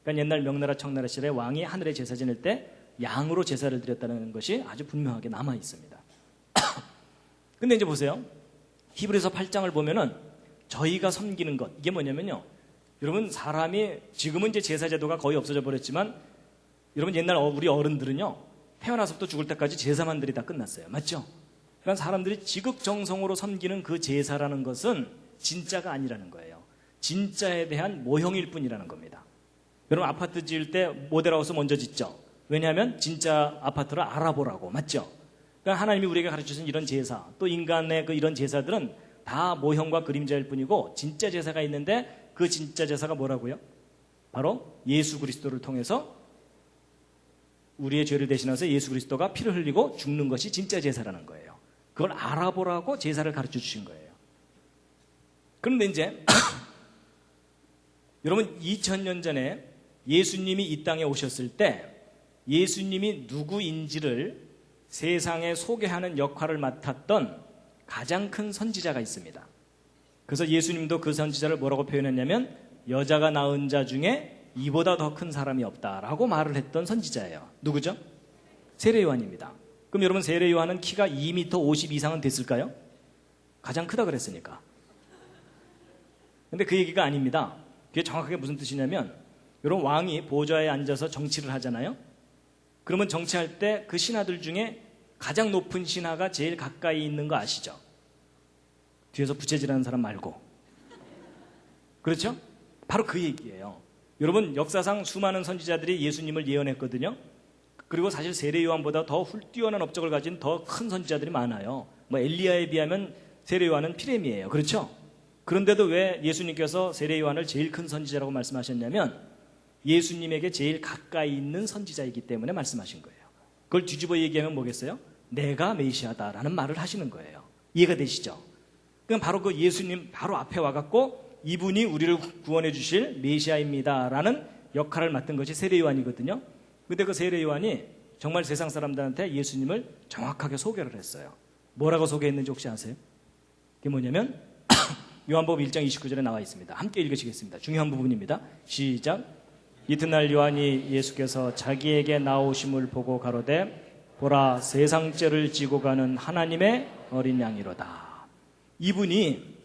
그러니까 옛날 명나라 청나라 시절에 왕이 하늘에 제사 지낼 때 양으로 제사를 드렸다는 것이 아주 분명하게 남아 있습니다. 근데 이제 보세요. 히브리서 8장을 보면은 저희가 섬기는 것, 이게 뭐냐면요. 여러분, 사람이 지금은 이제 제사 제도가 거의 없어져 버렸지만 여러분, 옛날 우리 어른들은요, 태어나서부터 죽을 때까지 제사만 드리다 끝났어요. 맞죠? 그러니까 사람들이 지극정성으로 섬기는 그 제사라는 것은 진짜가 아니라는 거예요. 진짜에 대한 모형일 뿐이라는 겁니다. 여러분, 아파트 지을 때 모델하우스 먼저 짓죠. 왜냐하면 진짜 아파트를 알아보라고. 맞죠? 그러니까 하나님이 우리에게 가르쳐준 이런 제사, 또 인간의 그 이런 제사들은 다 모형과 그림자일 뿐이고 진짜 제사가 있는데 그 진짜 제사가 뭐라고요? 바로 예수 그리스도를 통해서 우리의 죄를 대신해서 예수 그리스도가 피를 흘리고 죽는 것이 진짜 제사라는 거예요. 그걸 알아보라고 제사를 가르쳐 주신 거예요. 그런데 이제 여러분, 2000년 전에 예수님이 이 땅에 오셨을 때 예수님이 누구인지를 세상에 소개하는 역할을 맡았던 가장 큰 선지자가 있습니다. 그래서 예수님도 그 선지자를 뭐라고 표현했냐면 여자가 낳은 자 중에 이보다 더 큰 사람이 없다라고 말을 했던 선지자예요. 누구죠? 세례 요한입니다. 그럼 여러분, 세례 요한은 키가 2m 50 이상은 됐을까요? 가장 크다 그랬으니까. 근데 그 얘기가 아닙니다. 그게 정확하게 무슨 뜻이냐면, 여러분, 왕이 보좌에 앉아서 정치를 하잖아요. 그러면 정치할 때 그 신하들 중에 가장 높은 신하가 제일 가까이 있는 거 아시죠? 뒤에서 부채질하는 사람 말고. 그렇죠? 바로 그 얘기예요. 여러분, 역사상 수많은 선지자들이 예수님을 예언했거든요. 그리고 사실 세례 요한보다 더 뛰어난 업적을 가진 더 큰 선지자들이 많아요. 뭐 엘리야에 비하면 세례 요한은 피레미예요. 그렇죠? 그런데도 왜 예수님께서 세례 요한을 제일 큰 선지자라고 말씀하셨냐면 예수님에게 제일 가까이 있는 선지자이기 때문에 말씀하신 거예요. 그걸 뒤집어 얘기하면 뭐겠어요? 내가 메시아다라는 말을 하시는 거예요. 이해가 되시죠? 그럼 바로 그 예수님 바로 앞에 와갖고 이분이 우리를 구원해 주실 메시아입니다라는 역할을 맡은 것이 세례 요한이거든요. 근데 그 세례 요한이 정말 세상 사람들한테 예수님을 정확하게 소개를 했어요. 뭐라고 소개했는지 혹시 아세요? 그게 뭐냐면 요한복음 1장 29절에 나와 있습니다. 함께 읽으시겠습니다. 중요한 부분입니다. 시작. 이튿날 요한이 예수께서 자기에게 나오심을 보고 가로되 보라, 세상 죄를 지고 가는 하나님의 어린 양이로다. 이분이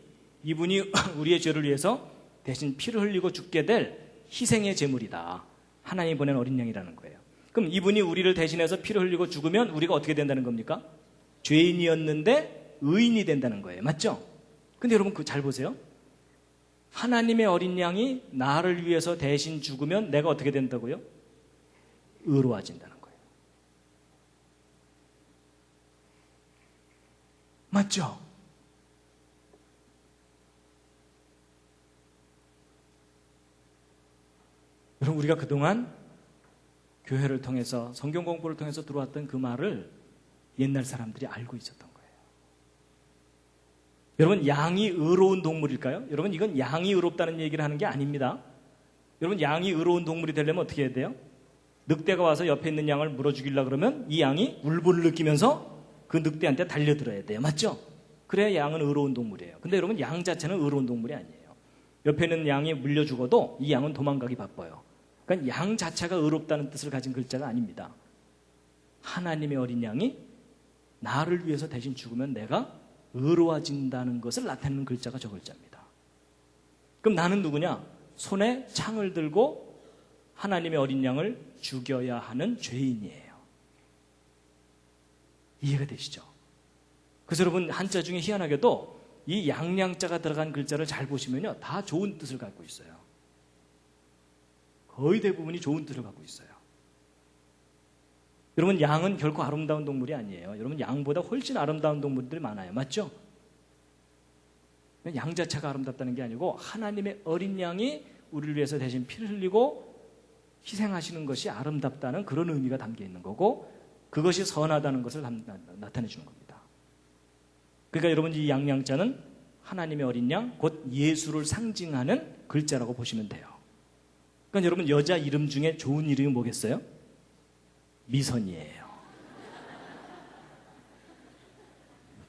우리의 죄를 위해서 대신 피를 흘리고 죽게 될 희생의 제물이다. 하나님이 보낸 어린 양이라는 거예요. 그럼 이분이 우리를 대신해서 피를 흘리고 죽으면 우리가 어떻게 된다는 겁니까? 죄인이었는데 의인이 된다는 거예요. 맞죠? 근데 여러분, 그 잘 보세요. 하나님의 어린 양이 나를 위해서 대신 죽으면 내가 어떻게 된다고요? 의로워진다는 거예요. 맞죠? 여러분, 우리가 그동안 교회를 통해서 성경 공부를 통해서 들어왔던 그 말을 옛날 사람들이 알고 있었던 거예요. 여러분, 양이 의로운 동물일까요? 여러분, 이건 양이 의롭다는 얘기를 하는 게 아닙니다. 여러분, 양이 의로운 동물이 되려면 어떻게 해야 돼요? 늑대가 와서 옆에 있는 양을 물어 죽이려고 그러면 이 양이 울분을 느끼면서 그 늑대한테 달려들어야 돼요. 맞죠? 그래야 양은 의로운 동물이에요. 근데 여러분, 양 자체는 의로운 동물이 아니에요. 옆에 있는 양이 물려 죽어도 이 양은 도망가기 바빠요. 그러니까 양 자체가 의롭다는 뜻을 가진 글자가 아닙니다. 하나님의 어린 양이 나를 위해서 대신 죽으면 내가 의로워진다는 것을 나타내는 글자가 저 글자입니다. 그럼 나는 누구냐? 손에 창을 들고 하나님의 어린 양을 죽여야 하는 죄인이에요. 이해가 되시죠? 그래서 여러분, 한자 중에 희한하게도 이 양양자가 들어간 글자를 잘 보시면요, 다 좋은 뜻을 갖고 있어요. 거의 대부분이 좋은 뜻을 갖고 있어요. 여러분, 양은 결코 아름다운 동물이 아니에요. 여러분, 양보다 훨씬 아름다운 동물들이 많아요. 맞죠? 양 자체가 아름답다는 게 아니고 하나님의 어린 양이 우리를 위해서 대신 피를 흘리고 희생하시는 것이 아름답다는 그런 의미가 담겨 있는 거고, 그것이 선하다는 것을 나타내 주는 겁니다. 그러니까 여러분, 이 양양자는 하나님의 어린 양, 곧 예수를 상징하는 글자라고 보시면 돼요. 그러니까 여러분, 여자 이름 중에 좋은 이름이 뭐겠어요? 미선이에요.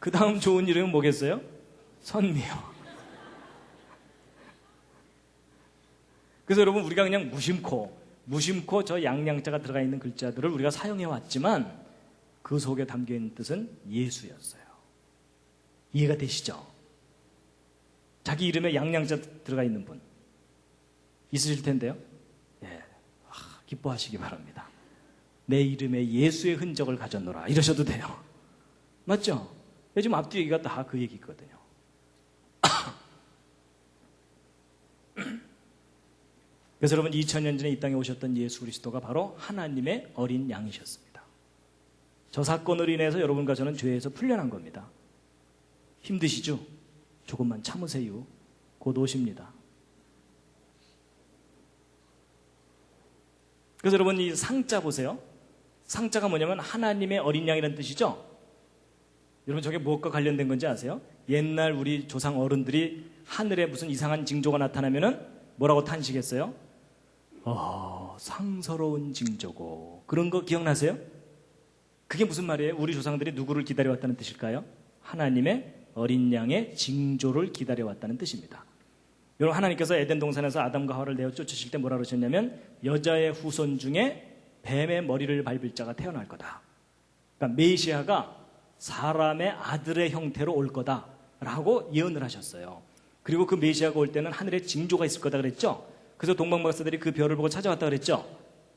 그 다음 좋은 이름은 뭐겠어요? 선미요. 그래서 여러분, 우리가 그냥 무심코 무심코 저 양양자가 들어가 있는 글자들을 우리가 사용해 왔지만 그 속에 담겨 있는 뜻은 예수였어요. 이해가 되시죠? 자기 이름에 양양자 들어가 있는 분 있으실 텐데요. 예, 기뻐하시기 바랍니다. 내 이름에 예수의 흔적을 가졌노라 이러셔도 돼요. 맞죠? 요즘 앞뒤 얘기가 다 그 얘기거든요. 그래서 여러분 2000년 전에 이 땅에 오셨던 예수 그리스도가 바로 하나님의 어린 양이셨습니다. 저 사건으로 인해서 여러분과 저는 죄에서 풀려난 겁니다. 힘드시죠? 조금만 참으세요. 곧 오십니다. 그래서 여러분 이 상자 보세요. 상자가 뭐냐면 하나님의 어린 양이라는 뜻이죠. 여러분 저게 무엇과 관련된 건지 아세요? 옛날 우리 조상 어른들이 하늘에 무슨 이상한 징조가 나타나면은 뭐라고 탄식했어요? 상서로운 징조고. 그런 거 기억나세요? 그게 무슨 말이에요? 우리 조상들이 누구를 기다려왔다는 뜻일까요? 하나님의 어린 양의 징조를 기다려왔다는 뜻입니다. 여러분 하나님께서 에덴 동산에서 아담과 하와를 내어 쫓으실 때 뭐라 그러셨냐면 여자의 후손 중에 뱀의 머리를 밟을 자가 태어날 거다. 그러니까 메시아가 사람의 아들의 형태로 올 거다라고 예언을 하셨어요. 그리고 그 메시아가 올 때는 하늘에 징조가 있을 거다 그랬죠. 그래서 동방박사들이 그 별을 보고 찾아왔다 그랬죠.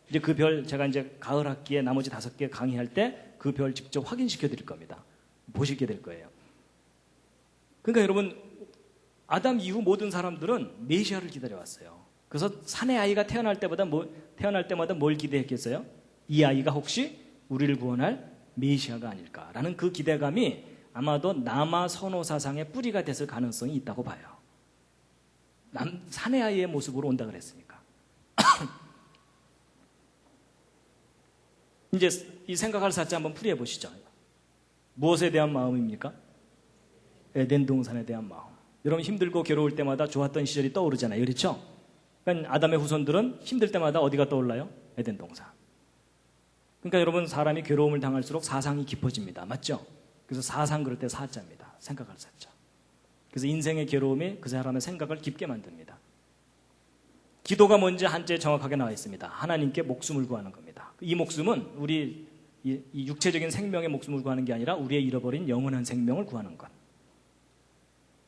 이제 그 별 제가 이제 가을 학기에 나머지 5개 강의할 때 그 별 직접 확인시켜 드릴 겁니다. 보시게 될 거예요. 그러니까 여러분 아담 이후 모든 사람들은 메시아를 기다려왔어요. 그래서 사내 아이가 태어날 때마다 뭘 기대했겠어요? 이 아이가 혹시 우리를 구원할 메시아가 아닐까라는 그 기대감이 아마도 남아 선호 사상의 뿌리가 됐을 가능성이 있다고 봐요. 사내 아이의 모습으로 온다 그랬으니까. 이제 이 생각할 사자 한번 풀이해 보시죠. 무엇에 대한 마음입니까? 에덴 동산에 대한 마음. 여러분 힘들고 괴로울 때마다 좋았던 시절이 떠오르잖아요. 그렇죠? 그러니까 아담의 후손들은 힘들 때마다 어디가 떠올라요? 에덴 동산. 그러니까 여러분 사람이 괴로움을 당할수록 사상이 깊어집니다. 맞죠? 그래서 사상 그럴 때 사자입니다. 생각할 사자. 그래서 인생의 괴로움이 그 사람의 생각을 깊게 만듭니다. 기도가 뭔지 한자에 정확하게 나와 있습니다. 하나님께 목숨을 구하는 겁니다. 이 목숨은 우리 이 육체적인 생명의 목숨을 구하는 게 아니라 우리의 잃어버린 영원한 생명을 구하는 것.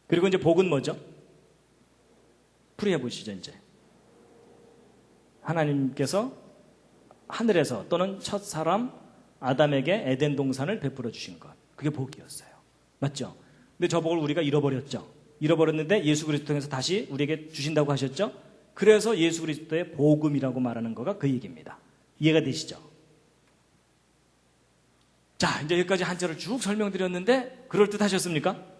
그리고 이제 복은 뭐죠? 풀이해 보시죠. 이제 하나님께서 하늘에서 또는 첫 사람 아담에게 에덴 동산을 베풀어 주신 것. 그게 복이었어요. 맞죠? 근데 저 복을 우리가 잃어버렸죠. 잃어버렸는데 예수 그리스도 통해서 다시 우리에게 주신다고 하셨죠. 그래서 예수 그리스도의 복음이라고 말하는 거가 그 얘기입니다. 이해가 되시죠? 자, 이제 여기까지 한자를 쭉 설명드렸는데 그럴듯하셨습니까?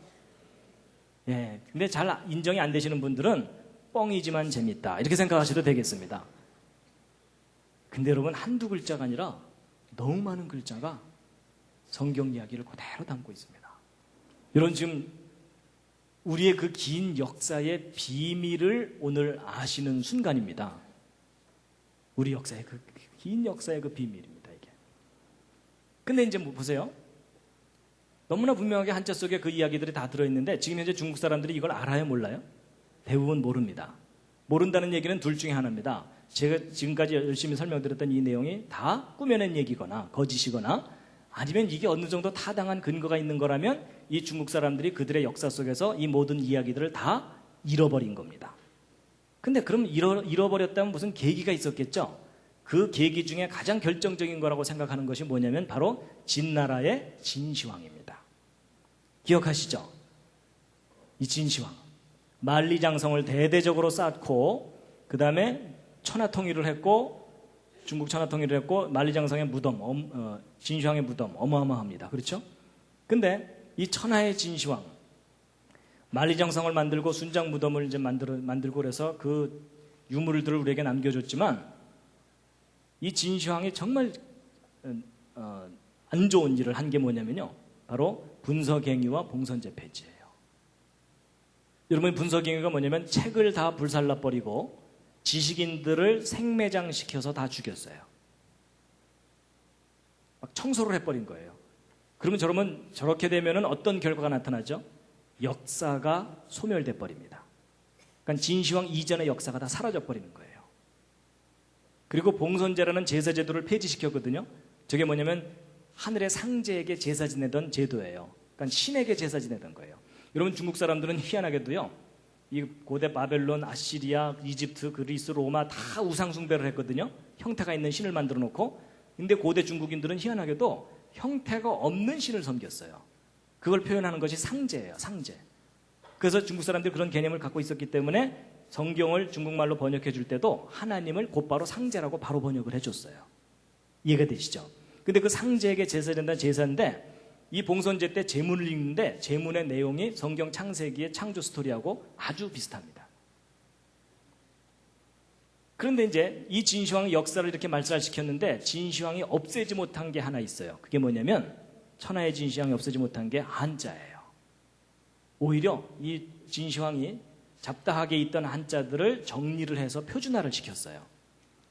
예, 근데 잘 인정이 안 되시는 분들은 뻥이지만 재밌다 이렇게 생각하셔도 되겠습니다. 근데 여러분 한두 글자가 아니라 너무 많은 글자가 성경 이야기를 그대로 담고 있습니다. 여러분 지금 우리의 그 긴 역사의 비밀을 오늘 아시는 순간입니다. 우리 역사의 그 긴 역사의 그 비밀입니다. 이게. 근데 이제 뭐 보세요. 너무나 분명하게 한자 속에 그 이야기들이 다 들어있는데 지금 현재 중국 사람들이 이걸 알아요? 몰라요? 대부분 모릅니다. 모른다는 얘기는 둘 중에 하나입니다. 제가 지금까지 열심히 설명드렸던 이 내용이 다 꾸며낸 얘기거나 거짓이거나 아니면 이게 어느 정도 타당한 근거가 있는 거라면 이 중국 사람들이 그들의 역사 속에서 이 모든 이야기들을 다 잃어버린 겁니다. 근데 그럼 잃어버렸다면 무슨 계기가 있었겠죠? 그 계기 중에 가장 결정적인 거라고 생각하는 것이 뭐냐면 바로 진나라의 진시황입니다. 기억하시죠? 이 진시황 만리장성을 대대적으로 쌓고 그 다음에 천하통일을 했고 중국 천하통일을 했고 만리장성의 무덤 진시황의 무덤 어마어마합니다. 그렇죠? 근데 이 천하의 진시황 만리장성을 만들고 순장 무덤을 이제 만들고 그래서 그 유물들을 우리에게 남겨줬지만 이 진시황이 정말 안 좋은 일을 한 게 뭐냐면요. 바로 분서갱유와 봉선제 폐지예요. 여러분 분서갱유가 뭐냐면 책을 다 불살라버리고 지식인들을 생매장시켜서 다 죽였어요. 막 청소를 해버린 거예요. 그러면 저렇게 되면 어떤 결과가 나타나죠? 역사가 소멸돼 버립니다. 그러니까 진시황 이전의 역사가 다 사라져 버리는 거예요. 그리고 봉선제라는 제사 제도를 폐지시켰거든요. 저게 뭐냐면 하늘의 상제에게 제사 지내던 제도예요. 그러니까 신에게 제사 지내던 거예요. 여러분 중국 사람들은 희한하게도요. 이 고대 바벨론, 아시리아, 이집트, 그리스, 로마 다 우상 숭배를 했거든요. 형태가 있는 신을 만들어 놓고. 근데 고대 중국인들은 희한하게도 형태가 없는 신을 섬겼어요. 그걸 표현하는 것이 상제예요. 상제. 그래서 중국 사람들이 그런 개념을 갖고 있었기 때문에 성경을 중국말로 번역해 줄 때도 하나님을 곧바로 상제라고 바로 번역을 해줬어요. 이해가 되시죠? 근데 그 상제에게 제사 된다는 제사인데 이 봉선제 때 제문을 읽는데 제문의 내용이 성경 창세기의 창조 스토리하고 아주 비슷합니다. 그런데 이제 이 진시황의 역사를 이렇게 말살시켰는데 진시황이 없애지 못한 게 하나 있어요. 그게 뭐냐면 천하의 진시황이 없애지 못한 게 한자예요. 오히려 이 진시황이 잡다하게 있던 한자들을 정리를 해서 표준화를 시켰어요.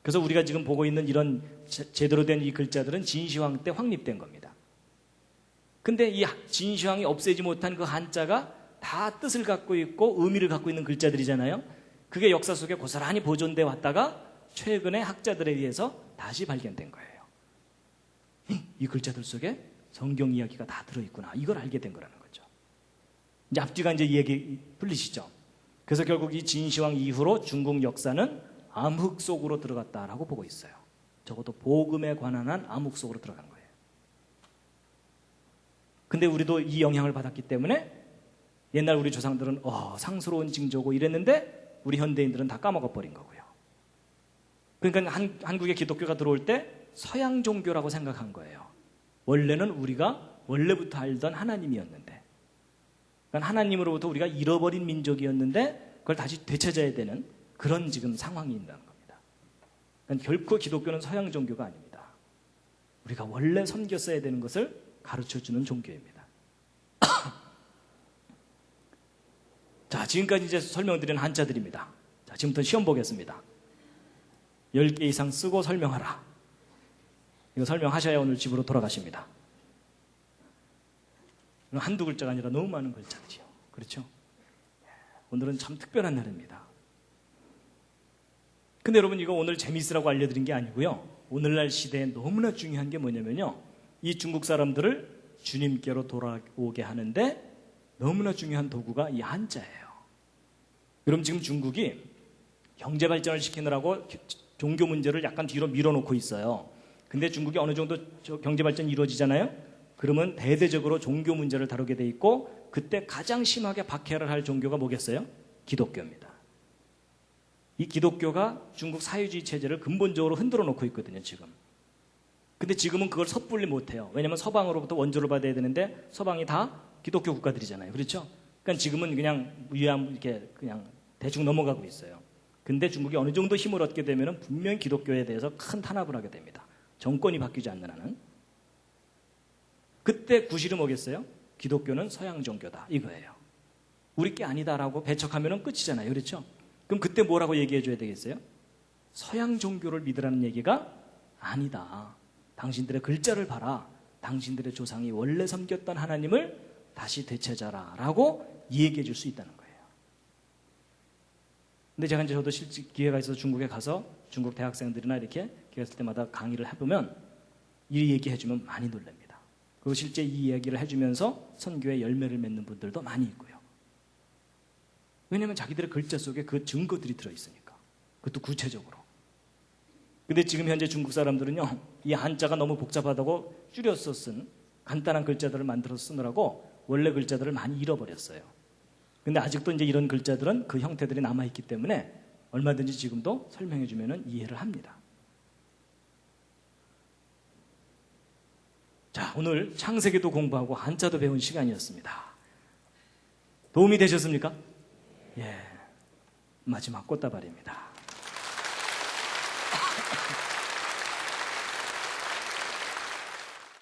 그래서 우리가 지금 보고 있는 이런 제대로 된 이 글자들은 진시황 때 확립된 겁니다. 근데 이 진시황이 없애지 못한 그 한자가 다 뜻을 갖고 있고 의미를 갖고 있는 글자들이잖아요. 그게 역사 속에 고스란히 보존돼 왔다가 최근에 학자들에 의해서 다시 발견된 거예요. 이 글자들 속에 성경 이야기가 다 들어있구나. 이걸 알게 된 거라는 거죠. 이제 앞뒤가 이제 이 얘기 풀리시죠? 그래서 결국 이 진시황 이후로 중국 역사는 암흑 속으로 들어갔다라고 보고 있어요. 적어도 복음에 관한 한 암흑 속으로 들어간 거예요. 근데 우리도 이 영향을 받았기 때문에 옛날 우리 조상들은 상스러운 징조고 이랬는데 우리 현대인들은 다 까먹어버린 거고요. 그러니까 한국에 기독교가 들어올 때 서양 종교라고 생각한 거예요. 원래는 우리가 원래부터 알던 하나님이었는데, 그러니까 하나님으로부터 우리가 잃어버린 민족이었는데 그걸 다시 되찾아야 되는 그런 지금 상황이 있다는 겁니다. 그러니까 결코 기독교는 서양 종교가 아닙니다. 우리가 원래 섬겼어야 되는 것을 가르쳐주는 종교입니다. 자, 지금까지 이제 설명드린 한자들입니다. 자, 지금부터 시험 보겠습니다. 10개 이상 쓰고 설명하라. 이거 설명하셔야 오늘 집으로 돌아가십니다. 한두 글자가 아니라 너무 많은 글자들이요. 그렇죠? 오늘은 참 특별한 날입니다. 근데 여러분 이거 오늘 재미있으라고 알려드린 게 아니고요. 오늘날 시대에 너무나 중요한 게 뭐냐면요. 이 중국 사람들을 주님께로 돌아오게 하는데 너무나 중요한 도구가 이 한자예요. 여러분 지금 중국이 경제 발전을 시키느라고 종교 문제를 약간 뒤로 밀어놓고 있어요. 근데 중국이 어느 정도 경제 발전이 이루어지잖아요. 그러면 대대적으로 종교 문제를 다루게 돼 있고 그때 가장 심하게 박해를 할 종교가 뭐겠어요? 기독교입니다. 이 기독교가 중국 사회주의 체제를 근본적으로 흔들어 놓고 있거든요, 지금. 근데 지금은 그걸 섣불리 못해요. 왜냐하면 서방으로부터 원조를 받아야 되는데 서방이 다 기독교 국가들이잖아요. 그렇죠? 그러니까 지금은 그냥 이렇게 그냥 대충 넘어가고 있어요. 근데 중국이 어느 정도 힘을 얻게 되면 분명히 기독교에 대해서 큰 탄압을 하게 됩니다. 정권이 바뀌지 않는 한은. 그때 구실은 뭐겠어요? 기독교는 서양 종교다 이거예요. 우리 게 아니다라고 배척하면 끝이잖아요. 그렇죠? 그럼 그때 뭐라고 얘기해 줘야 되겠어요? 서양 종교를 믿으라는 얘기가 아니다. 당신들의 글자를 봐라. 당신들의 조상이 원래 섬겼던 하나님을 다시 되찾아라 라고 얘기해 줄 수 있다는 거예요. 근데 제가 이제 저도 실제 기회가 있어서 중국에 가서 중국 대학생들이나 이렇게 기회가 있을 때마다 강의를 해보면 이 얘기해 주면 많이 놀랍니다. 그리고 실제 이 이야기를 해주면서 선교의 열매를 맺는 분들도 많이 있고요. 왜냐하면 자기들의 글자 속에 그 증거들이 들어있으니까. 그것도 구체적으로. 근데 지금 현재 중국 사람들은요, 이 한자가 너무 복잡하다고 줄여서 쓴 간단한 글자들을 만들어서 쓰느라고 원래 글자들을 많이 잃어버렸어요. 근데 아직도 이제 이런 글자들은 그 형태들이 남아있기 때문에 얼마든지 지금도 설명해주면 이해를 합니다. 자, 오늘 창세기도 공부하고 한자도 배운 시간이었습니다. 도움이 되셨습니까? 예, 마지막 꽃다발입니다.